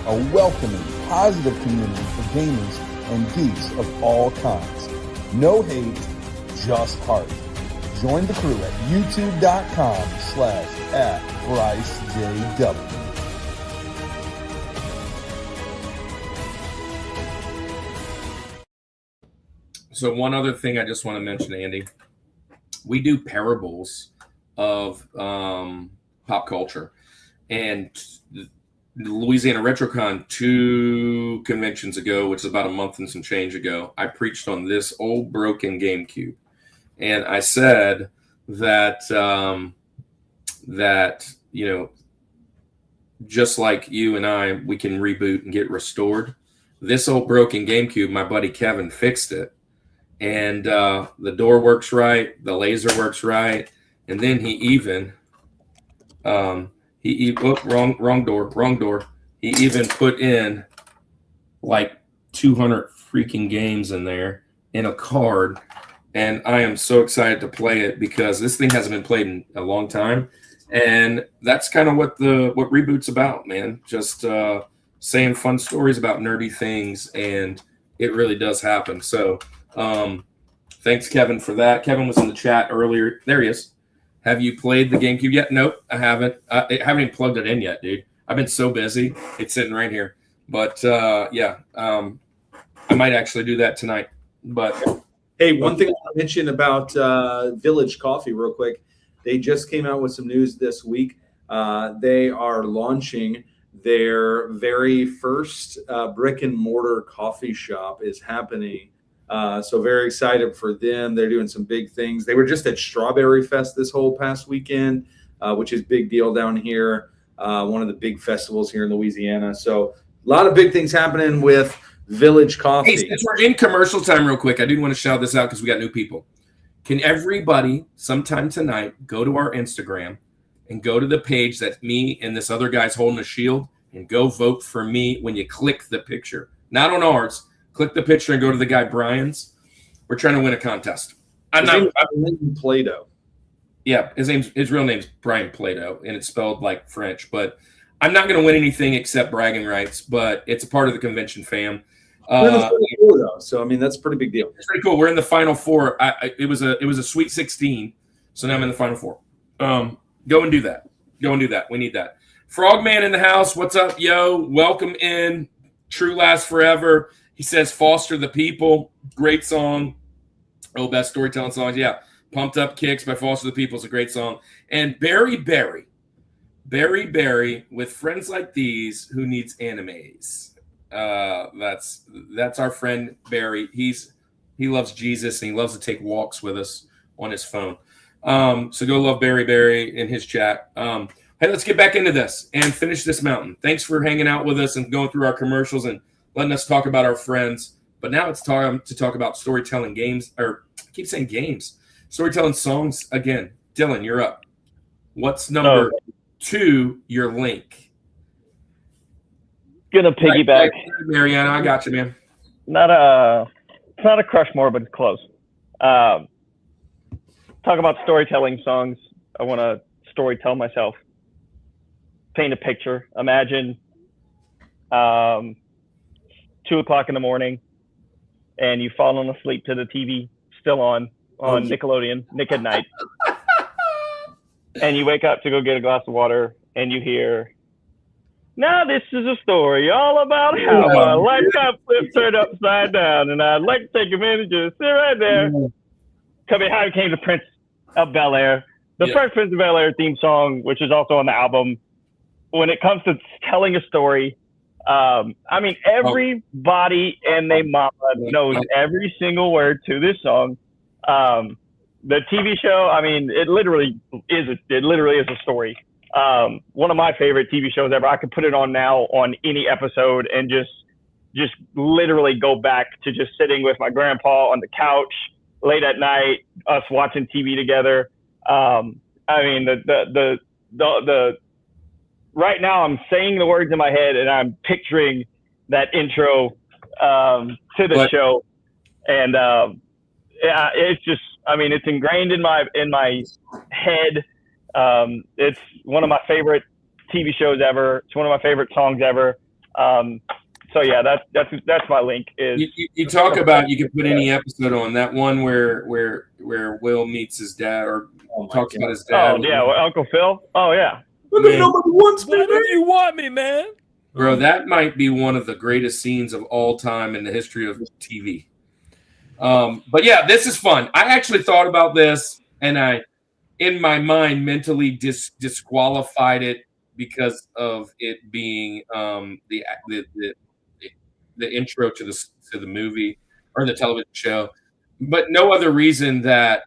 a welcoming, positive community for gamers and geeks of all kinds. No hate, just heart. Join the crew at youtube.com/@BryceJW. So one other thing I just want to mention, Andy, we do parables of pop culture. And the Louisiana RetroCon 2 conventions ago, which is about a month and some change ago, I preached on this old broken GameCube. And I said that, just like you and I, we can reboot and get restored. This old broken GameCube, my buddy Kevin fixed it. And the door works right. The laser works right. And then he even, wrong door. He even put in like 200 freaking games in there in a card. And I am so excited to play it because this thing hasn't been played in a long time. And that's kind of what Reboot's about, man. Just saying fun stories about nerdy things, and it really does happen. So thanks, Kevin, for that. Kevin was in the chat earlier. There he is. Have you played the GameCube yet? Nope, I haven't. I haven't even plugged it in yet, dude. I've been so busy. It's sitting right here. But, I might actually do that tonight. But hey, one thing I want to mention about Village Coffee real quick. They just came out with some news this week. They are launching their very first brick and mortar coffee shop is happening. So very excited for them. They're doing some big things. They were just at Strawberry Fest this whole past weekend, which is big deal down here. One of the big festivals here in Louisiana. So a lot of big things happening with Village Coffee. Hey, since we're in commercial time real quick, I do want to shout this out because we got new people. Can everybody sometime tonight go to our Instagram and go to the page that me and this other guy's holding a shield and go vote for me when you click the picture? Not on ours. Click the picture and go to the guy Brian's. We're trying to win a contest. Play-Doh. Yeah, his real name's Brian Play-Doh, and it's spelled like French. But I'm not going to win anything except bragging rights. But it's a part of the convention fam. So I mean that's a pretty big deal. It's pretty cool. We're in the final four. It was a Sweet 16, so now I'm in the final four. Go and do that. We need that. Frogman in the house. What's up, yo? Welcome in. True Last Forever. He says, "Foster the People." Great song. Oh, best storytelling songs. Yeah, "Pumped Up Kicks" by Foster the People is a great song. And Barry with Friends Like These, Who Needs Animes. That's our friend Barry. He loves Jesus and he loves to take walks with us on his phone. So go love Barry in his chat. Hey, let's get back into this and finish this mountain. Thanks for hanging out with us and going through our commercials and letting us talk about our friends. But now it's time to talk about storytelling games, or I keep saying games, storytelling songs again. Dylan, you're up. What's number 2, your link? Gonna piggyback. Mariana, I got you, man. It's not a Rushmore, but it's close. Talk about storytelling songs. I want to storytell myself. Paint a picture. Imagine 2:00 in the morning, and you've fallen asleep to the TV still on Nickelodeon, Nick at Night, and you wake up to go get a glass of water, and you hear, "Now this is a story all about how my life got flipped, turned upside down, and I'd like to take a minute to sit right there." How it came to Prince of Bel-Air. The first Prince of Bel-Air theme song, which is also on the album. When it comes to telling a story, everybody and their mama knows every single word to this song. The TV show, it literally is a story. One of my favorite TV shows ever. I could put it on now on any episode and just literally go back to just sitting with my grandpa on the couch late at night, us watching TV together. Right now I'm saying the words in my head and I'm picturing that intro to the show, and it's just, it's ingrained in my head. It's one of my favorite TV shows ever. It's one of my favorite songs ever. So yeah, that's my link. Is you talk about, you can put any episode on that one where Will meets his dad or talks about his dad. Oh yeah, Uncle Phil. Oh yeah. Nobody wants me. Whatever you want me, man. Bro, that might be one of the greatest scenes of all time in the history of TV. But yeah, this is fun. I actually thought about this, and I in my mind, mentally disqualified it because of it being the intro to the movie or the television show, but no other reason that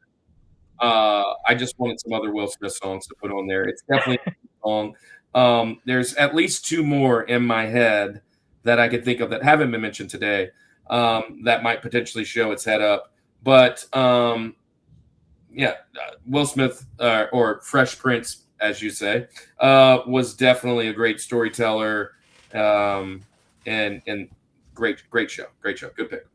I just wanted some other Will Smith songs to put on there. It's definitely a good song. There's at least two more in my head that I could think of that haven't been mentioned today that might potentially show its head up. But Will Smith or Fresh Prince, as you say, was definitely a great storyteller and great show. Good pick.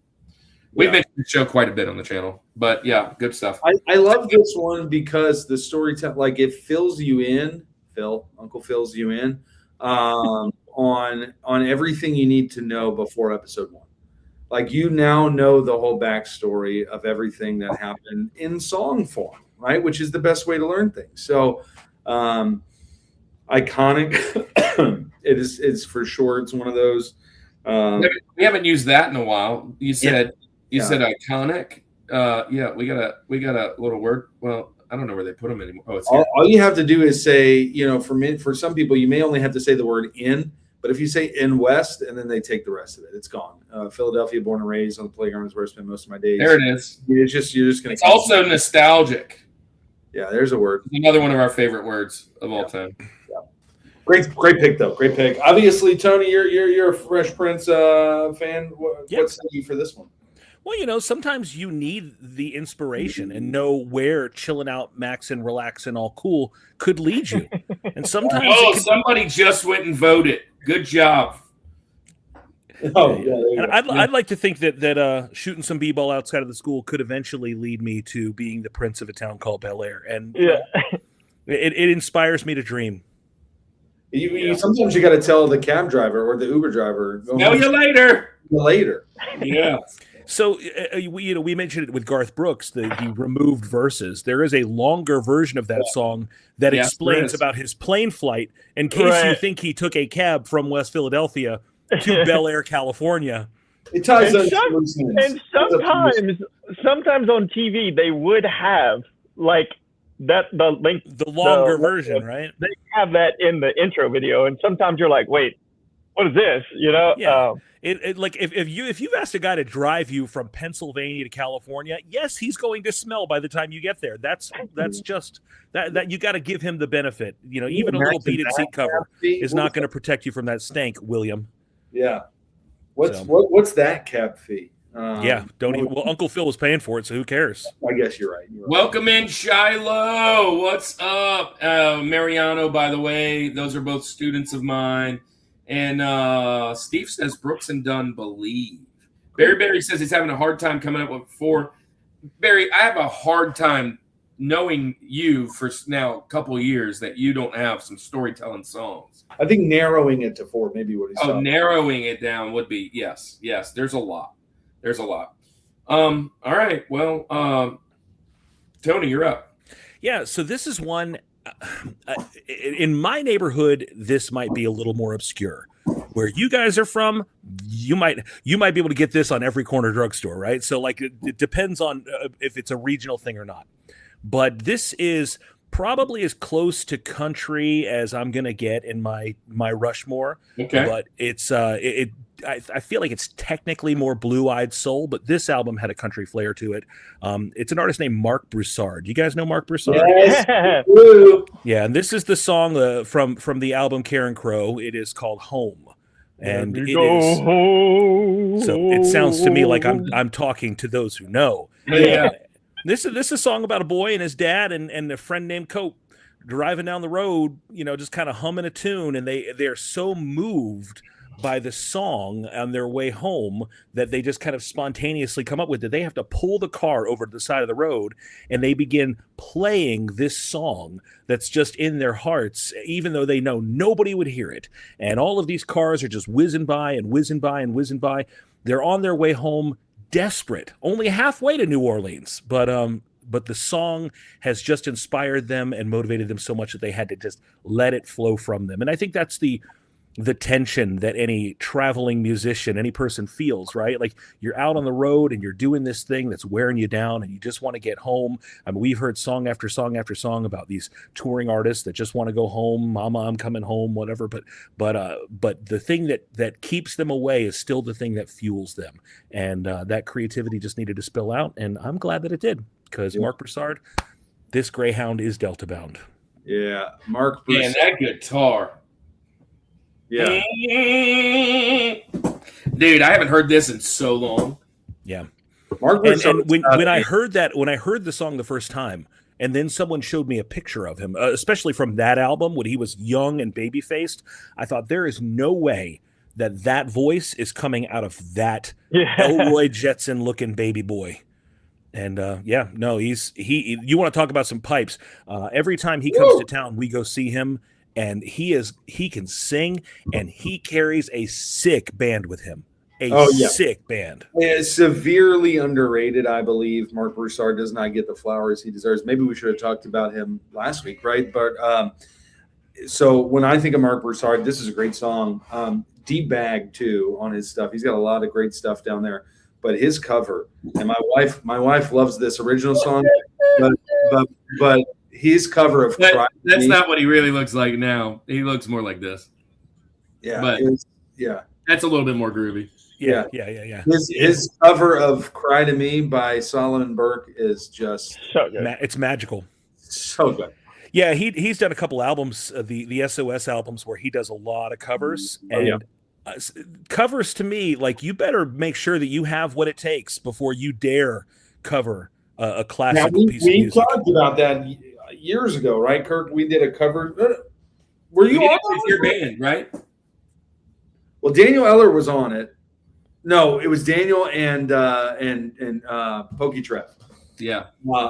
We've mentioned the show quite a bit on the channel, but yeah, good stuff. I love this one because the storytelling, like it fills you in. Uncle fills you in on everything you need to know before episode 1. Like you now know the whole backstory of everything that happened in song form, right? Which is the best way to learn things. So iconic. It's for sure. It's one of those. We haven't used that in a while. You said iconic. We got a little word. Well, I don't know where they put them anymore. Oh, it's here. All you have to do is say, for some people, you may only have to say the word in, but if you say in West and then they take the rest of it, it's gone. Philadelphia, born and raised on the playground is where I spend most of my days. There it is. You're just going to. It's also nostalgic. Yeah, there's a word. It's another one of our favorite words of all time. Yeah. Great pick though. Great pick. Obviously, Tony, you're a Fresh Prince fan. What's the for this one? Well, sometimes you need the inspiration and know where chilling out, maxing, relaxing, all cool could lead you. And sometimes somebody just went and voted. Good job. Oh, yeah. And I'd like to think that shooting some b-ball outside of the school could eventually lead me to being the prince of a town called Bel Air, and it inspires me to dream. Sometimes you got to tell the cab driver or the Uber driver. Know you later. Yeah. So, we mentioned it with Garth Brooks, the removed verses. There is a longer version of that song that explains about his plane flight in case you think he took a cab from West Philadelphia to Bel Air, California. It ties and sometimes on TV, they would have like the longer version, right? They have that in the intro video. And sometimes you're like, wait, what is this? Yeah. If you've asked a guy to drive you from Pennsylvania to California, yes, he's going to smell by the time you get there. That's just that you got to give him the benefit. Even a little beaded seat cover is not going to protect you from that stank, William. Yeah. What's that cab fee? Uncle Phil was paying for it, so who cares? I guess you're right. Welcome in, Shiloh. What's up? Mariano, by the way, those are both students of mine. And Steve says Brooks and Dunn believe. Barry says he's having a hard time coming up with 4. Barry, I have a hard time knowing you for now a couple of years that you don't have some storytelling songs. I think narrowing it to 4 maybe what he's saying. Narrowing it down would be yes. There's a lot. All right. Well, Tony, you're up. Yeah. So this is one. In my neighborhood, this might be a little more obscure. Where you guys are from, you might be able to get this on every corner drugstore, right? So it depends on if it's a regional thing or not. But this is probably as close to country as I'm gonna get in my Rushmore. Okay. But it's I feel like it's technically more blue-eyed soul, but this album had a country flair to it. It's an artist named Mark Broussard. You guys know Mark Broussard? Yes. Yeah, and this is the song from the album Karen Crow. It is called Home. And it is home. So it sounds to me like I'm talking to those who know. Yeah. This is a song about a boy and his dad and a friend named Cope driving down the road, just kind of humming a tune, and they're so moved by the song on their way home that they just kind of spontaneously come up with it. They have to pull the car over to the side of the road and they begin playing this song that's just in their hearts, even though they know nobody would hear it. And all of these cars are just whizzing by and whizzing by and whizzing by. They're on their way home, desperate, only halfway to New Orleans. But the song has just inspired them and motivated them so much that they had to just let it flow from them. And I think that's the the tension that any traveling musician, any person feels, right? Like you're out on the road and you're doing this thing that's wearing you down and you just want to get home. I mean, we've heard song after song after song about these touring artists that just want to go home, mama, I'm coming home, whatever. But the thing that keeps them away is still the thing that fuels them. And that creativity just needed to spill out. And I'm glad that it did, because Mark Broussard, this Greyhound is Delta bound. Yeah. Mark Man, that guitar. Yeah. Dude, I haven't heard this in so long. Yeah. Mark And when I heard the song the first time, and then someone showed me a picture of him, especially from that album when he was young and baby-faced, I thought there is no way that voice is coming out of that Elroy Jetson looking baby boy. And you want to talk about some pipes. Every time he comes to town, we go see him. And he can sing, and he carries a sick band with him. Sick band. Yeah, severely underrated, I believe. Mark Broussard does not get the flowers he deserves. Maybe we should have talked about him last week, right? But so when I think of Mark Broussard, this is a great song. Deep bag too on his stuff. He's got a lot of great stuff down there. But his cover, and my wife loves this original song, but his cover of that's not what he really looks like now. He looks more like this. Yeah, but that's a little bit more groovy. Yeah. His cover of "Cry to Me" by Solomon Burke is just so good. It's magical. So good. Yeah, he's done a couple albums, the SOS albums, where he does a lot of covers. Covers to me, like, you better make sure that you have what it takes before you dare cover a classical piece of music. We talked about that years ago, right, Kirk? We did a cover. Were you on your band, right? Well, Daniel Eller was on it. No, it was Daniel and Pokey Trev. Yeah.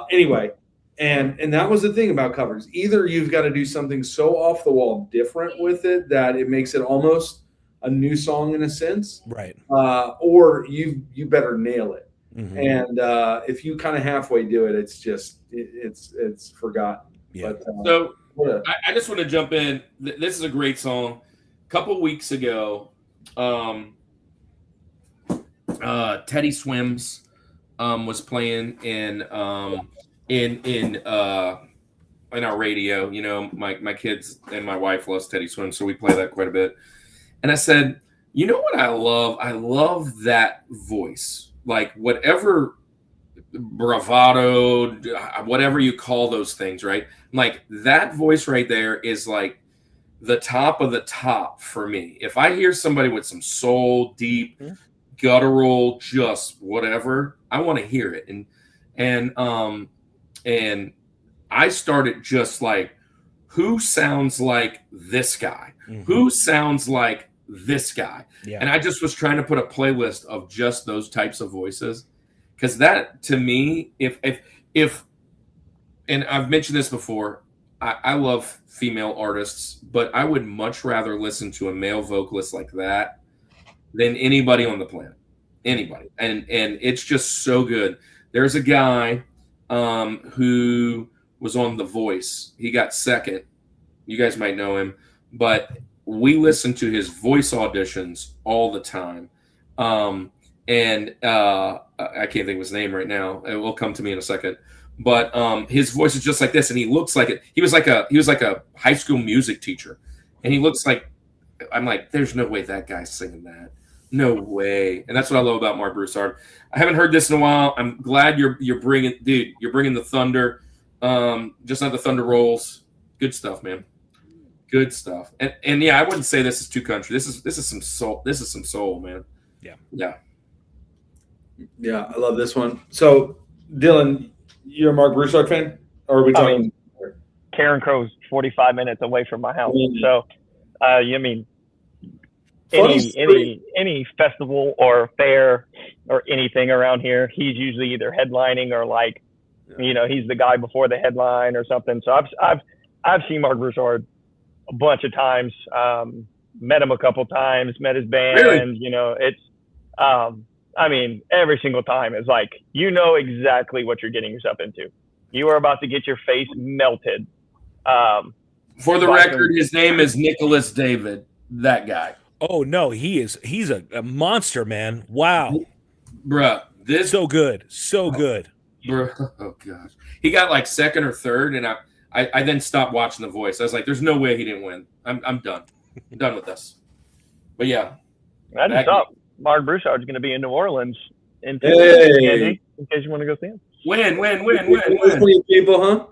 Anyway, and that was the thing about covers. Either you've got to do something so off the wall different with it that it makes it almost a new song in a sense, right? Or you better nail it. Mm-hmm. And if you kind of halfway do it, it's just it's forgotten. Yeah. But, I just want to jump in. This is a great song. A couple weeks ago, Teddy Swims was playing in our radio. You know, my kids and my wife loves Teddy Swims, so we play that quite a bit. And I said, you know what I love? I love that voice. Like, whatever bravado, whatever you call those things, right? Like, that voice right there is like the top of the top for me. If I hear somebody with some soul, deep, guttural, just whatever, I want to hear it. And I started just like, who sounds like this guy? Mm-hmm. Who sounds like this guy? Yeah. And I just was trying to put a playlist of just those types of voices. Because that, to me, if and I've mentioned this before, I love female artists, but I would much rather listen to a male vocalist like that than anybody on the planet. Anybody. And it's just so good. There's a guy who was on The Voice. He got second. You guys might know him. But we listen to his voice auditions all the time. And I can't think of his name right now. It will come to me in a second. But his voice is just like this, and he looks like it. He was like a high school music teacher, and he looks like, I'm like, there's no way that guy's singing that. No way. And that's what I love about Mark Broussard. I haven't heard this in a while. I'm glad you're bringing the thunder. Just not the thunder rolls. Good stuff, man. Good stuff. And yeah, I wouldn't say this is too country. This is some soul. This is some soul, man. Yeah. Yeah, I love this one. So, Dylan, you're a Mark Broussard fan? Or are we talking? Karen Crow's 45 minutes away from my house. So, any festival or fair or anything around here, he's usually either headlining or he's the guy before the headline or something. So I've seen Mark Broussard a bunch of times. Met him a couple times. Met his band. Really? It's. Every single time it's like, exactly what you're getting yourself into. You are about to get your face melted. For the record, his name is Nicholas David. that guy. Oh no, he's a monster, man. Wow. Bruh, this So good. So good. bruh, oh gosh. He got like second or third, and I then stopped watching The Voice. I was like, there's no way he didn't win. I'm done. I'm done with this. But yeah. I just thought Mark Broussard is going to be in New Orleans in Hey. in case you want to go see him. Win. People, huh?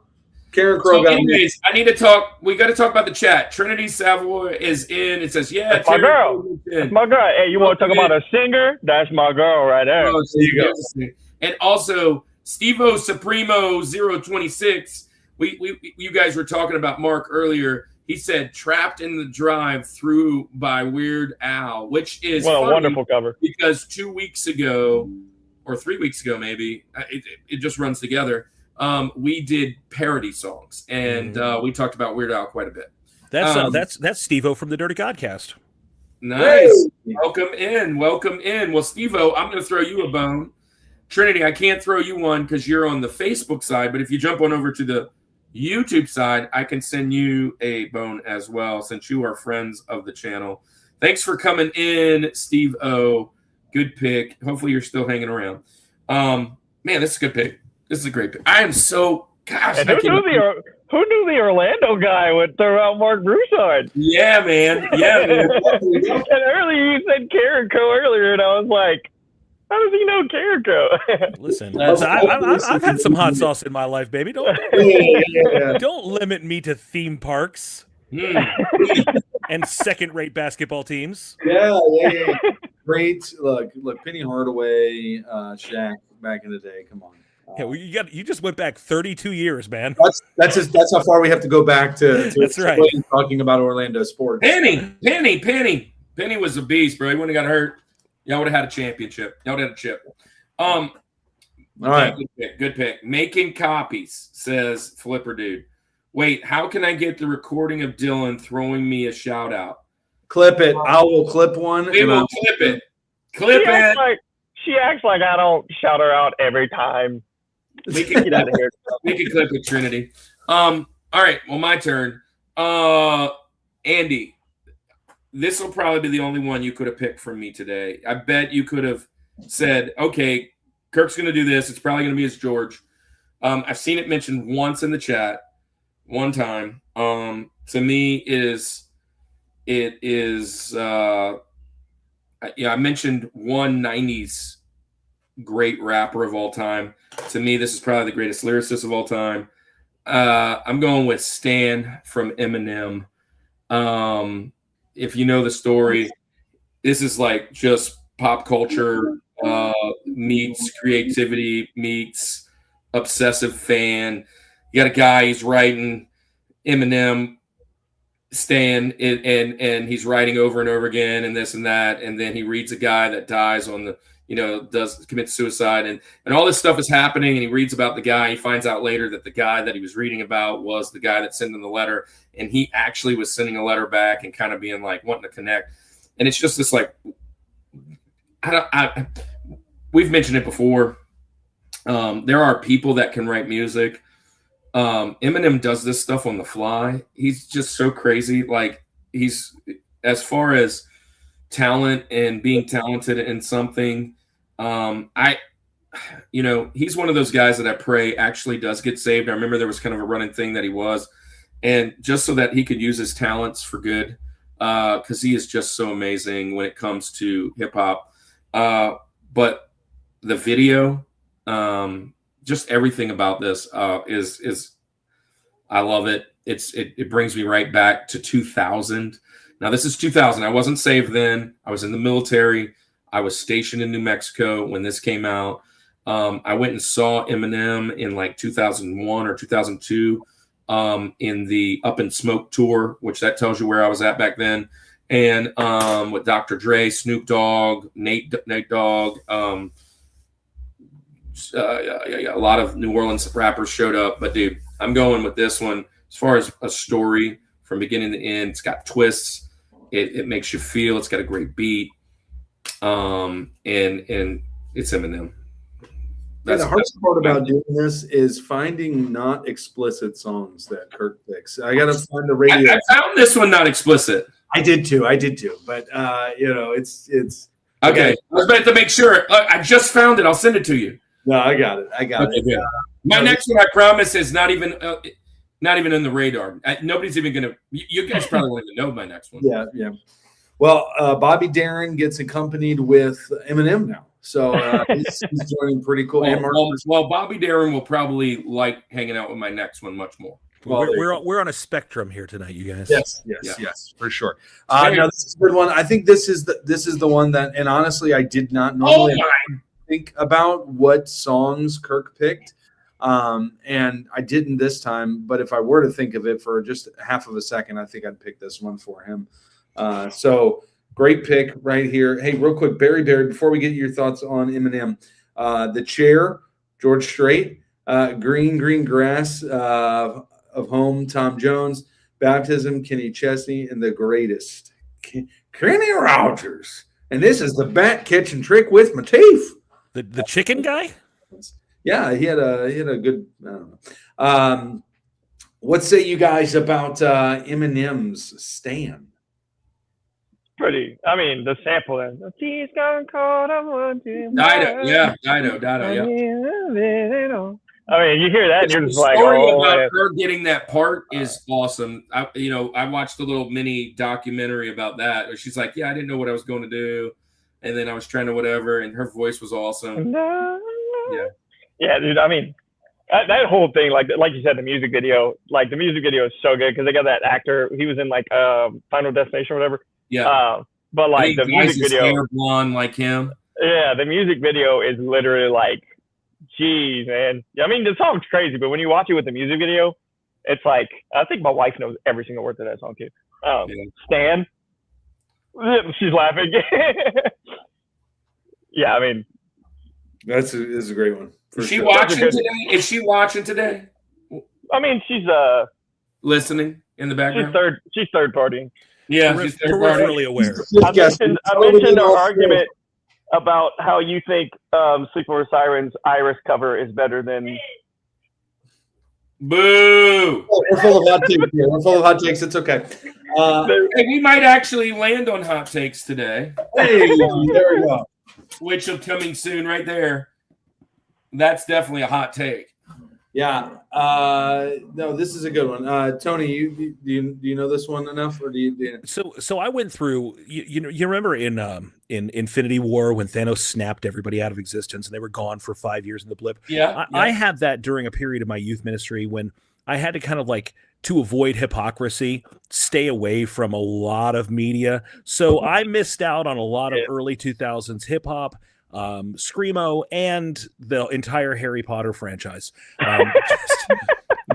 Karen Crow So got me. anyways, I need to talk. We got to talk about the chat. Trinity Savoy is in. It says, yeah. That's my Terry girl. is in. That's my girl. Hey, you want to talk about a singer? That's my girl right there. Oh, so you go. And also, Stevo Supremo 026. You guys were talking about Mark earlier. He said "Trapped in the Drive-Thru" by Weird Al, which is What a funny wonderful cover. because 2 weeks ago, or 3 weeks ago, maybe it just runs together. We did parody songs, and we talked about Weird Al quite a bit. That's Steve-O from the Dirty Godcast. Nice. Welcome in. Well, Steve-O, I'm going to throw you a bone. Trinity, I can't throw you one because you're on the Facebook side, but if you jump on over to the YouTube side, I can send you a bone as well since you are friends of the channel. Thanks for coming in, Steve-O. Good pick. Hopefully you're still hanging around. Man, this is a good pick. This is a great pick. I am so gosh. And who knew the Orlando guy would throw out Mark Broussard? Yeah, man. Yeah, man. And earlier you said Carrico earlier, and I was like, how does he know Carrico? Listen, I've had some hot sauce in my life, baby. Don't limit me to theme parks and second-rate basketball teams. Yeah. Great. Look, Penny Hardaway, Shaq back in the day. Come on. Yeah, well, you just went back 32 years, man. That's how far we have to go back to That's right. talking about Orlando sports. Penny was a beast, bro. He wouldn't have got hurt. Y'all would have had a championship. Y'all would have had a chip. All right. Good pick. Making copies, says Flipper Dude. Wait, how can I get the recording of Dylan throwing me a shout out? Clip it. I will clip one. We will clip it. Clip it. She acts like I don't shout her out every time. We can Get out of here. We can clip it, Trinity. All right. Well, my turn. Andy, this will probably be the only one you could have picked from me today. I bet you could have said, okay, Kirk's going to do this. It's probably going to be his George. I've seen it mentioned once in the chat, one time. To me, I mentioned one 90s great rapper of all time. To me, this is probably the greatest lyricist of all time. I'm going with Stan from Eminem. If you know the story, this is like just pop culture meets creativity meets obsessive fan. You got a guy, he's writing Eminem, Stan, and he's writing over and over again and this and that, and then he reads a guy that dies on the, commits suicide, and all this stuff is happening, and he reads about the guy. He finds out later that the guy that he was reading about was the guy that sent him the letter, and he actually was sending a letter back and kind of being like wanting to connect. And it's just this like, we've mentioned it before. There are people that can write music. Eminem does this stuff on the fly. He's just so crazy. Like, he's, as far as talent and being talented in something, he's one of those guys that I pray actually does get saved. I remember there was kind of a running thing that he was, and just so that he could use his talents for good, because he is just so amazing when it comes to hip hop. But the video, just everything about this is I love it. It brings me right back to 2000. Now this is 2000. I wasn't saved then. I was in the military. I was stationed in New Mexico when this came out. I went and saw Eminem in like 2001 or 2002 in the Up in Smoke tour, which that tells you where I was at back then. And with Dr. Dre, Snoop Dogg, Nate Dogg, a lot of New Orleans rappers showed up. But dude, I'm going with this one. As far as a story from beginning to end, it's got twists. It makes you feel. It's got a great beat. And it's Eminem. The hardest part about doing this is finding not explicit songs that Kirk picks. I got to find the radio. I found this one not explicit. I did too. But it's Okay. I was about to make sure. I just found it. I'll send it to you. No, I got it. Okay, good. My next one, I promise, is not even in the radar. Nobody's even gonna. You guys probably won't even know my next one. Yeah. Well, Bobby Darin gets accompanied with Eminem now, so he's joining pretty cool. And Well, Bobby Darin will probably like hanging out with my next one much more. Well, we're on a spectrum here tonight, you guys. Yes, for sure. Now this is a good one. I think this is the one that, and honestly, I did not normally think about what songs Kirk picked, and I didn't this time. But if I were to think of it for just half of a second, I think I'd pick this one for him. So great pick right here. Hey, real quick, Barry, before we get your thoughts on Eminem, The Chair, George Strait, Green Grass of Home, Tom Jones, Baptism, Kenny Chesney, and The Greatest, Kenny Rogers. And this is the bat catching trick with my teeth. The chicken guy? Yeah, he had a good. I don't know. What say you guys about Eminem's Stan? Pretty. I mean, the sample and she's gone cold. I want to. Dido, yeah. I mean, you hear that, and you're just like, story oh, about man. her getting that part is awesome. I watched a little mini documentary about that. Where she's like, yeah, I didn't know what I was going to do, and then I was trying to whatever, and her voice was awesome. Yeah, dude. I mean, that whole thing, like you said, the music video is so good because they got that actor. He was in like Final Destination or whatever. Yeah. But like the music video, hair blonde like him. Yeah, the music video is literally like, geez, man. I mean, the song's crazy, but when you watch it with the music video, it's like, I think my wife knows every single word to that song too. Stan, she's laughing. Yeah, I mean, This is a great one. Is she watching today? Is she watching today? I mean, she's listening in the background. She's third party. Yeah, she's peripherally aware. I mentioned our argument about how you think Sleep Over Sirens' Iris cover is better than. Boo! We're full of hot takes here. We're full of hot takes. It's okay. Hey, we might actually land on hot takes today. Hey, there we go. Which is coming soon, right there. That's definitely a hot take. Yeah. No, this is a good one. Tony, do you know this one enough, or do you? So I went through. You remember in Infinity War when Thanos snapped everybody out of existence and they were gone for 5 years in the blip. Yeah. I had that during a period of my youth ministry when I had to kind of like, to avoid hypocrisy, stay away from a lot of media. So I missed out on a lot of early 2000s hip hop, screamo, and the entire Harry Potter franchise.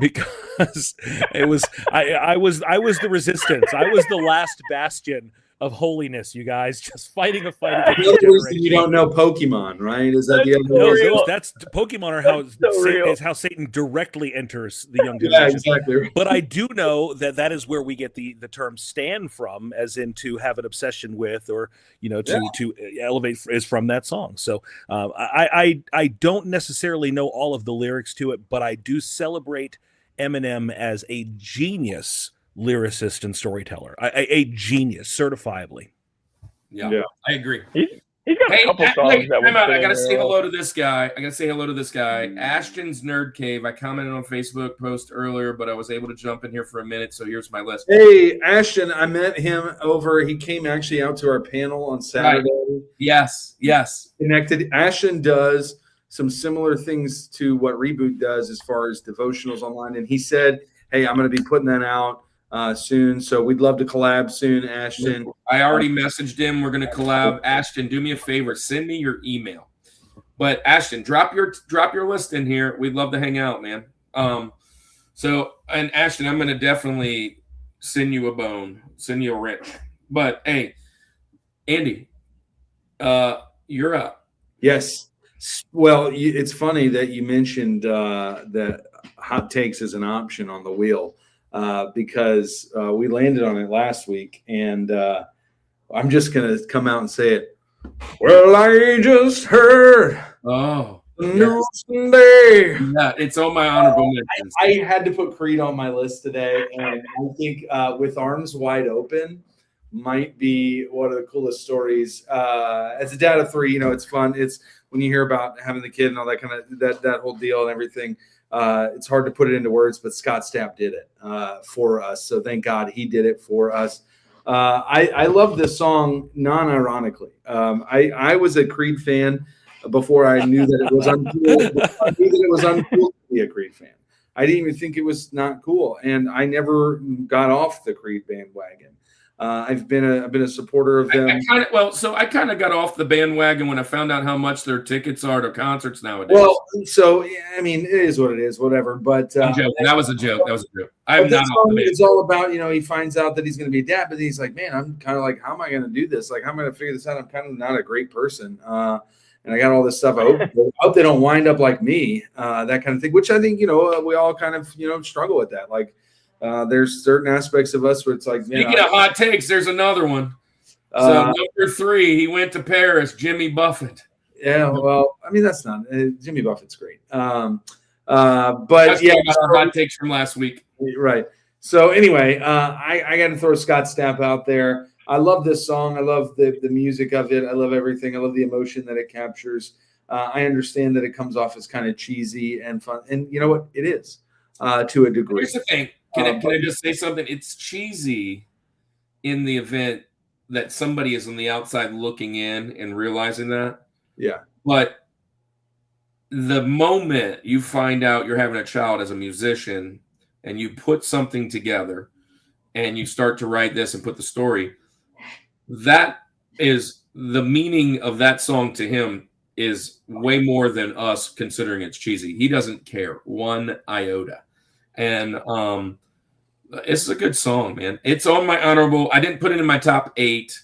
Because it was I was the resistance. I was the last bastion of holiness, you guys, just fighting a fight against The other reason you don't know Pokemon, right? Is that the other? No, that's Pokemon are how is how Satan directly enters the young generation. Yeah, exactly. But I do know that is where we get the term "stan" from, as in to have an obsession with, or to elevate, is from that song. So I don't necessarily know all of the lyrics to it, but I do celebrate Eminem as a genius lyricist and storyteller, a genius, certifiably. Yeah. I agree. He's got a couple songs that would I gotta say hello to this guy. Ashton's Nerd Cave. I commented on Facebook post earlier, but I was able to jump in here for a minute, so here's my list. Hey, Ashton, I met him he came actually out to our panel on Saturday. Right. Yes. Connected. Ashton does some similar things to what Reboot does as far as devotionals online, and he said, hey, I'm going to be putting that out soon, so we'd love to collab soon, Ashton. I already messaged him. We're going to collab. Ashton, do me a favor, send me your email. But Ashton, drop your list in here. We'd love to hang out, man. So, and Ashton, I'm going to definitely send you a bone, send you a wrench. But hey, Andy, you're up. Yes. Well, it's funny that you mentioned that hot takes is an option on the wheel. Because we landed on it last week, and I'm just going to come out and say it. Well, I just heard news today. Yeah, it's on my honorable mentions. I had to put Creed on my list today, and I think with Arms Wide Open, might be one of the coolest stories. As a dad of 3, it's fun. It's when you hear about having the kid and all that kind of that whole deal and everything. It's hard to put it into words, but Scott Stapp did it for us. So thank God he did it for us. I love this song non-ironically. I was a Creed fan before I knew that it was uncool. I knew that it was uncool to be a Creed fan. I didn't even think it was not cool, and I never got off the Creed bandwagon. I've been a supporter of them. I kind of got off the bandwagon when I found out how much their tickets are to concerts nowadays. Well, so yeah, I mean, it is what it is, whatever. But I'm joking. That was a joke. I'm not off the bandwagon. It's all about, he finds out that he's going to be a dad, but he's like, man, I'm kind of like, how am I going to do this? Like, how am I going to figure this out? I'm kind of not a great person. And I got all this stuff. I hope they don't wind up like me, that kind of thing, which I think, we all kind of, struggle with that. Like, there's certain aspects of us where it's like, speaking of hot takes, there's another one. So number 3, he went to Paris, Jimmy Buffett. Yeah, well, I mean, that's not Jimmy Buffett's great. But yeah, our hot takes from last week. Right. So anyway, I got to throw Scott Stapp out there. I love this song. I love the music of it. I love everything. I love the emotion that it captures. I understand that it comes off as kind of cheesy and fun, and you know what? It is to a degree. Here's the thing. Can I just say something? It's cheesy in the event that somebody is on the outside looking in and realizing that. Yeah. But the moment you find out you're having a child as a musician and you put something together and you start to write this and put the story, that is the meaning of that song to him is way more than us considering it's cheesy. He doesn't care one iota. And it's a good song, man. It's on my honorable. I didn't put it in my top 8,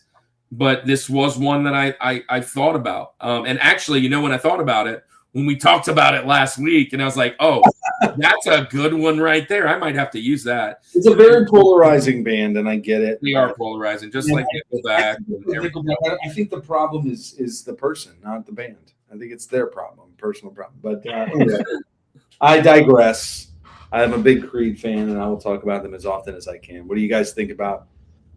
but this was one that I thought about. And actually, when I thought about it, when we talked about it last week, and I was like, oh, that's a good one right there. I might have to use that. It's a very polarizing band, and I get it. We are polarizing, just like Nickelback. I think the problem is the person, not the band. I think it's their problem, personal problem. But anyway, I digress. I'm a big Creed fan, and I will talk about them as often as I can. What do you guys think about?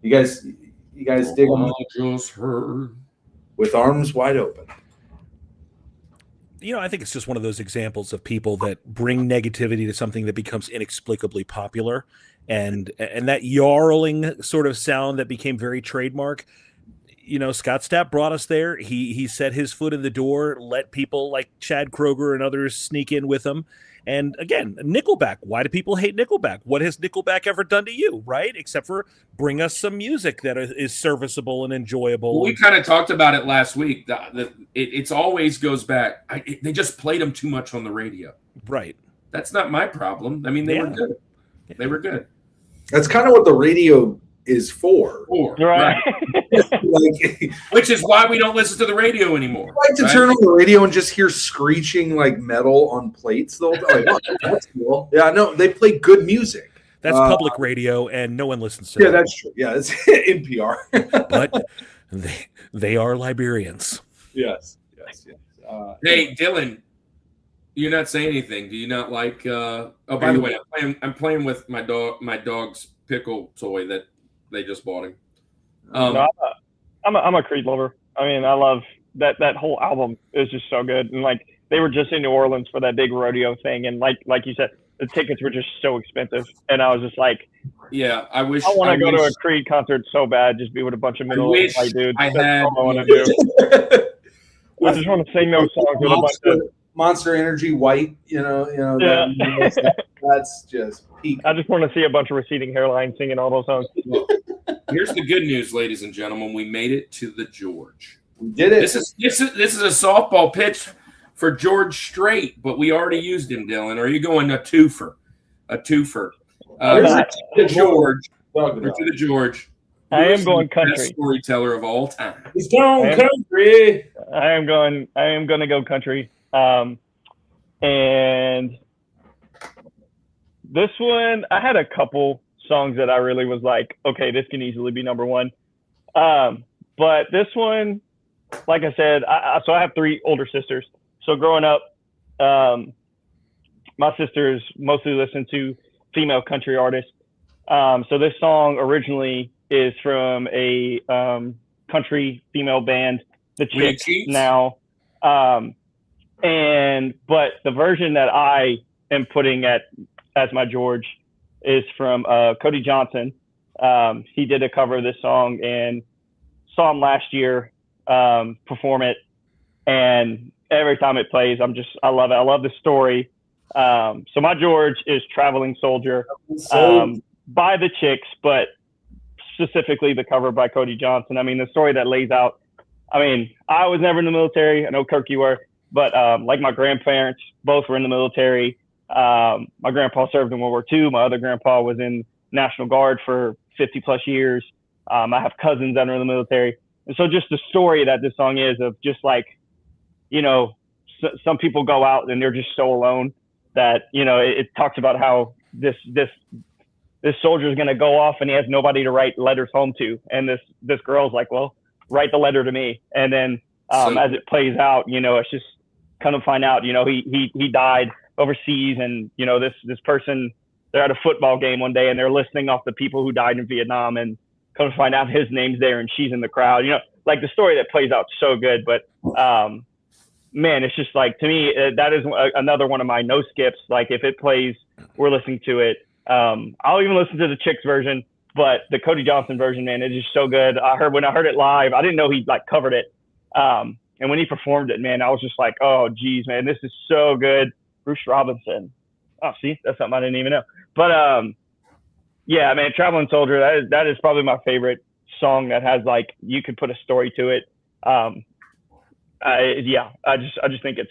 You guys dig them? I just heard. With arms wide open. I think it's just one of those examples of people that bring negativity to something that becomes inexplicably popular, and that yarling sort of sound that became very trademark. Scott Stapp brought us there. He set his foot in the door, let people like Chad Kroeger and others sneak in with him. And again, Nickelback. Why do people hate Nickelback? What has Nickelback ever done to you, right? Except for bring us some music that is serviceable and enjoyable. Well, we kind of talked about it last week. It always goes back. They just played them too much on the radio. Right. That's not my problem. I mean, they were good. Yeah. They were good. That's kind of what the radio is for. Right. Which is why we don't listen to the radio anymore. I like to turn on the radio and just hear screeching like metal on plates. They'll like, oh, that's cool. Yeah, no, they play good music. That's public radio, and no one listens to it. Yeah, that's true. Yeah, it's NPR. But they are Liberians. Yes. Hey, Dylan, you're not saying anything. Do you not like? Oh, by the way, I'm playing with my dog's pickle toy that they just bought him. No, I'm a Creed lover. I mean, I love that whole album is just so good. And like they were just in New Orleans for that big rodeo thing, and like you said, the tickets were just so expensive. And I was just like, yeah, I want to go to a Creed concert so bad, just be with a bunch of middle-aged white dudes. That's all I want to do. I just want to sing those songs with a bunch of Monster Energy White. Yeah. That's just peak. I just want to see a bunch of receding hairlines singing all those songs. Here's the good news, ladies and gentlemen. We made it to the George. We did it. This is a softball pitch for George Strait, but we already used him, Dylan. Are you going a twofer? To George. Or to the George. I am going country. Best storyteller of all time. He's going country. I am going to go country. And this one, I had a couple songs that I really was like, okay, this can easily be number one. But this one, like I said, so I have 3 older sisters. So growing up, my sisters mostly listened to female country artists. So this song originally is from a country female band, the Chicks now. But the version that I am putting as my George is from Cody Johnson. He did a cover of this song and saw him last year perform it. And every time it plays, I love it. I love the story. So my George is Traveling Soldier by the Chicks, but specifically the cover by Cody Johnson. I mean, the story that lays out, I mean, I was never in the military. I know, Kirk, you were, but like my grandparents, both were in the military. My grandpa served in World War II. My other grandpa was in National Guard for 50 plus years. I have cousins that are in the military. And so just the story that this song is of just like, you know, some people go out and they're just so alone that, you know, it talks about how this soldier is going to go off and he has nobody to write letters home to. And this girl's like, well, write the letter to me. And then as it plays out, you know, it's just kind of find out, you know, he died overseas, and, you know, this person, they're at a football game one day and they're listing off the people who died in Vietnam, and come to find out his name's there and she's in the crowd. You know, like the story that plays out so good, but man, it's just like, to me, that is another one of my no skips. Like if it plays, we're listening to it. I'll even listen to the Chicks version, but the Cody Johnson version, man, it's just so good. When I heard it live, I didn't know he like covered it. And when he performed it, man, I was just like, oh geez, man, this is so good. Bruce Robinson. Oh, see, that's something I didn't even know. But yeah, man, Traveling Soldier, that is probably my favorite song that has like, you could put a story to it. I just think it's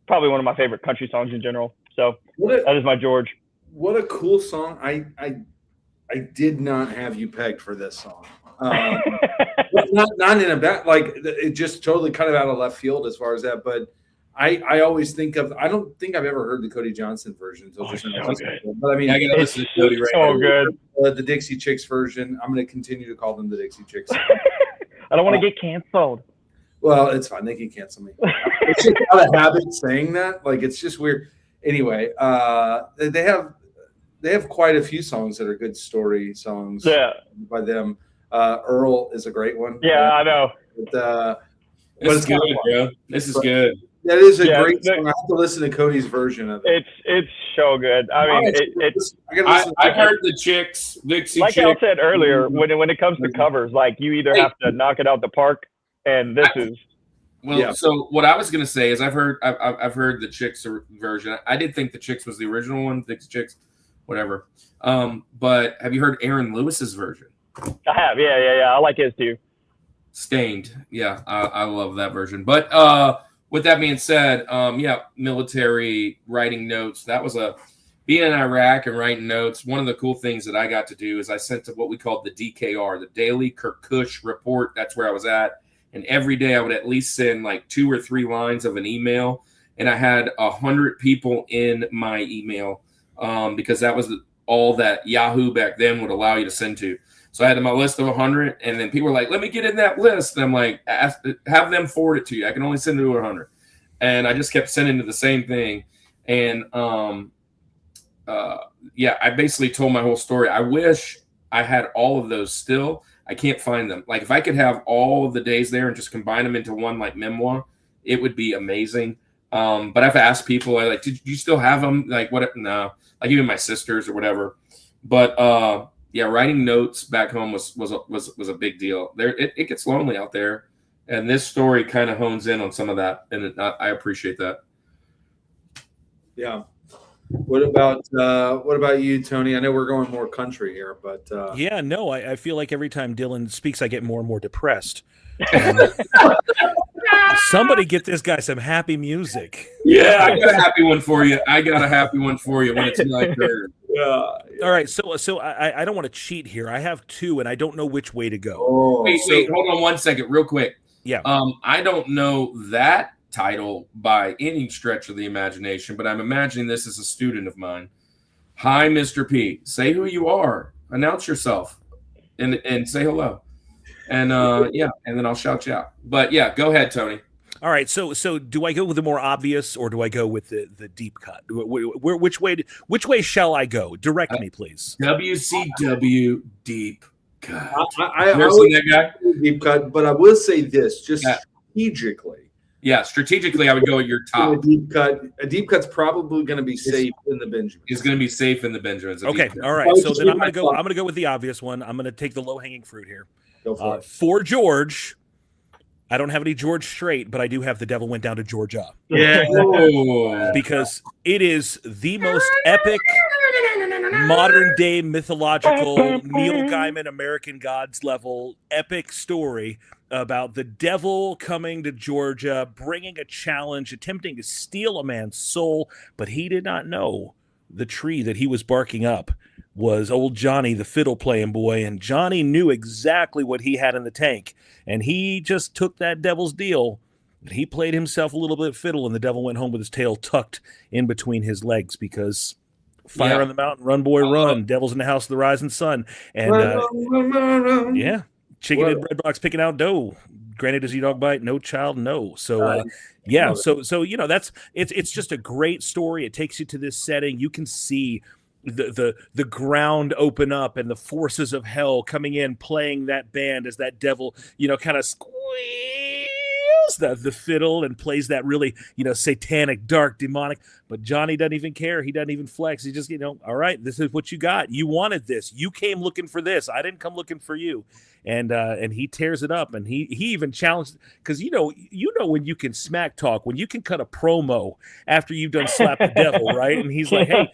probably one of my favorite country songs in general. So that is my George. What a cool song. I did not have you pegged for this song. Not in a bad, like, it just totally kind of out of left field as far as that. But I always think of, I don't think I've ever heard the Cody Johnson version until just now. But I mean, I gotta listen to Cody right so now. Good. The Dixie Chicks version. I'm going to continue to call them the Dixie Chicks. I don't want to get canceled. Well, it's fine. They can cancel me. It's just out of habit saying that. Like, it's just weird. Anyway, they have quite a few songs that are good story songs by them. Earl is a great one. Yeah, I know. But This is good, bro. This is good. That is a great song. I have to listen to Cody's version of it. It's so good. I mean, I've heard the Chicks, Dixie like Chicks. I said earlier, when it comes to covers, like you either have to knock it out the park, and this is. Well, so what I was going to say is I've heard the Chicks version. I did think the Chicks was the original one, Dixie Chicks, whatever. But have you heard Aaron Lewis's version? I have, yeah. I like his too. Stained, yeah, I love that version. But with that being said, military writing notes. That was being in Iraq and writing notes. One of the cool things that I got to do is I sent to what we called the DKR, the Daily Kirkush Report. That's where I was at. And every day I would at least send like 2 or 3 lines of an email. And I had 100 people in my email because that was all that Yahoo back then would allow you to send to. So I had my list of 100, and then people were like, let me get in that list. And I'm like, have them forward it to you. I can only send it to 100. And I just kept sending to the same thing. And I basically told my whole story. I wish I had all of those still. I can't find them. Like if I could have all of the days there and just combine them into one like memoir, it would be amazing. But I've asked people, like, did you still have them? Like what? No, like even my sisters or whatever. But writing notes back home was a big deal. There, it gets lonely out there, and this story kind of hones in on some of that, and I appreciate that. Yeah. What about you, Tony? I know we're going more country here, but I feel like every time Dylan speaks, I get more and more depressed. Somebody get this guy some happy music. Yeah, I got a happy one for you. When it's my turn. Yeah. All right, so I don't want to cheat here. I have 2, and I don't know which way to go. Oh, wait, hold on 1 second, real quick. Yeah. I don't know that title by any stretch of the imagination, but I'm imagining this as a student of mine. Hi, Mr. P. Say who you are. Announce yourself, and say hello. And and then I'll shout you out. But yeah, go ahead, Tony. All right, so do I go with the more obvious, or do I go with the deep cut? Which way shall I go? Direct me, please. WCW Deep God. I You ever seen that guy? deep cut, but I will say this, just strategically. Yeah, strategically, I would go at your top. A deep cut's probably going to be safe in the Benjamins. Is going to be safe in the Benjamins. Okay, all right. So then I'm going to go with the obvious one. I'm going to take the low hanging fruit here. Go for it. For George, I don't have any George Strait, but I do have The Devil Went Down to Georgia. Yeah, because it is the most epic modern day mythological Neil Gaiman American Gods level epic story about the devil coming to Georgia, bringing a challenge, attempting to steal a man's soul, but he did not know the tree that he was barking up was old Johnny, the fiddle playing boy, and Johnny knew exactly what he had in the tank, and he just took that devil's deal. He played himself a little bit of fiddle, and the devil went home with his tail tucked in between his legs because fire on the mountain, run, boy, run. Devil's in the house of the rising sun. And yeah, chicken and bread box picking out dough. Granted, does your dog bite? No, child, no. So yeah, so you know, that's it's just a great story. It takes you to this setting. You can see the ground open up and the forces of hell coming in, playing that band as that devil, you know, kind of squeals the fiddle and plays that really, you know, satanic, dark, demonic. But Johnny doesn't even care. He doesn't even flex. He just, you know, all right, this is what you got. You wanted this. You came looking for this. I didn't come looking for you. And he tears it up, and he even challenged, because you know when you can smack talk, when you can cut a promo after you've done slap the devil, right? And he's like, hey,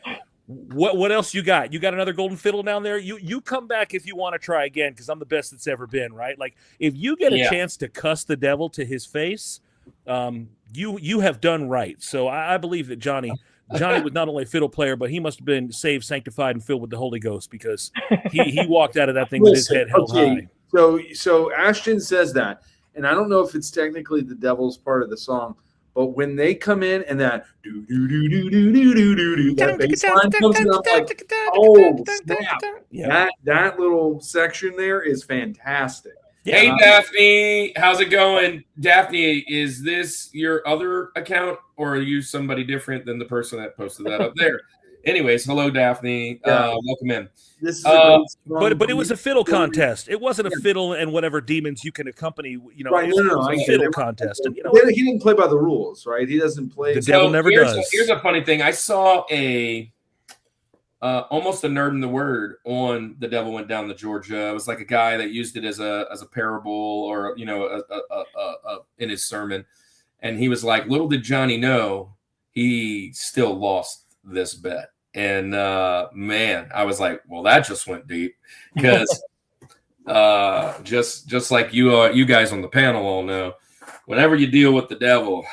what else you got? You got another golden fiddle down there? You come back if you want to try again, because I'm the best that's ever been, right? Like, if you get a chance to cuss the devil to his face, you have done right. So I believe that Johnny was not only a fiddle player, but he must have been saved, sanctified, and filled with the Holy Ghost, because he walked out of that thing with his head held high. So Ashton says that, and I don't know if it's technically the devil's part of the song, but when they come in and that do do do do do do do do do, that bass line comes in, I'm like, oh snap! That little section there is fantastic. Hey, Daphne, how's it going? Daphne, is this your other account, or are you somebody different than the person that posted that up there? Anyways, hello, Daphne. Welcome in. This is but it was a fiddle contest. It wasn't a fiddle and whatever demons you can accompany. You know, right? it was a fiddle contest. And, you know, he didn't play by the rules, right? He doesn't play. The devil never does. Here's a funny thing. I saw almost a nerd in the word on The Devil Went Down to Georgia. It was like a guy that used it as a parable, or you know, in his sermon, and he was like, "Little did Johnny know, he still lost this bet." And man, I was like, "Well, that just went deep," because just like you guys on the panel all know, whenever you deal with the devil,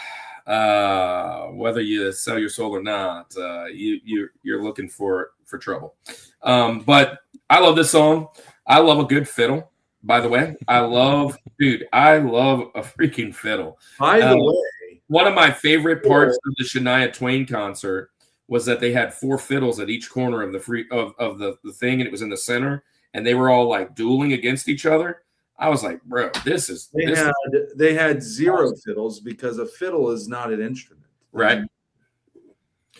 whether you sell your soul or not, you're looking for trouble. But I love this song. I love a good fiddle, by the way. I love a freaking fiddle. By the way, one of my favorite parts of the Shania Twain concert was that they had 4 fiddles at each corner of the thing, and it was in the center, and they were all like dueling against each other. I was like, bro, they had 0 fiddles, because a fiddle is not an instrument. Right.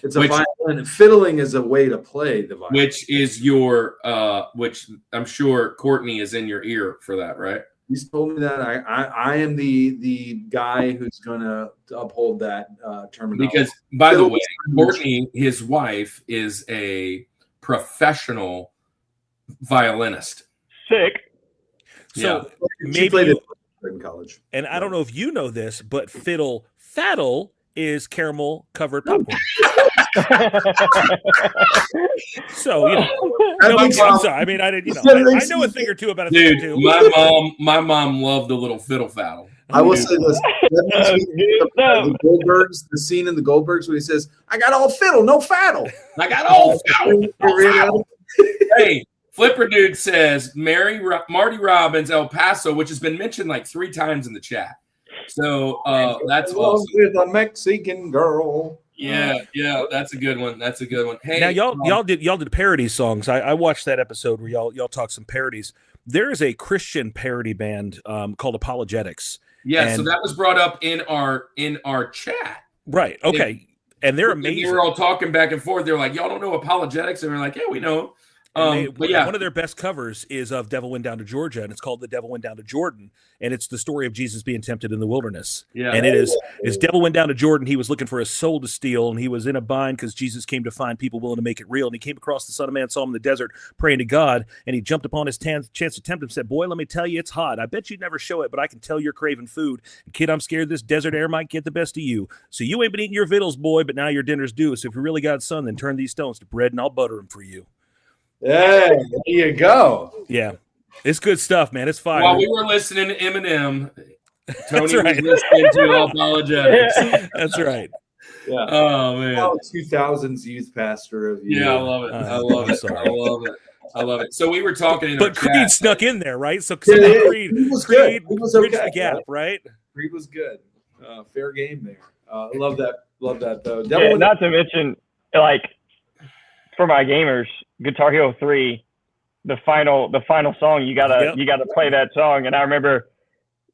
It's a violin. Fiddling is a way to play the violin. Which is which I'm sure Courtney is in your ear for that, right? He's told me that. I am the guy who's going to uphold that terminology. Because, by the way, Courtney, his wife, is a professional violinist. Sick. So she played it in college. And I don't know if you know this, but faddle is caramel covered popcorn. So, you know, I'm sorry. I mean, I know a thing or two about it. Dude, too. My mom loved the little fiddle faddle. I will say this: the Goldbergs, the scene in the Goldbergs where he says, "I got all fiddle, no faddle. I got all fiddle, no faddle." Hey, Flipper Dude says Marty Robbins, El Paso, which has been mentioned like 3 times in the chat. So that's awesome. With a Mexican girl. Yeah, that's a good one. Hey, now y'all did parody songs. I watched that episode where y'all talked some parodies. There is a Christian parody band called Apologetics. Yeah, so that was brought up in our chat. Right. Okay. And they're amazing. We were all talking back and forth. They're like, y'all don't know Apologetics? And we're like, yeah, we know. But yeah, one of their best covers is of Devil Went Down to Georgia, and it's called The Devil Went Down to Jordan, and it's the story of Jesus being tempted in the wilderness. Yeah. And it's Devil Went Down to Jordan. He was looking for a soul to steal, and he was in a bind because Jesus came to find people willing to make it real. And he came across the Son of Man, saw him in the desert praying to God, and he jumped upon his chance to tempt him, said, "Boy, let me tell you, it's hot. I bet you'd never show it, but I can tell you're craving food. And kid, I'm scared this desert air might get the best of you. So you ain't been eating your victuals, boy, but now your dinner's due. So if you really got Son, then turn these stones to bread, and I'll butter them for you." Hey, there you go. Yeah, it's good stuff, man. It's fire. While we were listening to Eminem, Tony right. was listening to Apologetics. That's right. Yeah. Oh man. 2000s youth pastor of you. Yeah, I love it. I love it. sorry. I love it. I love it. So we were talking in But our Creed chat. snuck in there, right? So Yeah, Creed was good. He was bridged okay, the gap, right? Creed was good. Fair game there. Love that. Love that though. Yeah, Devil not to mention, like, for my gamers, Guitar Hero 3, the final song, you gotta play that song. And I remember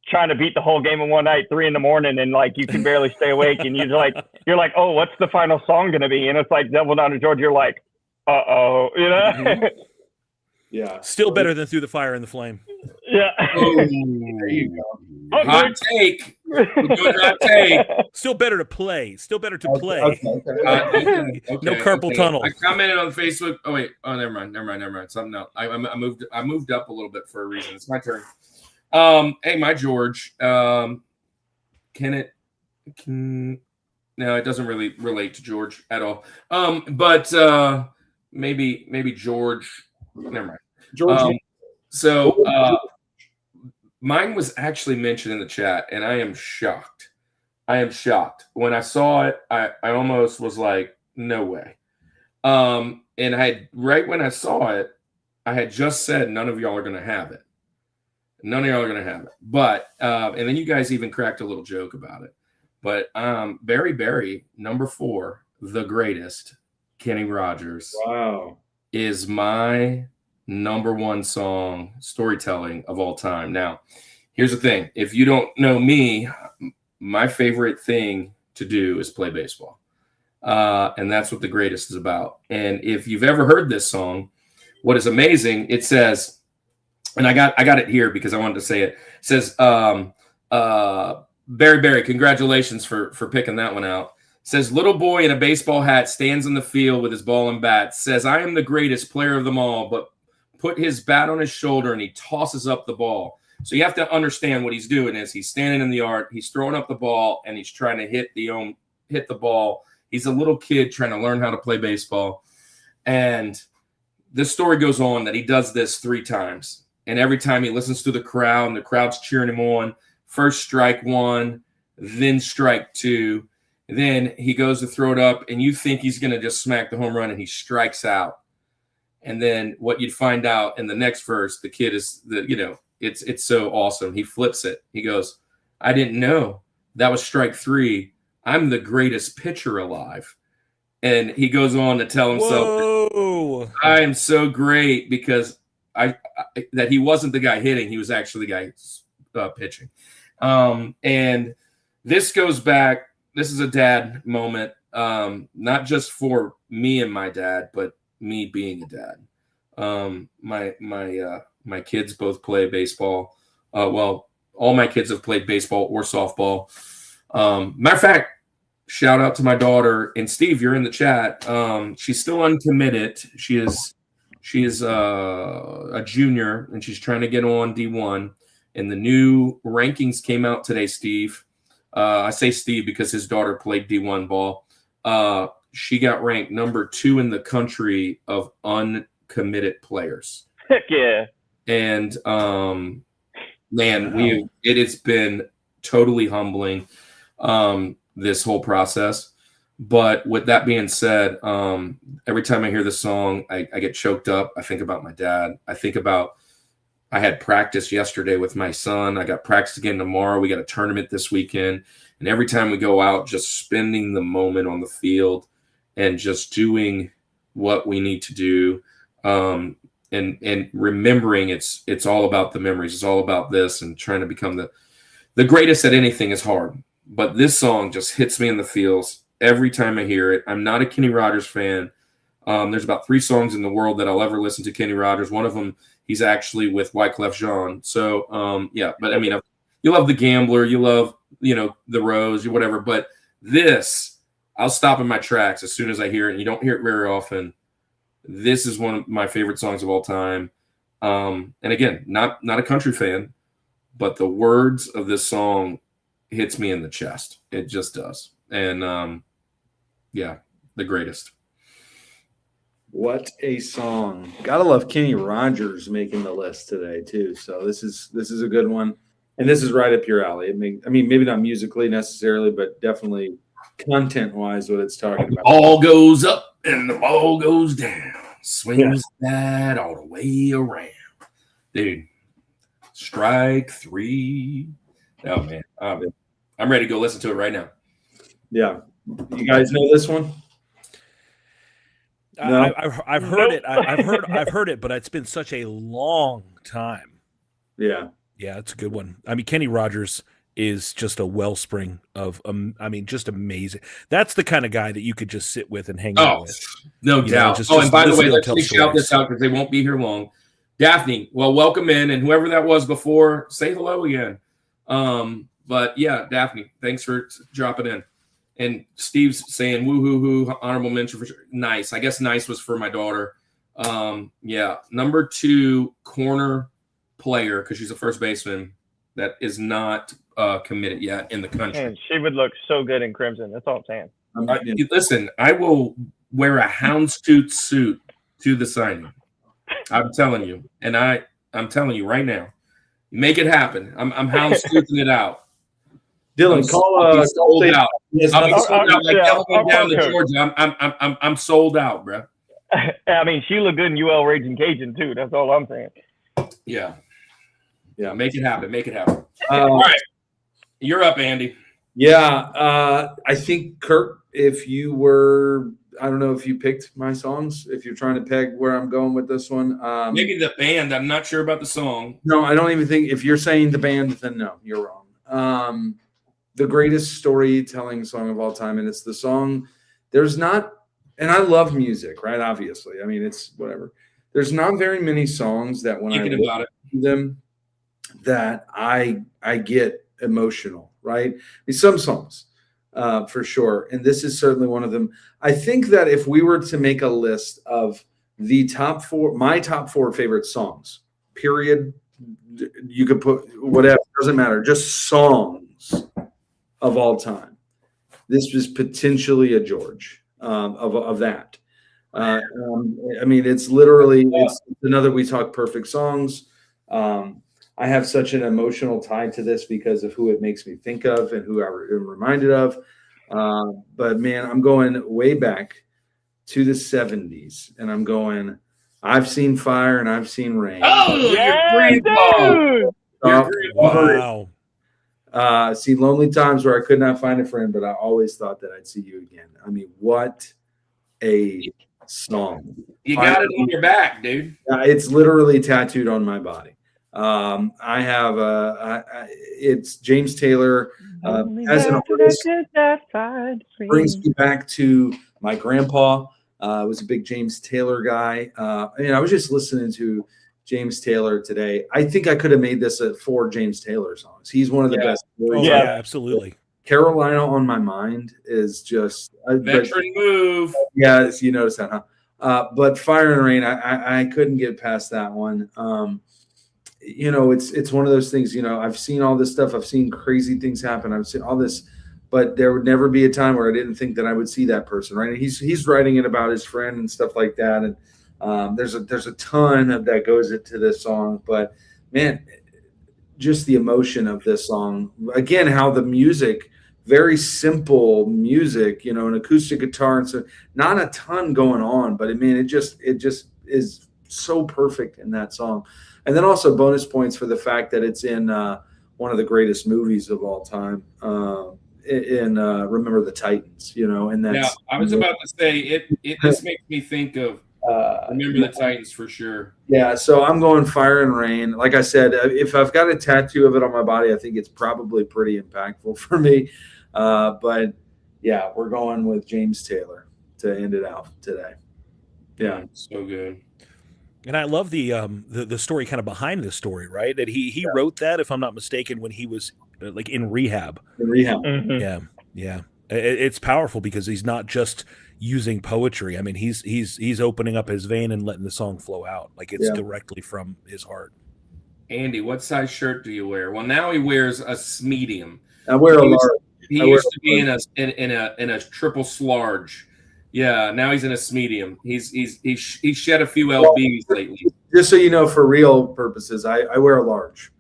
trying to beat the whole game in one night, 3 a.m, and like you can barely stay awake, and you're like, oh, what's the final song gonna be? And it's like Devil Down to Georgia. You're like, uh-oh, you know? Mm-hmm. Yeah. Still better than Through the Fire and the Flame. Yeah. There you go. Hot take. Good hot take. Still better to play. Still better to play. Okay. No carpal tunnel. I commented on Facebook. Oh wait. Oh, never mind. Something else. I moved up a little bit for a reason. It's my turn. Hey, my George. No, it doesn't really relate to George at all. But maybe George. Never mind. George. Mine was actually mentioned in the chat, and I am shocked. When I saw it, I almost was like, no way. And right when I saw it, I had just said, none of y'all are going to have it. But, and then you guys even cracked a little joke about it. But Berry, number 4, the greatest, Kenny Rogers. Wow. Is my number 1 song storytelling of all time. Now, here's the thing. If you don't know me, my favorite thing to do is play baseball. And that's what the greatest is about. And if you've ever heard this song, what is amazing, it says, and I got it here because I wanted to say it. It says, Berry, congratulations for picking that one out. Says, little boy in a baseball hat stands in the field with his ball and bat. Says, I am the greatest player of them all, but put his bat on his shoulder and he tosses up the ball. So you have to understand what he's doing is he's standing in the yard, he's throwing up the ball, and he's trying to hit the ball. He's a little kid trying to learn how to play baseball. And this story goes on that he does this 3 times. And every time he listens to the crowd, and the crowd's cheering him on. First strike 1, then strike 2. Then he goes to throw it up, and you think he's going to just smack the home run, and he strikes out. And then what you'd find out in the next verse, the kid is it's so awesome. He flips it. He goes, I didn't know that was strike 3. I'm the greatest pitcher alive. And he goes on to tell himself, I am so great because that he wasn't the guy hitting. He was actually the guy pitching. And this goes back. This is a dad moment, not just for me and my dad, but me being a dad. My kids both play baseball. Well, all my kids have played baseball or softball. Matter of fact, shout out to my daughter, and Steve, you're in the chat. She's still uncommitted. She is a junior, and she's trying to get on D1. And the new rankings came out today, Steve. I say Steve because his daughter played D1 ball. She got ranked number 2 in the country of uncommitted players. Heck yeah. And man, it has been totally humbling, this whole process. But with that being said, every time I hear this song, I get choked up. I think about my dad. I had practice yesterday with my son. I got practice again tomorrow. We got a tournament this weekend. And every time we go out, just spending the moment on the field and just doing what we need to do. And remembering it's all about the memories. It's all about this, and trying to become the greatest at anything is hard. But this song just hits me in the feels every time I hear it. I'm not a Kenny Rogers fan. There's about 3 songs in the world that I'll ever listen to Kenny Rogers. One of them, he's actually with Wyclef Jean. So, yeah, but I mean, you love The Gambler, you love, The Rose, whatever. But this, I'll stop in my tracks as soon as I hear it. And you don't hear it very often. This is one of my favorite songs of all time. And again, not a country fan, but the words of this song hits me in the chest. It just does. And yeah, the greatest. What a song. Gotta love Kenny Rogers making the list today too. So this is a good one. And this is right up your alley. Maybe not musically necessarily, but definitely content wise what it's talking about. All goes up and the ball goes down. Swings that all the way around. Dude, strike 3. Oh man. I'm ready to go listen to it right now. Yeah. You guys know this one? No? I've heard it. I've heard it, but it's been such a long time. Yeah. Yeah, it's a good one. I mean, Kenny Rogers is just a wellspring of, just amazing. That's the kind of guy that you could just sit with and hang out with. No doubt. And by the way, let's shout this out because they won't be here long. Daphne, well, welcome in, and whoever that was before, say hello again. But yeah, Daphne, thanks for dropping in. And Steve's saying, woo-hoo-hoo, honorable mention for sure. Nice. I guess nice was for my daughter. Yeah. Number 2, corner player, because she's a first baseman that is not committed yet in the country. And she would look so good in crimson. That's all I'm saying. Listen, I will wear a houndstooth suit to the signing. I'm telling you. And I'm telling you right now. Make it happen. I'm houndstoothing it out. Dylan, I'll be sold out. Yes, I'll be sold out like yeah, Delaware down to Georgia. I'm sold out, bro. I mean, she looked good in UL Raging Cajun too. That's all I'm saying. Yeah. Make it happen. Make it happen. All right, you're up, Andy. Yeah, I think Kirk, if you were, I don't know if you picked my songs. If you're trying to peg where I'm going with this one, Maybe the band. I'm not sure about the song. No, I don't even think. If you're saying the band, then no, you're wrong. The greatest storytelling song of all time, and it's the song. There's not, and I love music, right? Obviously, I mean, it's whatever. There's not very many songs that when Thinking about it, them that I get emotional, right? I mean, some songs for sure, and this is certainly one of them. I think that if we were to make a list of the top 4, my top 4 favorite songs, period, you could put whatever, doesn't matter, just songs of all time. This was potentially a George of that. I mean, it's literally it's another We Talk Perfect songs. I have such an emotional tie to this because of who it makes me think of and who I'm reminded of. But man, I'm going way back to the 70s, and I'm going, I've seen fire and I've seen rain. Oh, Yeah, dude. Wow. Seen lonely times where I could not find a friend, but I always thought that I'd see you again. I mean, what a song. You got it on your back, dude. It's literally tattooed on my body. I have it's James Taylor as an artist, brings me back to my grandpa. Was a big James Taylor guy. And I was just listening to James Taylor today. I think I could have made this 4 James Taylor songs. He's one of the best. Yeah, absolutely. Carolina on My Mind is just a veteran move. Yeah, you notice that, huh? But Fire and Rain, I couldn't get past that one. It's one of those things. I've seen all this stuff. I've seen crazy things happen. I've seen all this, but there would never be a time where I didn't think that I would see that person, right? And he's writing it about his friend and stuff like that. And there's a ton of that goes into this song, but man, just the emotion of this song. Again, how the music, very simple music, an acoustic guitar, and so not a ton going on, but I mean, it just is so perfect in that song. And then also bonus points for the fact that it's in one of the greatest movies of all time, in Remember the Titans, and that's. Yeah, I was about to say it just makes me think of Remember the Titans for sure. Yeah, so I'm going Fire and Rain. Like I said, if I've got a tattoo of it on my body, I think it's probably pretty impactful for me. But yeah, we're going with James Taylor to end it out today. Yeah. So good. And I love the story kind of behind this story, right? That he wrote that, if I'm not mistaken, when he was like in rehab. In rehab. Mhm. Yeah, yeah. It's powerful because he's not just using poetry. I mean, he's opening up his vein and letting the song flow out, like it's directly from his heart. Andy, what size shirt do you wear? Well, now he wears a medium. I wear a large. He used to be in a triple slarge. Yeah, now he's in a medium. He's shed a few lbs lately. Just so you know, for real purposes, I wear a large.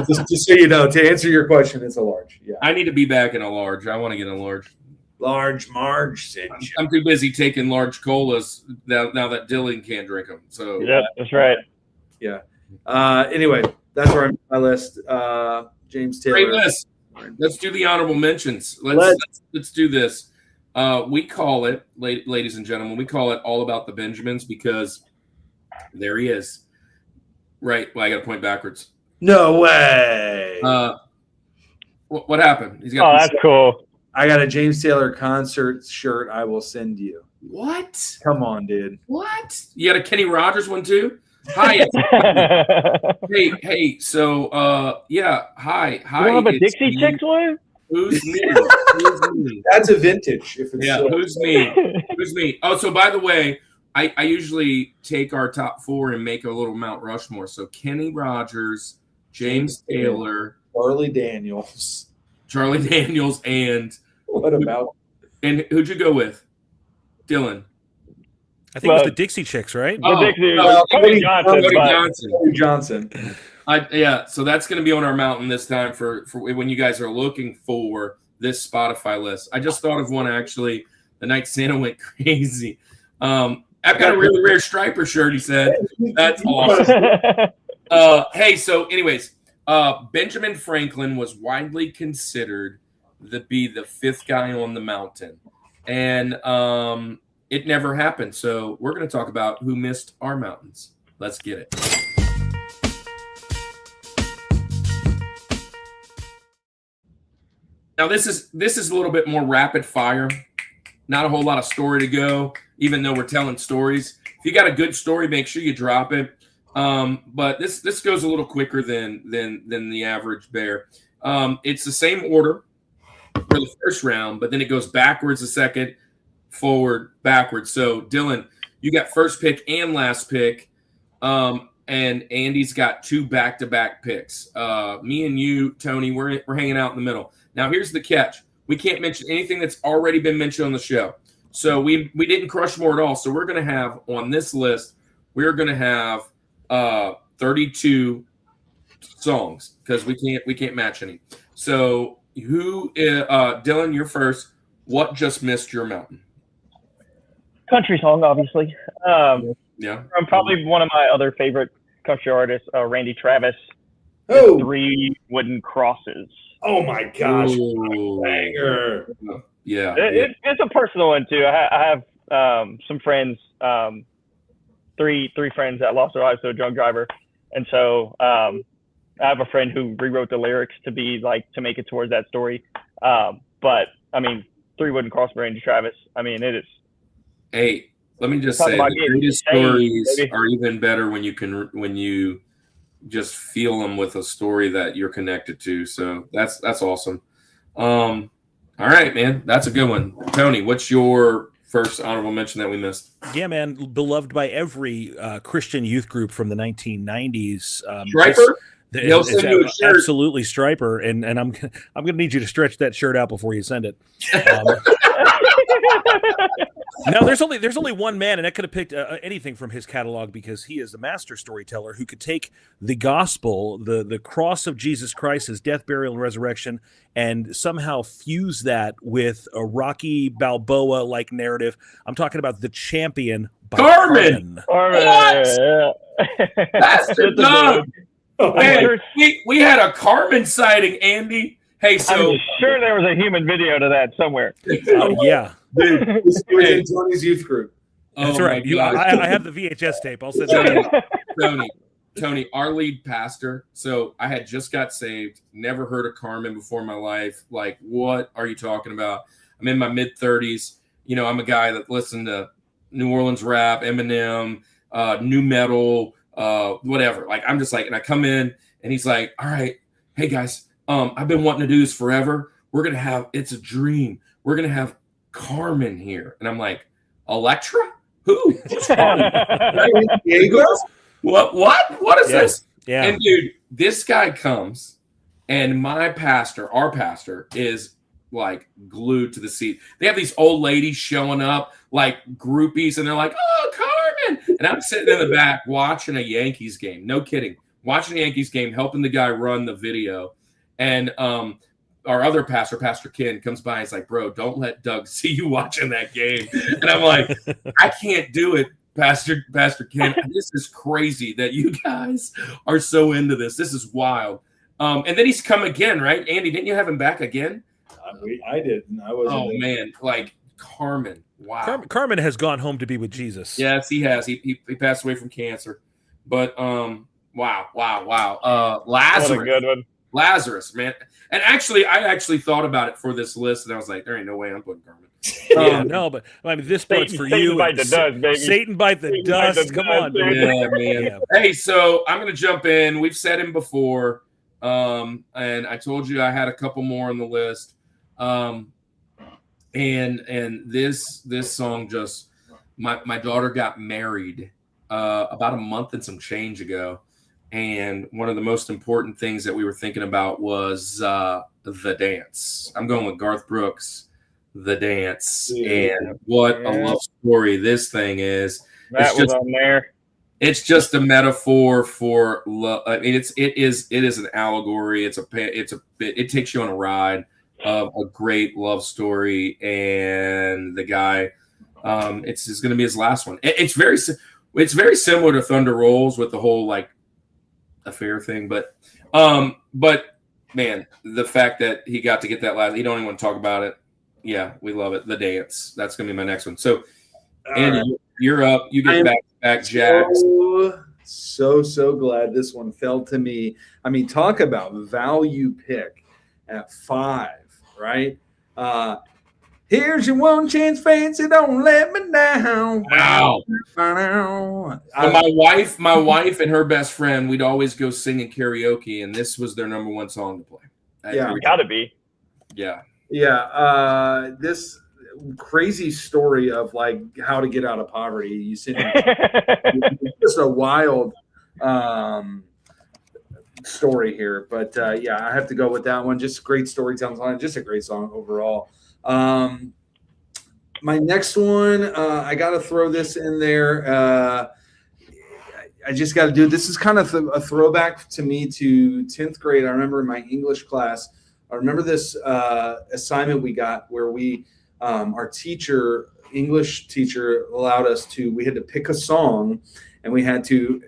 just so you know, to answer your question, it's a large. Yeah. I need to be back in a large. I want to get a large. Large Marge said. I'm too busy taking large colas now that Dylan can't drink them. So Yep, that's right. Yeah. Anyway, that's where I'm on my list. James Taylor. great list. Let's do the honorable mentions. Let's do this. We call it, ladies and gentlemen, we call it All About the Benjamins because there he is. Right. Well, I got to point backwards. No way. What happened? He's Oh, got that's cool. I got a James Taylor concert shirt I will send you. What? Come on, dude. What? You got a Kenny Rogers one too? Hi. hey. So, yeah. Hi. You don't have a it's Dixie me. Chicks one? Who's me? Who's me? That's a vintage. If it's Yeah. still- Who's me? Who's me? Oh, so by the way, I usually take our top four and make a little Mount Rushmore. So Kenny Rogers, James Taylor, Charlie Daniels. Charlie Daniels, and What about who'd you go with? Dylan. I think it was the Dixie Chicks, right? The Dixie, no, Cody Johnson. Cody but- Johnson. Cody Johnson? Yeah, so that's going to be on our mountain this time for when you guys are looking for this Spotify list. I just thought of one actually the night Santa went crazy. I've got a really rare striper shirt, he said. That's awesome. Hey, so anyways, Benjamin Franklin was widely considered to be the fifth guy on the mountain. And it never happened. So we're going to talk about who missed our mountains. Let's get it. Now this is a little bit more rapid fire. Not a whole lot of story to go, even though we're telling stories. If you got a good story, make sure you drop it. But this goes a little quicker than the average bear. It's the same order for the first round, but then it goes backwards a second, forward, backwards. So Dylan, you got first pick and last pick. And Andy's got two back-to-back picks. Me and you, Tony, we're hanging out in the middle. Now, here's the catch. We can't mention anything that's already been mentioned on the show. So we didn't crush more at all. So we're going to have on this list, we're going to have 32 songs because we can't match any. So Dylan, you're first. What just missed your mountain? Country song, obviously. Yeah. From probably one of my other favorite country artists, Randy Travis. Oh, 3 Wooden Crosses. oh my gosh. Ooh. Banger. Yeah. It's a personal one too. I have some friends, three friends that lost their lives to a drunk driver, and so I have a friend who rewrote the lyrics to make it towards that story. But I mean, 3 Wooden Cross by Randy Travis. I mean, it is. Hey, let me just Talk say about the getting greatest saved, stories baby. are even better when you just feel them with a story that you're connected to. So that's awesome. All right, man, that's a good one. Tony, what's your first honorable mention that we missed? Yeah, man, beloved by every Christian youth group from the 1990s. Striper? He'll send you a shirt. Absolutely, Striper, and I'm gonna need you to stretch that shirt out before you send it. No, there's only one man, and I could have picked anything from his catalog because he is the master storyteller who could take the gospel, the cross of Jesus Christ, his death, burial, and resurrection, and somehow fuse that with a Rocky Balboa-like narrative. I'm talking about The Champion by Carmen! What? Bastard dog! Man, we had a Carmen sighting, Andy. Hey, so I'm sure there was a human video to that somewhere. Yeah, Dude, it was in Tony's youth group. that's oh right. my gosh. I have the VHS tape. I'll send it. Tony, our lead pastor. So I had just got saved, never heard of Carmen before in my life. Like, what are you talking about? I'm in my mid-30s. You know, I'm a guy that listened to New Orleans rap, Eminem, new metal, whatever. Like I'm just like, and I come in and he's like, all right, hey guys, I've been wanting to do this forever. We're gonna have, it's a dream. We're gonna have Carmen here. And I'm like, Electra? Who? What is this? Yeah. And dude, this guy comes and our pastor is like glued to the seat. They have these old ladies showing up like groupies and they're like, oh, Carmen. And I'm sitting in the back watching a Yankees game. No kidding. Watching a Yankees game, helping the guy run the video. And our other pastor, Pastor Ken, comes by and is like, bro, don't let Doug see you watching that game. And I'm like, I can't do it, Pastor Ken. This is crazy that you guys are so into this. This is wild. And then he's come again, right? Andy, didn't you have him back again? I didn't. I wasn't. Oh, man. Like Carmen. Wow. Carmen has gone home to be with Jesus. Yes, he has. He passed away from cancer. But wow. Lazarus. What a good one. Lazarus, man. And actually, I thought about it for this list, and I was like, there ain't no way I'm putting Carmen. Yeah, no, but I mean, this part's for you. Satan bite the dust, baby. Satan bite the dust. Come on, dude. Yeah, man. Yeah. Hey, so I'm going to jump in. We've said him before, and I told you I had a couple more on the list. And this song just, my daughter got married about a month and some change ago. And one of the most important things that we were thinking about was The Dance. I'm going with Garth Brooks, The Dance. Yeah. And what a love story this thing is. That was on there. It's just a metaphor for love. I mean, it is an allegory. It takes you on a ride of a great love story. And the guy, it's going to be his last one. It's very similar to Thunder Rolls with the whole like affair thing, but man, the fact that he got to get that last, he don't even want to talk about it. Yeah, we love it. The Dance. That's gonna be my next one. So Andy, you're up. You get back Jacks. So glad this one fell to me. I mean, talk about value pick at 5, right? Here's your one chance, fancy, don't let me down. Wow. My wife and her best friend, we'd always go singing karaoke, and this was their number one song to play. Yeah. Gotta be. Yeah. Yeah. This crazy story of like how to get out of poverty. You see, just a wild story here. But yeah, I have to go with that one. Just great storytelling song, just a great song overall. My next one, I got to throw this in there. I just got to do this. Is kind of a throwback to me to 10th grade. I remember in my English class, I remember this assignment we got where we, our English teacher allowed us to, we had to pick a song and we had to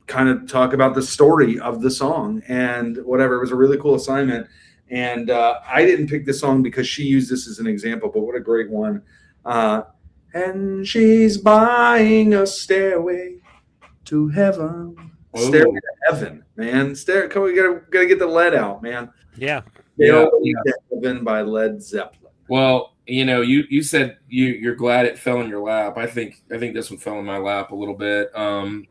kind of talk about the story of the song and whatever. It was a really cool assignment. And I didn't pick this song because she used this as an example, but what a great one. And she's buying a stairway to heaven. Ooh. Stairway to heaven, man. Come on, we gotta get the lead out, man. Yeah. Stairway to Heaven by Led Zeppelin. Well, you said you're glad it fell in your lap. I think this one fell in my lap a little bit.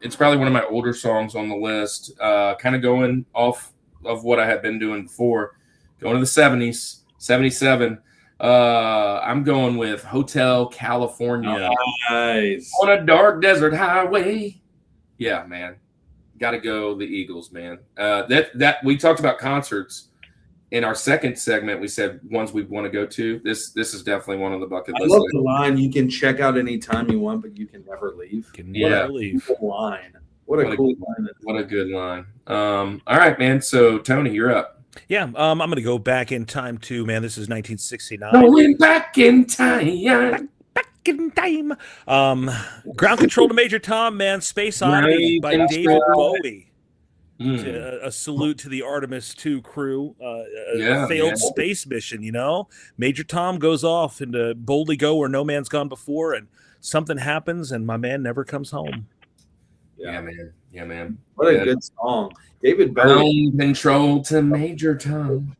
It's probably one of my older songs on the list. Kind of going off of what I had been doing before. Going to the 70s, 77. I'm going with Hotel California. Nice. On a dark desert highway. Yeah, man. Got to go the Eagles, man. That we talked about concerts in our second segment. We said ones we want to go to. This is definitely one on the bucket list. I love the line. You can check out anytime you want, but you can never leave. Never leave. Cool line. What a cool line. What a good line. All right, man. So Tony, you're up. Yeah, I'm going to go back in time too, man. This is 1969. Going back in time. Back in time. Ground Control to Major Tom, man. Space Oddity by David Bowie. A salute to the Artemis 2 crew. A failed space mission, Major Tom goes off into boldly go where no man's gone before, and something happens, and my man never comes home. Yeah, man. What a good song. David Bowie. Ground Control to Major Tom.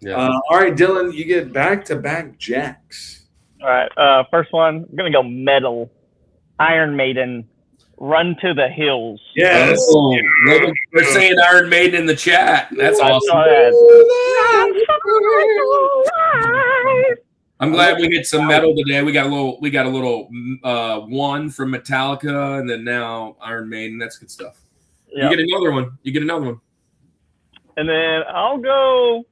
Yeah. All right, Dylan, you get back-to-back jacks. All right. First one, I'm going to go metal. Iron Maiden, "Run to the Hills." Yes. Oh, they're saying Iron Maiden in the chat. That's I awesome. saw that. I'm glad we hit some metal today. We got a little one from Metallica, and then now Iron Maiden. That's good stuff. Yep. You get another one. And then I'll go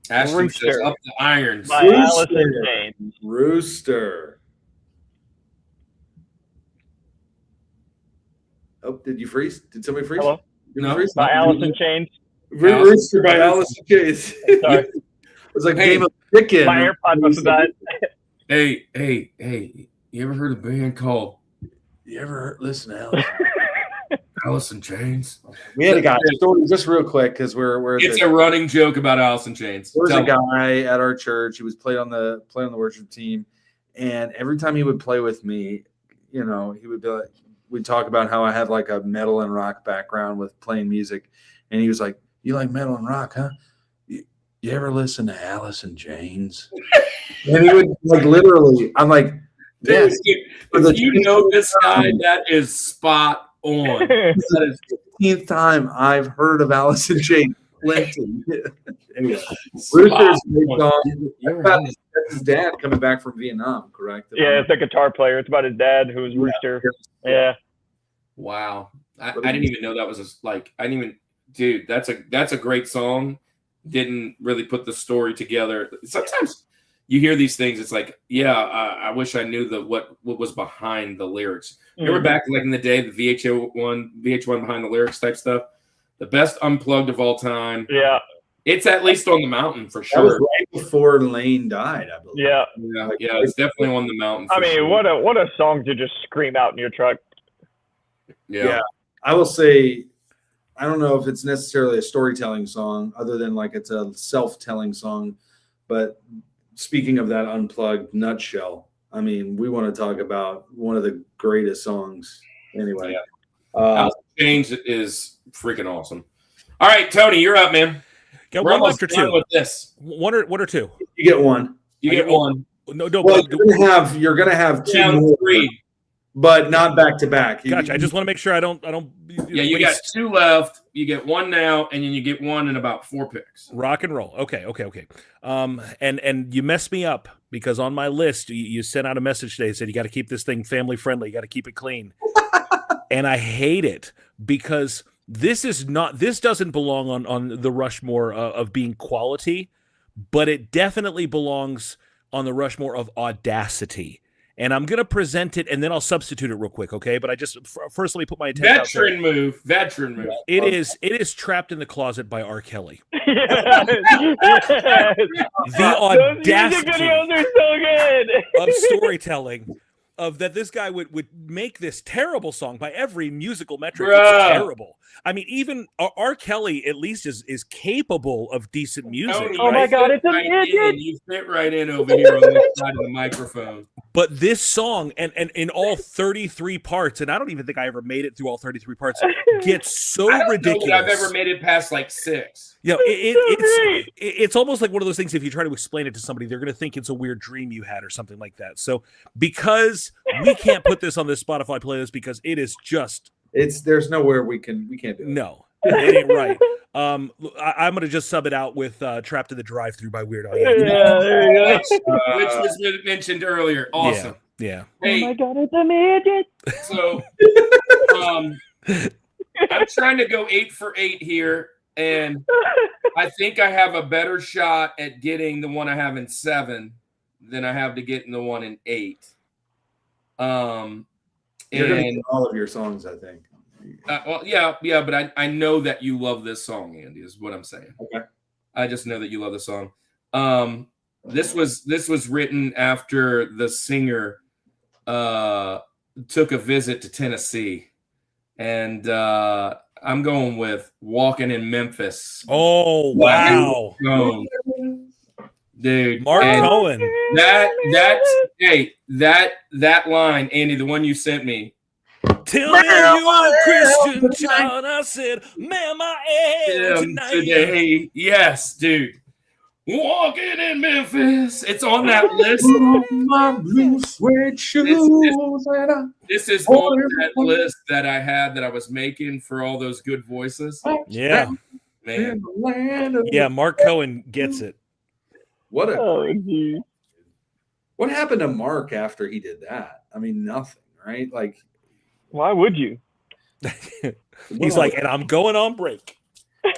Ashton says Rooster. Up the Irons. by Alice in Chains. Rooster. Oh, did you freeze? Did somebody freeze? Hello? Did No. you freeze? By Alice in Chains. Rooster by Alice in Chains. Sorry. It was like Hey, Game of Chicken. My AirPod must have died. Hey, you ever heard of a band called You ever listen to Alice? Alice in Chains? We had a guy. Story just real quick because we're at It's the- a running joke about Alice in Chains. There was Tell a me. guy at our church. He was playing on the worship team, and every time he would play with me, he would be like, we'd talk about how I had like a metal and rock background with playing music, and he was like, "You like metal and rock, huh? You ever listen to Alice in Chains?" And he would like literally. I'm like, Dude, yes. if you know this guy, that is spot on. That is The 15th time I've heard of Alice in Chains. Clinton. Anyway, Rooster's spot a great on. song. About his dad coming back from Vietnam, correct? Yeah, it's a guitar player. It's about his dad who was Rooster. Yeah. Wow. I didn't even know that was dude, that's a great song. Didn't really put the story together. Sometimes you hear these things, it's like, I wish I knew what was behind the lyrics. Remember back like in the day, the VH1 behind the lyrics type stuff? The best unplugged of all time. Yeah. It's at least on the mountain for That was sure. right before Lane died, I believe. Yeah. Yeah, it's definitely on the mountain. For I mean, sure. what a song to just scream out in your truck. Yeah. I will say, I don't know if it's necessarily a storytelling song, other than like it's a self-telling song. But speaking of that unplugged nutshell, I mean, we want to talk about one of the greatest songs. Anyway, Alice in Chains is freaking awesome. All right, Tony, you're up, man. Got We're one almost left or done two. with this. One or two. you get one. You get one. No. Well, you're gonna have two Down more, three. but not back to back. Gotcha. I just want to make sure I don't. Yeah, you got two left. You get one now, and then you get one in about 4 picks. Rock and roll. Okay. And you messed me up because on my list you sent out a message today that said you got to keep this thing family friendly. You got to keep it clean. And I hate it because this doesn't belong on the Rushmore of being quality, but it definitely belongs on the Rushmore of audacity. And I'm going to present it, and then I'll substitute it real quick, okay? But I just first let me put my intent out there. Veteran move. It is Trapped in the Closet by R. Kelly. Yes. The Those music audacity videos are so good. of storytelling of that this guy would make this terrible song by every musical metric. Bruh. It's terrible. I mean, even R. Kelly at least is capable of decent music. Tony, Oh my you God, fit it's a right midget. in. You fit right in over here on this side of the microphone. But this song, and in all 33 parts, and I don't even think I ever made it through all 33 parts, gets so I don't ridiculous. know that I've ever made it past like 6. You know, it's almost like one of those things. If you try to explain it to somebody, they're going to think it's a weird dream you had or something like that. So, because we can't put this on this Spotify playlist because it is just There's nowhere we can't do it. no, it ain't right. I'm going to just sub it out with "Trapped in the Drive-Thru" by Weird Al. Yeah, there you go. Which was mentioned earlier. Awesome. Yeah. Hey, Oh my God, it's a midget. so I'm trying to go 8 for 8 here, and I think I have a better shot at getting the one I have in 7 than I have to get in the one in 8. You're gonna And get all of your songs, I think. well, yeah, but I know that you love this song, Andy, is what I'm saying. Okay. I just know that you love the song. This was written after the singer took a visit to Tennessee, and I'm going with "Walking in Memphis." Oh wow, Dude, Mark and Cohen. that line, Andy, the one you sent me. Tell me you're a Christian child. I said, "Man, I am tonight." Today, yes, dude. Walking in Memphis. It's on that list. My blue suede shoes. This is on that list that I had that I was making for all those good voices. Yeah. Man. Yeah, Mark Cohen gets it. What Oh, geez. what happened to Mark after he did that? I mean, nothing, right? Like, Why would you? He's like, and I'm going on break.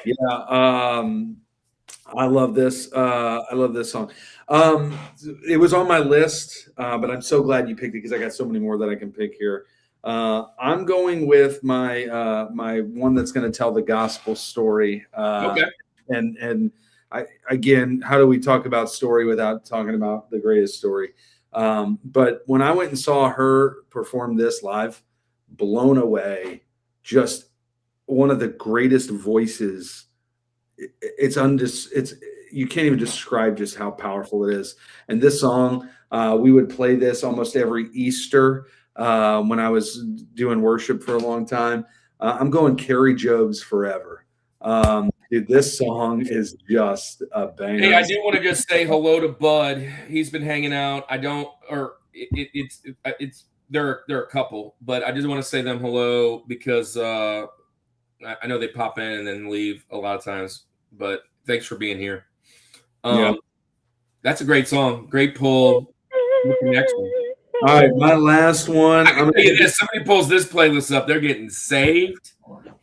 yeah. I love this. I love this song. It was on my list, but I'm so glad you picked it because I got so many more that I can pick here. I'm going with my my one that's going to tell the gospel story. Okay. And I again, how do we talk about story without talking about the greatest story? But when I went and saw her perform this live, blown away. Just one of the greatest voices. It's you can't even describe just how powerful it is. And this song, we would play this almost every Easter when I was doing worship for a long time. I'm going Carrie Jobs Forever. Dude, this song is just a banger. Hey, I do want to just say hello to Bud. He's been hanging out. There are a couple, but I just want to say them hello because I know they pop in and then leave a lot of times. But thanks for being here. That's a great song. Great pull. What's the next one? All right, my last one. I can tell you this. Somebody pulls this playlist up, they're getting saved.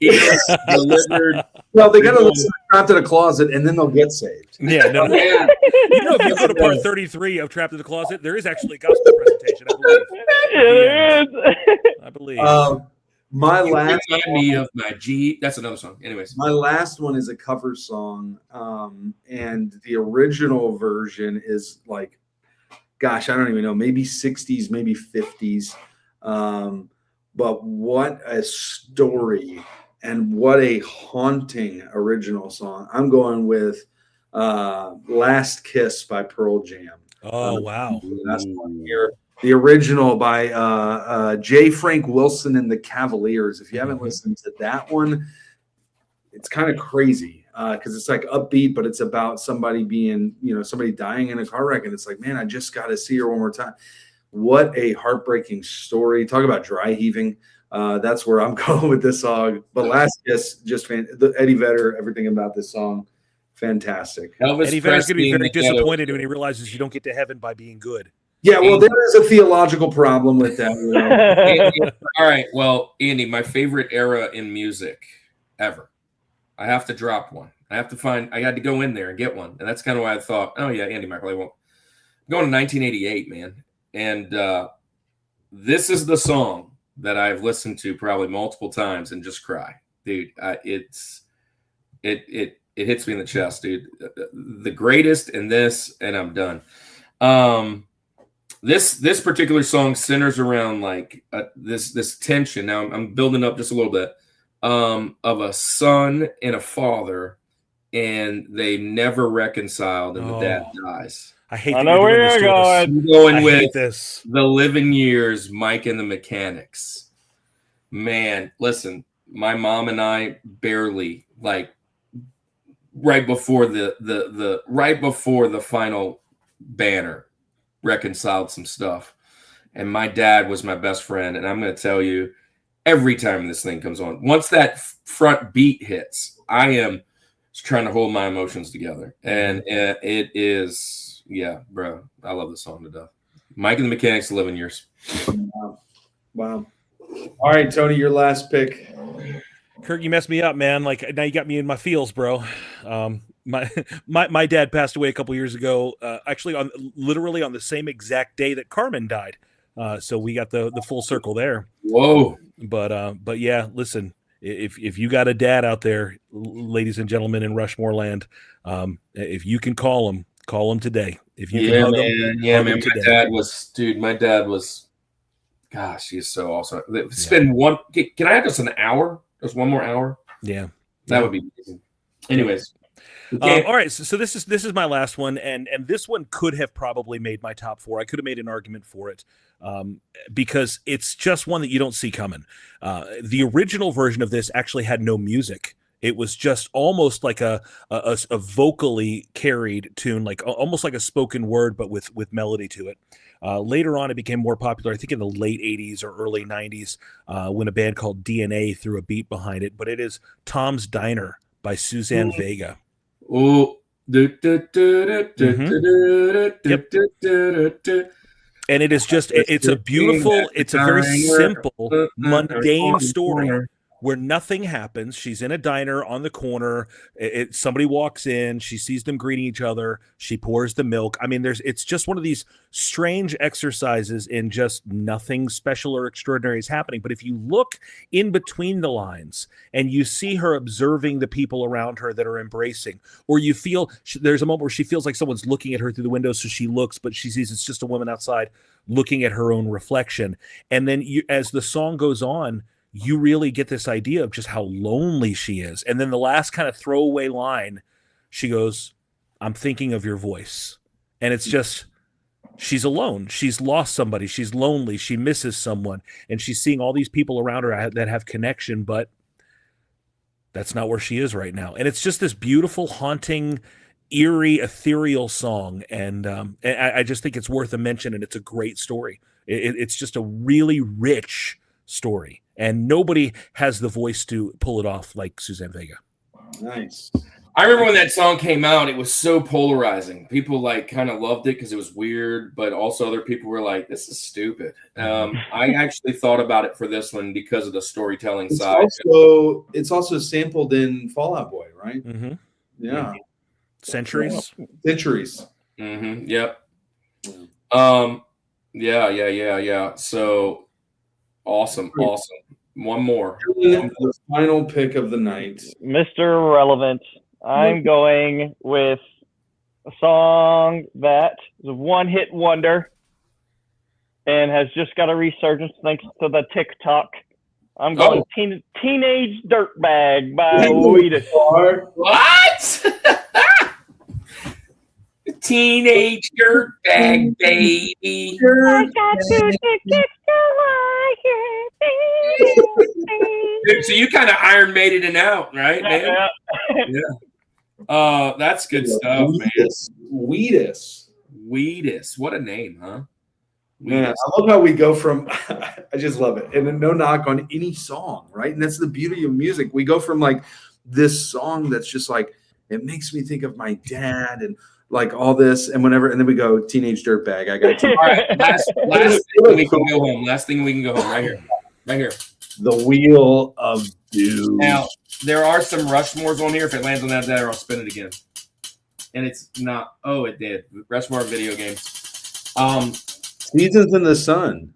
Healed, delivered. Well, they got to listen to Trapped in a Closet, and then they'll get saved. Yeah, no. Yeah. You know, if you go to part 33 of Trapped in the Closet, there is actually a gospel presentation, I believe. Yeah, there is. I believe. My You last remind me of my G. That's another song. Anyways, my last one is a cover song, and the original version is like, gosh, I don't even know, maybe 60s, maybe 50s. But what a story and what a haunting original song. I'm going with Last Kiss by Pearl Jam. Oh, wow. That's one here. The original by J. Frank Wilson and the Cavaliers. If you haven't listened to that one, it's kind of crazy because it's like upbeat, but it's about somebody being, somebody dying in a car wreck. And it's like, man, I just got to see her one more time. What a heartbreaking story. Talk about dry heaving. That's where I'm going with this song. But Last Kiss, just Eddie Vedder, everything about this song, fantastic. Eddie Vedder's going to be very disappointed when he realizes you don't get to heaven by being good. Yeah, well, there is a theological problem with that. Andy, all right. Well, Andy, my favorite era in music ever. I have to drop one. I had to go in there and get one. And that's kind of why I thought, oh, yeah, Andy Michael, I won't. I'm going to 1988, man. And this is the song that I've listened to probably multiple times and just cry. Dude, it hits me in the chest, dude. The greatest in this, and I'm done. This particular song centers around like this tension. Now I'm building up just a little bit of a son and a father, and they never reconciled, and the dad dies. I hate. I know where you're going. I'm going with this. The Living Years, Mike and the Mechanics. Man, listen, my mom and I barely right before the final banner reconciled some stuff, and my dad was my best friend. And I'm going to tell you, every time this thing comes on, once that front beat hits, I am trying to hold my emotions together, and it is. Yeah, bro. I love this song to death. Mike and the Mechanics, 11 Years. Wow. All right, Tony, your last pick. Kirk, you messed me up, man. Like, now you got me in my feels, bro. My dad passed away a couple years ago, actually literally on the same exact day that Carmen died. So we got the full circle there. Whoa. But yeah, listen, if you got a dad out there, ladies and gentlemen in Rushmore land, if you can call him today. If you can hug him, man. My dad was, gosh, he's so awesome. Spend one. Can I have just an hour? Just one more hour? Yeah, that would be amazing. Anyways, all right. So this is my last one, and this one could have probably made my top 4. I could have made an argument for it because it's just one that you don't see coming. The original version of this actually had no music. It was just almost like a vocally carried tune, like almost like a spoken word, but with melody to it. Later on, it became more popular, I think in the late 80s or early 90s, when a band called DNA threw a beat behind it. But it is Tom's Diner by Suzanne Vega. Oh. And it is just, it's a beautiful, it's a very simple, mundane story where nothing happens. She's in a diner on the corner. Somebody walks in, she sees them greeting each other. She pours the milk. I mean, it's just one of these strange exercises in just nothing special or extraordinary is happening. But if you look in between the lines and you see her observing the people around her that are embracing, or you feel there's a moment where she feels like someone's looking at her through the window. So she looks, but she sees it's just a woman outside looking at her own reflection. And then as the song goes on, you really get this idea of just how lonely she is. And then the last kind of throwaway line, she goes, "I'm thinking of your voice." And it's just, she's alone. She's lost somebody. She's lonely. She misses someone. And she's seeing all these people around her that have connection, but that's not where she is right now. And it's just this beautiful, haunting, eerie, ethereal song. And I just think it's worth a mention, and it's a great story. It's just a really rich story, and nobody has the voice to pull it off like Suzanne Vega. Nice. I remember when that song came out, it was so polarizing. People kind of loved it because it was weird, but also other people were like, "This is stupid." I actually thought about it for this one because of the storytelling side. It's also sampled in Fall Out Boy, right? Mm-hmm. Yeah. Centuries. Mm-hmm. Yep. Yeah. So awesome. One more. The final pick of the night. Mr. Relevant. I'm going with a song that is a one-hit wonder and has just got a resurgence thanks to the TikTok. I'm going Teenage Dirtbag by Weedus. What? Teenage Dirtbag, baby. I got 2 tickets to Dude, so you kind of Iron Maiden it out, right, man? Yeah. That's good stuff, man. Weedus. What a name, huh? Man, I love how we go from I just love it. And no knock on any song, right? And that's the beauty of music. We go from like this song that's just like, it makes me think of my dad and like all this and whenever, and then we go Teenage Dirtbag. I got all right, last thing we can go home. Last thing we can go home right here. The Wheel of Doom. Now there are some Rushmores on here. If it lands on that there, I'll spin it again. And it's not. Oh, it did. Rushmore video game. Seasons in the Sun.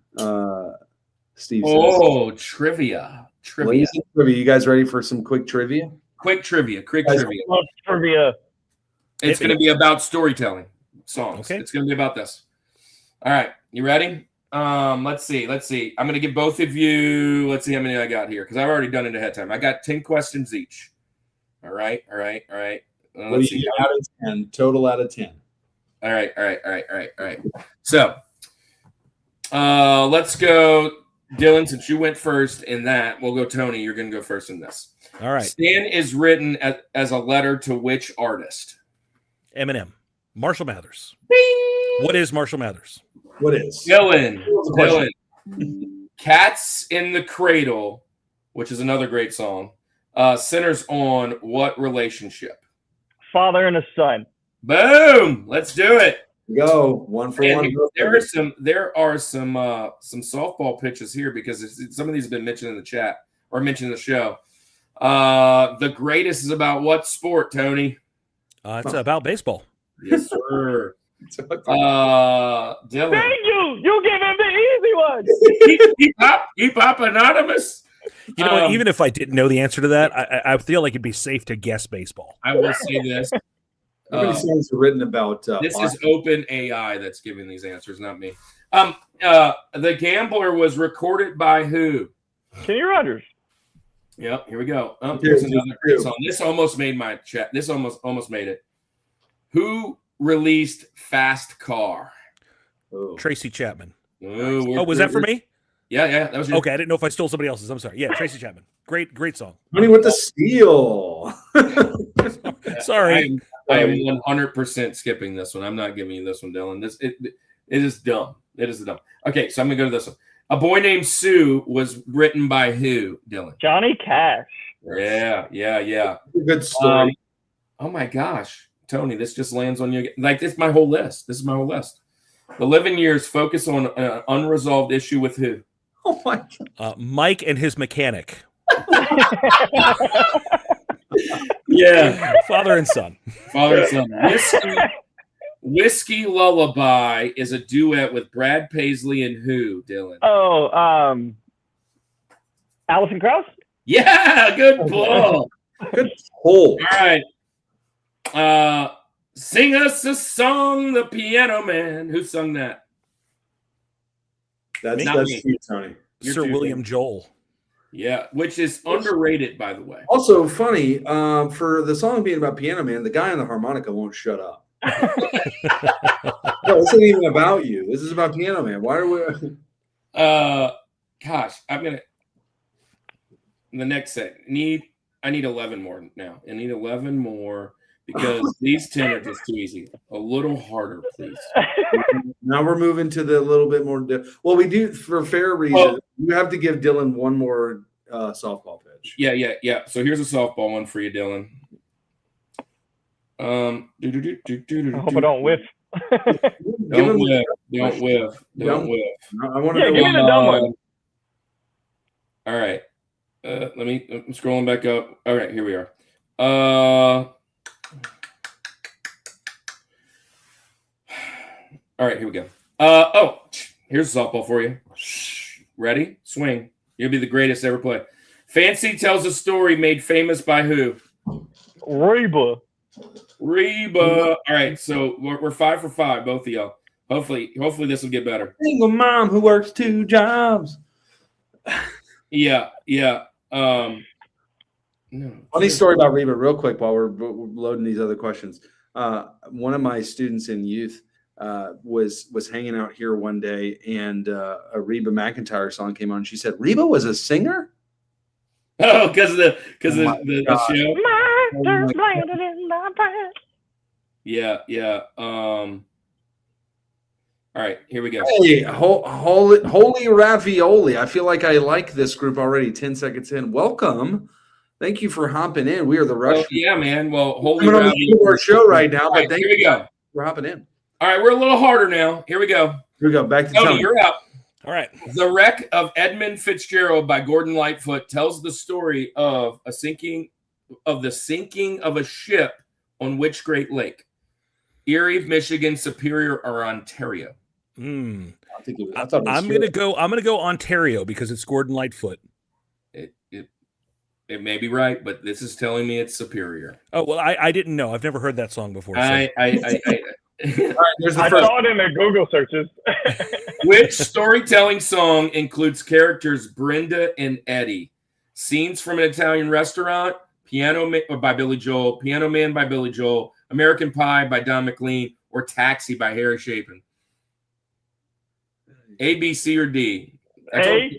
Steve. Oh, trivia. You guys ready for some quick trivia? Quick trivia. Trivia. It's going to be about storytelling songs. Okay. It's going to be about this. All right. You ready? Let's see. I'm going to give both of you, let's see how many I got here, because I've already done it ahead of time. I got 10 questions each. All right. Let's see. Out of 10. Total out of 10. All right. So let's go, Dylan, since you went first in that. We'll go Tony. You're going to go first in this. All right. Stan is written as a letter to which artist? Eminem. Marshall Mathers. What is Marshall Mathers? What is? Dylan. Cats in the Cradle, which is another great song, centers on what relationship? Father and a son. Boom! Let's do it. Go 1 for 1. There are some softball pitches here because some of these have been mentioned in the chat or mentioned in the show. The Greatest is about what sport, Tony? It's about baseball. Yes, sir. Dylan. Thank you. You giving the easy one. Keep up, anonymous. You know what? Even if I didn't know the answer to that, I feel like it'd be safe to guess baseball. I will say this. How many songs are written about? This is Open AI that's giving these answers, not me. The Gambler was recorded by who? Kenny Rogers. Yep, here we go. Here's another great song. This almost made my chat. This almost made it. Who released Fast Car? Oh. Tracy Chapman. Oh, was that for me? Yeah, that was your. Okay, I didn't know if I stole somebody else's. I'm sorry. Yeah, Tracy Chapman. Great song. Tony with the steal. Sorry. I am 100% skipping this one. I'm not giving you this one, Dylan. It is dumb. It is dumb. Okay, so I'm gonna go to this one. A Boy Named Sue was written by who, Dylan? Johnny Cash. Yeah. Good story. Oh my gosh, Tony, this just lands on you. Like, this is my whole list. The Living Years focus on an unresolved issue with who? Oh my God. Mike and his mechanic. Yeah. Father and son. Whiskey Lullaby is a duet with Brad Paisley and who, Dylan? Oh, Alison Krauss? Yeah, good pull. Good pull. All right. Sing us a song, The Piano Man. Who sung that? That's Me. you, Tony. Sir William Joel. Yeah, which is underrated, by the way. Also funny, for the song being about Piano Man, the guy on the harmonica won't shut up. No, this ain't even about you. This is about Piano Man. Why are we? Gosh, I'm gonna. The next set. I need 11 more now. I need 11 more because these 10 are just too easy. A little harder, please. Now we're moving to the little bit more. Well, we do for fair reason. Well, you have to give Dylan one more softball pitch. Yeah. So here's a softball one for you, Dylan. I hope I don't whiff. Don't whiff. I want to Yeah, give me the dumb one. All right. I'm scrolling back up. All right, here we are. All right, here we go. Here's a softball for you. Ready? Swing. You'll be the greatest ever play. Fancy tells a story made famous by who? Reba. All right, so we're 5 for 5, both of y'all. Hopefully this will get better. Single mom who works 2 jobs. Yeah. No. Funny story about Reba, real quick, while we're loading these other questions. One of my students in youth was hanging out here one day, and a Reba McEntire song came on. She said, "Reba was a singer." Oh, because of the God. show. Masters landed in my pants. Yeah. All right, here we go. Hey, holy ravioli! I feel like I like this group already. 10 seconds in, welcome. Thank you for hopping in. We are the Rush. Yeah, man. Well, holy Coming on ravioli. the our show right now, All right, but here we go. for hopping in. All right, we're a little harder now. Here we go. Here we go. Back to Tony, Tony. you're up. All right. The Wreck of Edmund Fitzgerald by Gordon Lightfoot tells the story of the sinking of a ship on which Great Lake? Erie, Michigan, Superior, or Ontario? I I'm gonna go Ontario because it's Gordon Lightfoot. It may be right, but this is telling me it's Superior. Oh well, I didn't know. I've never heard that song before. So. All right, there's the I first. saw it in the Google searches. Which storytelling song includes characters Brenda and Eddie? Scenes from an Italian Restaurant, Piano Man by Billy Joel, Piano Man by Billy Joel, American Pie by Don McLean, or Taxi by Harry Chapin? A, B, C, or D? A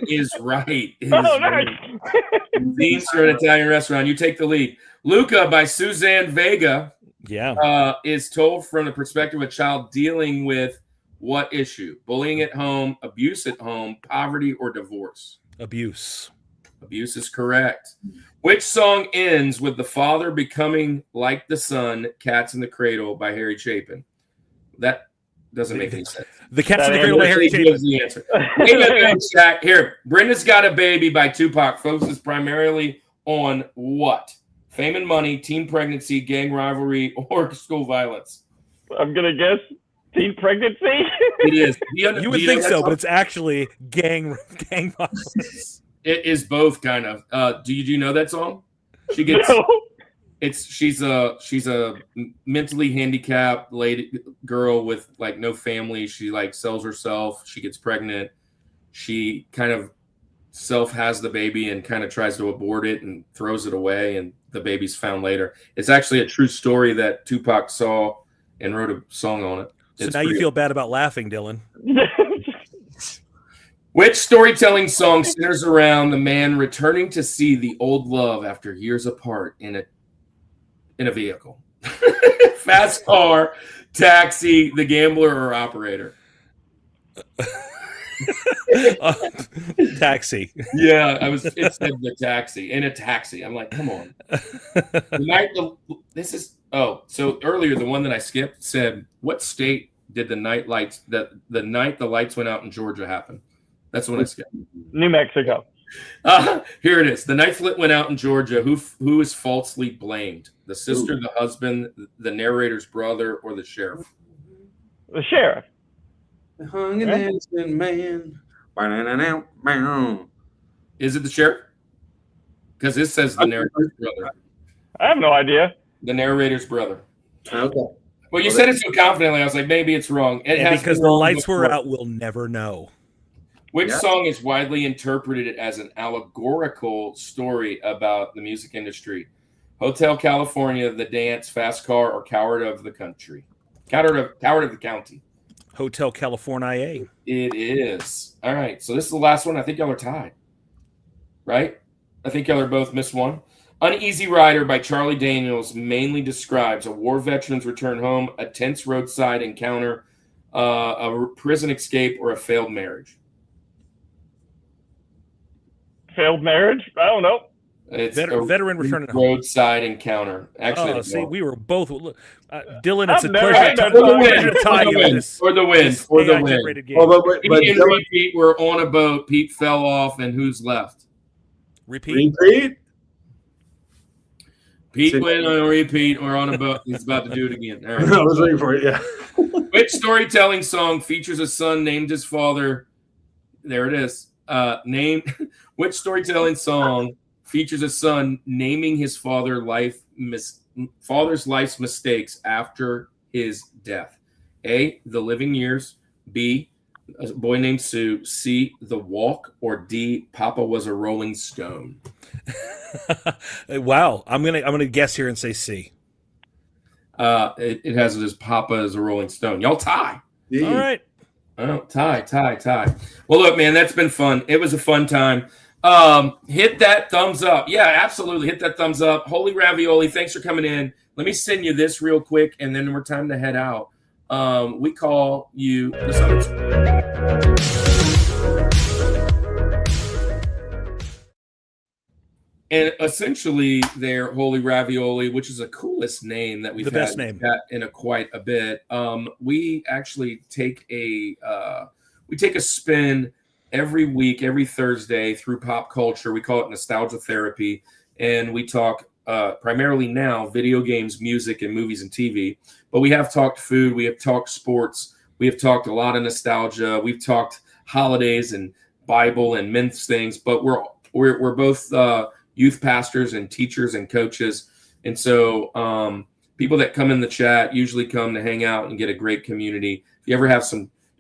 is right. Oh, nice. Scenes from an Italian Restaurant. You take the lead. Luca by Suzanne Vega. Yeah. Is told from the perspective of a child dealing with what issue? Bullying at home, abuse at home, poverty, or divorce? Abuse. Abuse is correct. Which song ends with the father becoming like the son, Cats in the Cradle by Harry Chapin? That doesn't make any sense. The Cats in the Cradle by Harry Chapin. Gives the answer. Here, Brenda's Got a Baby by Tupac focuses primarily on what? Fame and money, teen pregnancy, gang rivalry, or school violence? I'm going to guess teen pregnancy. It is. You would think so, but it's actually gang violence. It is both, kind of. Do you know that song? She gets. No. She's a mentally handicapped lady girl with like no family. She like sells herself. She gets pregnant. She kind of self has the baby and kind of tries to abort it and throws it away, and the baby's found later. It's actually a true story that Tupac saw and wrote a song on it. So now you feel bad about laughing, Dylan. Which storytelling song centers around the man returning to see the old love after years apart in a vehicle? Fast car, taxi, the gambler, or operator? Taxi. Yeah, it said the taxi. In a taxi. I'm like, come on. So earlier the one that I skipped said, what state did the night the lights went out in Georgia happen? That's the one I skipped. New Mexico. Here it is. The night went out in Georgia. Who is falsely blamed? The sister, the husband, the narrator's brother, or the sheriff? The sheriff. The hung and dancing man. Is it the sheriff? Because it says the narrator's brother. I have no idea. The narrator's brother. Okay. Well, you said it so confidently. I was like, maybe it's wrong. Because the lights were out, we'll never know. Which song is widely interpreted as an allegorical story about the music industry? Hotel California, The Dance, Fast Car, or Coward of the Country? Coward of the County. Hotel California. It is. All right. So this is the last one. I think y'all are tied. Right? I think y'all are both missed one. Uneasy Rider by Charlie Daniels mainly describes a war veteran's return home, a tense roadside encounter, a prison escape, or a failed marriage. Failed marriage? I don't know. It's veteran returning home. Roadside encounter. Actually, see, we were both. Dylan, I've it's a never pleasure had that to tie you in this. For the win. For the win. game. But Pete and Repeat were on a boat. Pete fell off, and who's left? Repeat. Pete went on a repeat. We're on a boat. He's about to do it again. All right. I was waiting for it. Yeah. Which storytelling song features a son named his father? There it is. Which storytelling song features a son naming his father's life's mistakes after his death? A, The Living Years. B, A Boy Named Sue. C, The Walk. Or D, Papa Was a Rolling Stone. Wow, I'm gonna guess here and say C. It has it as Papa is a Rolling Stone. Y'all tie. Yeah. All right. Oh, tie. Well, look, man, that's been fun. It was a fun time. Hit that thumbs up. Yeah, absolutely. Hit that thumbs up. Holy Ravioli, thanks for coming in. Let me send you this real quick, and then we're time to head out. We call you the Summers. And essentially, they're Holy Ravioli, which is the coolest name that we've The had best name. in quite a bit. We actually take a spin every week, every Thursday through pop culture. We call it nostalgia therapy, and we talk primarily now video games, music, and movies and TV. But we have talked food, we have talked sports, we have talked a lot of nostalgia, we've talked holidays and Bible and men's things. But we're both youth pastors and teachers and coaches. And so people that come in the chat usually come to hang out and get a great community. If you ever have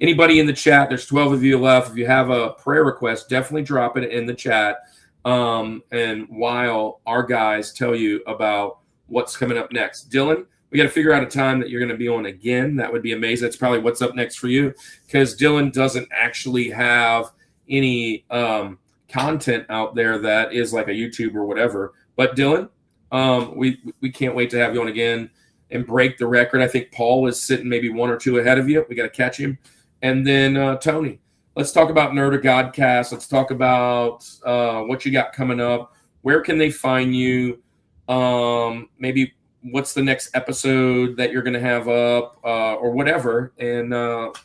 anybody in the chat, there's 12 of you left. If you have a prayer request, definitely drop it in the chat. And while our guys tell you about what's coming up next. Dylan, we got to figure out a time that you're going to be on again. That would be amazing. That's probably what's up next for you, because Dylan doesn't actually have any content out there that is like a YouTube or whatever. But Dylan, we can't wait to have you on again and break the record. I think Paul is sitting maybe 1 or 2 ahead of you. We got to catch him. And then Tony, let's talk about Nerd of Godcast. Let's talk about what you got coming up. Where can they find you? Maybe what's the next episode that you're going to have up or whatever. And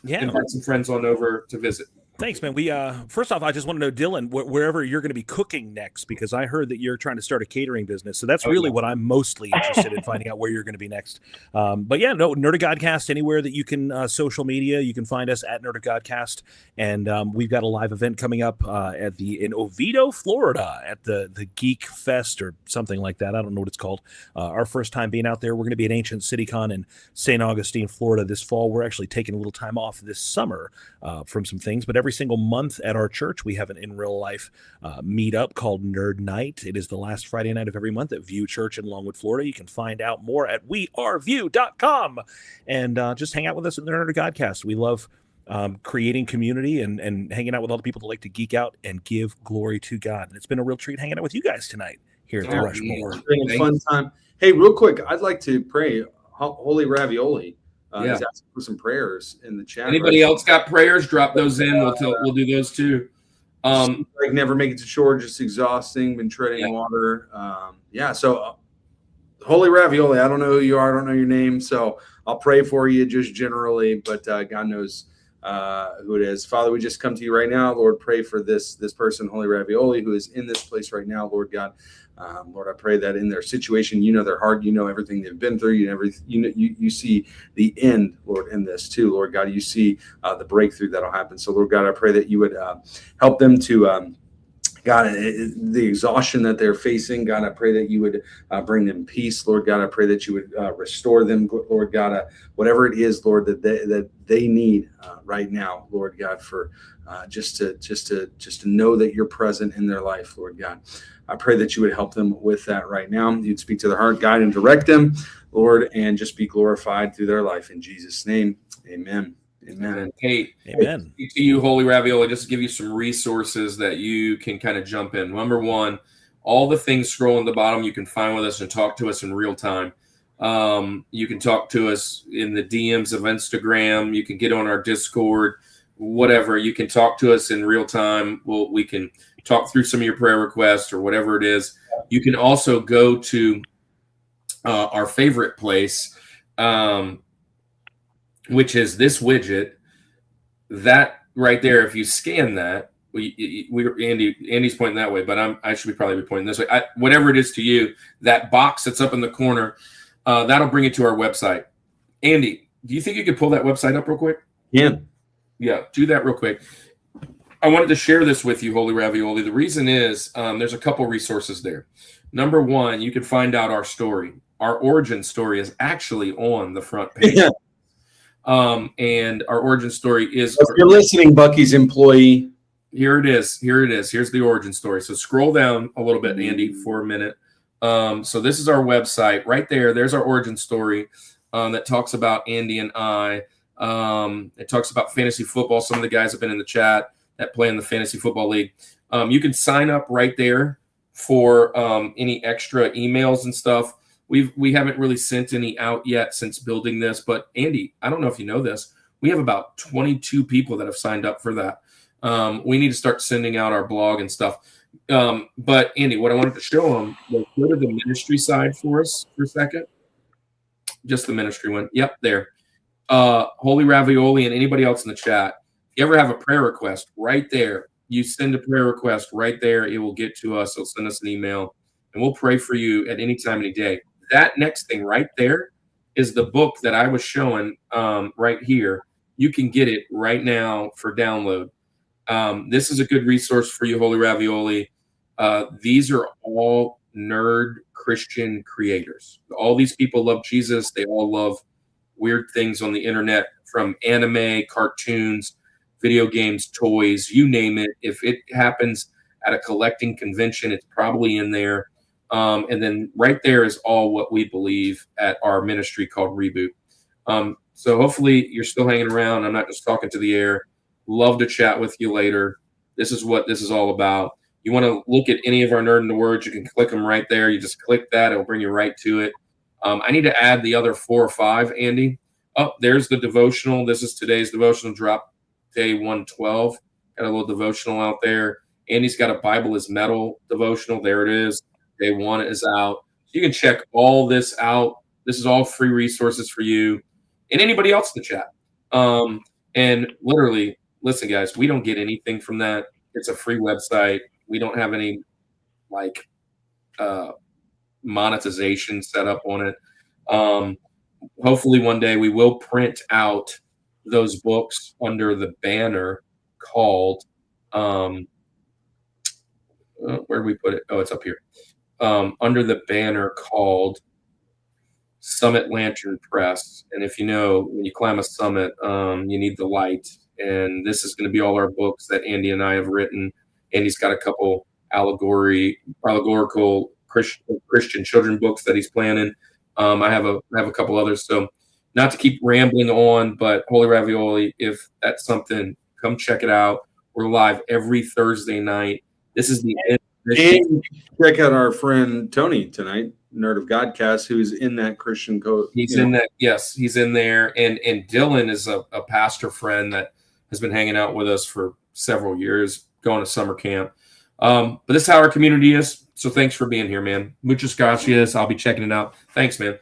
invite some friends on over to visit. Thanks, man. We first off, I just want to know, Dylan, wherever you're going to be cooking next, because I heard that you're trying to start a catering business. So that's really what I'm mostly interested in, finding out where you're going to be next. But yeah, no, Nerd of Godcast, anywhere that you can social media, you can find us at Nerd of Godcast. And we've got a live event coming up in Oviedo, Florida, at the Geek Fest or something like that. I don't know what it's called. Our first time being out there. We're going to be at Ancient CityCon in St. Augustine, Florida this fall. We're actually taking a little time off this summer from some things, but every single month at our church, we have an in real life meetup called Nerd Night. It is the last Friday night of every month at View Church in Longwood, Florida. You can find out more at weareview.com and just hang out with us at the Nerd of Godcast. We love creating community and hanging out with all the people that like to geek out and give glory to God. And it's been a real treat hanging out with you guys tonight here at the Rushmore. It's been a fun time. Hey, real quick, I'd like to pray. Holy Ravioli is asking for some prayers in the chat. Anybody else got prayers? Drop those in. We'll do those too. Like never make it to shore, just exhausting, been treading water. So Holy Ravioli, I don't know who you are, I don't know your name, so I'll pray for you just generally, but God knows who it is. Father, we just come to you right now, Lord. Pray for this person, Holy Ravioli, who is in this place right now, Lord God. Lord, I pray that in their situation, you know their heart, you know everything they've been through, you see the end, Lord, in this too, Lord God. You see the breakthrough that'll happen. So, Lord God, I pray that you would help them to God, the exhaustion that they're facing, God, I pray that you would bring them peace, Lord God. I pray that you would restore them, Lord God, whatever it is, Lord, that they need right now, Lord God, for just to know that you're present in their life, Lord God. I pray that you would help them with that right now. You'd speak to their heart, guide and direct them, Lord, and just be glorified through their life. In Jesus' name, amen. Amen. Hey, amen. To you, Holy Ravioli, just to give you some resources that you can kind of jump in. Number one, all the things scrolling at the bottom you can find with us and talk to us in real time. You can talk to us in the DMs of Instagram. You can get on our Discord, whatever. You can talk to us in real time. We can talk through some of your prayer requests or whatever it is. You can also go to our favorite place, which is this widget. That right there, if you scan that, Andy's pointing that way, but I should probably be pointing this way. Whatever it is to you, that box that's up in the corner, that'll bring it to our website. Andy, do you think you could pull that website up real quick? Yeah, do that real quick. I wanted to share this with you, Holy Ravioli. The reason is there's a couple resources there. Number one, you can find out our story. Our origin story is actually on the front page. And our origin story is... If you're listening, Bucky's employee. Here it is. Here's the origin story. So scroll down a little bit, Andy, for a minute. So this is our website. Right there, there's our origin story that talks about Andy and I. It talks about fantasy football. Some of the guys have been in the chat that play in the Fantasy Football League. You can sign up right there for any extra emails and stuff. We haven't really sent any out yet since building this, but Andy, I don't know if you know this, we have about 22 people that have signed up for that. We need to start sending out our blog and stuff. But Andy, what I wanted to show them, go to the ministry side for us for a second. Just the ministry one. Yep, there. Holy Ravioli and anybody else in the chat. If you ever have a prayer request, right there, you send a prayer request right there. It will get to us. It'll send us an email, and we'll pray for you at any time, any day. That next thing right there is the book that I was showing right here. You can get it right now for download. This is a good resource for you, Holy Ravioli. These are all nerd Christian creators. All these people love Jesus. They all love weird things on the internet, from anime, cartoons, video games, toys, you name it. If it happens at a collecting convention, it's probably in there. And then right there is all what we believe at our ministry called Reboot. So hopefully you're still hanging around. I'm not just talking to the air. Love to chat with you later. This is what this is all about. You want to look at any of our Nerd in the Words, you can click them right there. You just click that. It'll bring you right to it. I need to add the other 4 or 5, Andy. Oh, there's the devotional. This is today's devotional drop, day 112. Got a little devotional out there. Andy's got a Bible is Metal devotional. There it is. Day 1 is out. You can check all this out. This is all free resources for you and anybody else in the chat. And literally, listen, guys, we don't get anything from that. It's a free website. We don't have any monetization set up on it. Hopefully one day we will print out those books under the banner called where do we put it? Oh, it's up here. Under the banner called Summit Lantern Press. And if you know, when you climb a summit, you need the light. And this is going to be all our books that Andy and I have written. Andy's got a couple allegorical Christian children books that he's planning. I have a couple others. So not to keep rambling on, but Holy Ravioli, if that's something, come check it out. We're live every Thursday night. This is the end. And check out our friend Tony tonight, Nerd of Godcast, who's in that Christian code. He's in that. Yes, he's in there. And Dylan is a pastor friend that has been hanging out with us for several years, going to summer camp. But this is how our community is. So thanks for being here, man. Muchas gracias. I'll be checking it out. Thanks, man.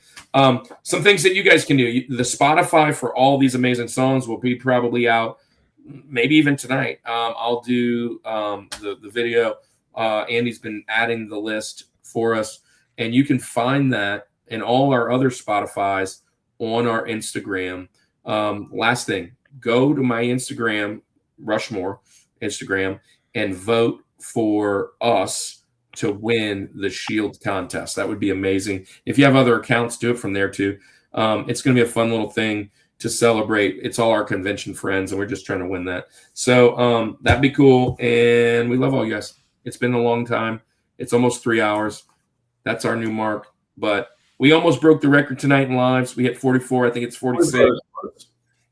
Some things that you guys can do. The Spotify for all these amazing songs will be probably out maybe even tonight. I'll do the video. Andy's been adding the list for us, and you can find that and all our other Spotifys on our Instagram. Last thing, go to my Instagram, Rushmore Instagram, and vote for us to win the Shield contest. That would be amazing. If you have other accounts, do it from there too. It's going to be a fun little thing to celebrate. It's all our convention friends, and we're just trying to win that. So that'd be cool, and we love all you guys. It's been a long time. It's almost 3 hours. That's our new mark. But we almost broke the record tonight in lives. We hit 44. I think it's 46.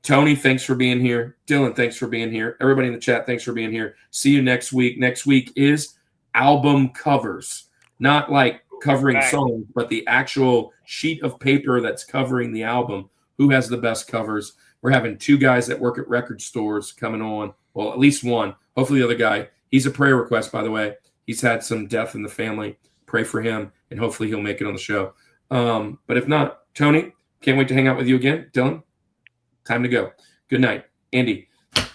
Tony, thanks for being here. Dylan, thanks for being here. Everybody in the chat, thanks for being here. See you next week. Next week is album covers. Not like covering songs, but the actual sheet of paper that's covering the album. Who has the best covers? We're having 2 guys that work at record stores coming on. Well, at least one. Hopefully the other guy. He's a prayer request, by the way. He's had some death in the family. Pray for him, and hopefully he'll make it on the show. But if not, Tony, can't wait to hang out with you again. Dylan, time to go. Good night. Andy,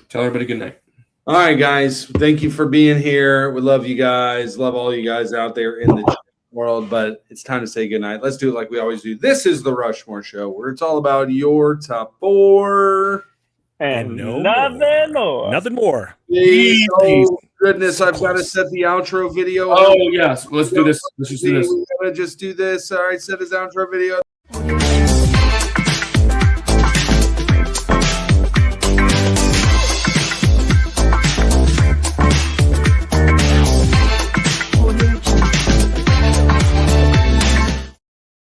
tell everybody good night. All right, guys. Thank you for being here. We love you guys. Love all you guys out there in the world, but it's time to say good night. Let's do it like we always do. This is the Rushmore Show, where it's all about your top 4. And no nothing more. Nothing more. Oh, goodness. I've got to set the outro video. Oh, yes. Let's do this. Let's just do this. We got to just do this. All right, set his outro video.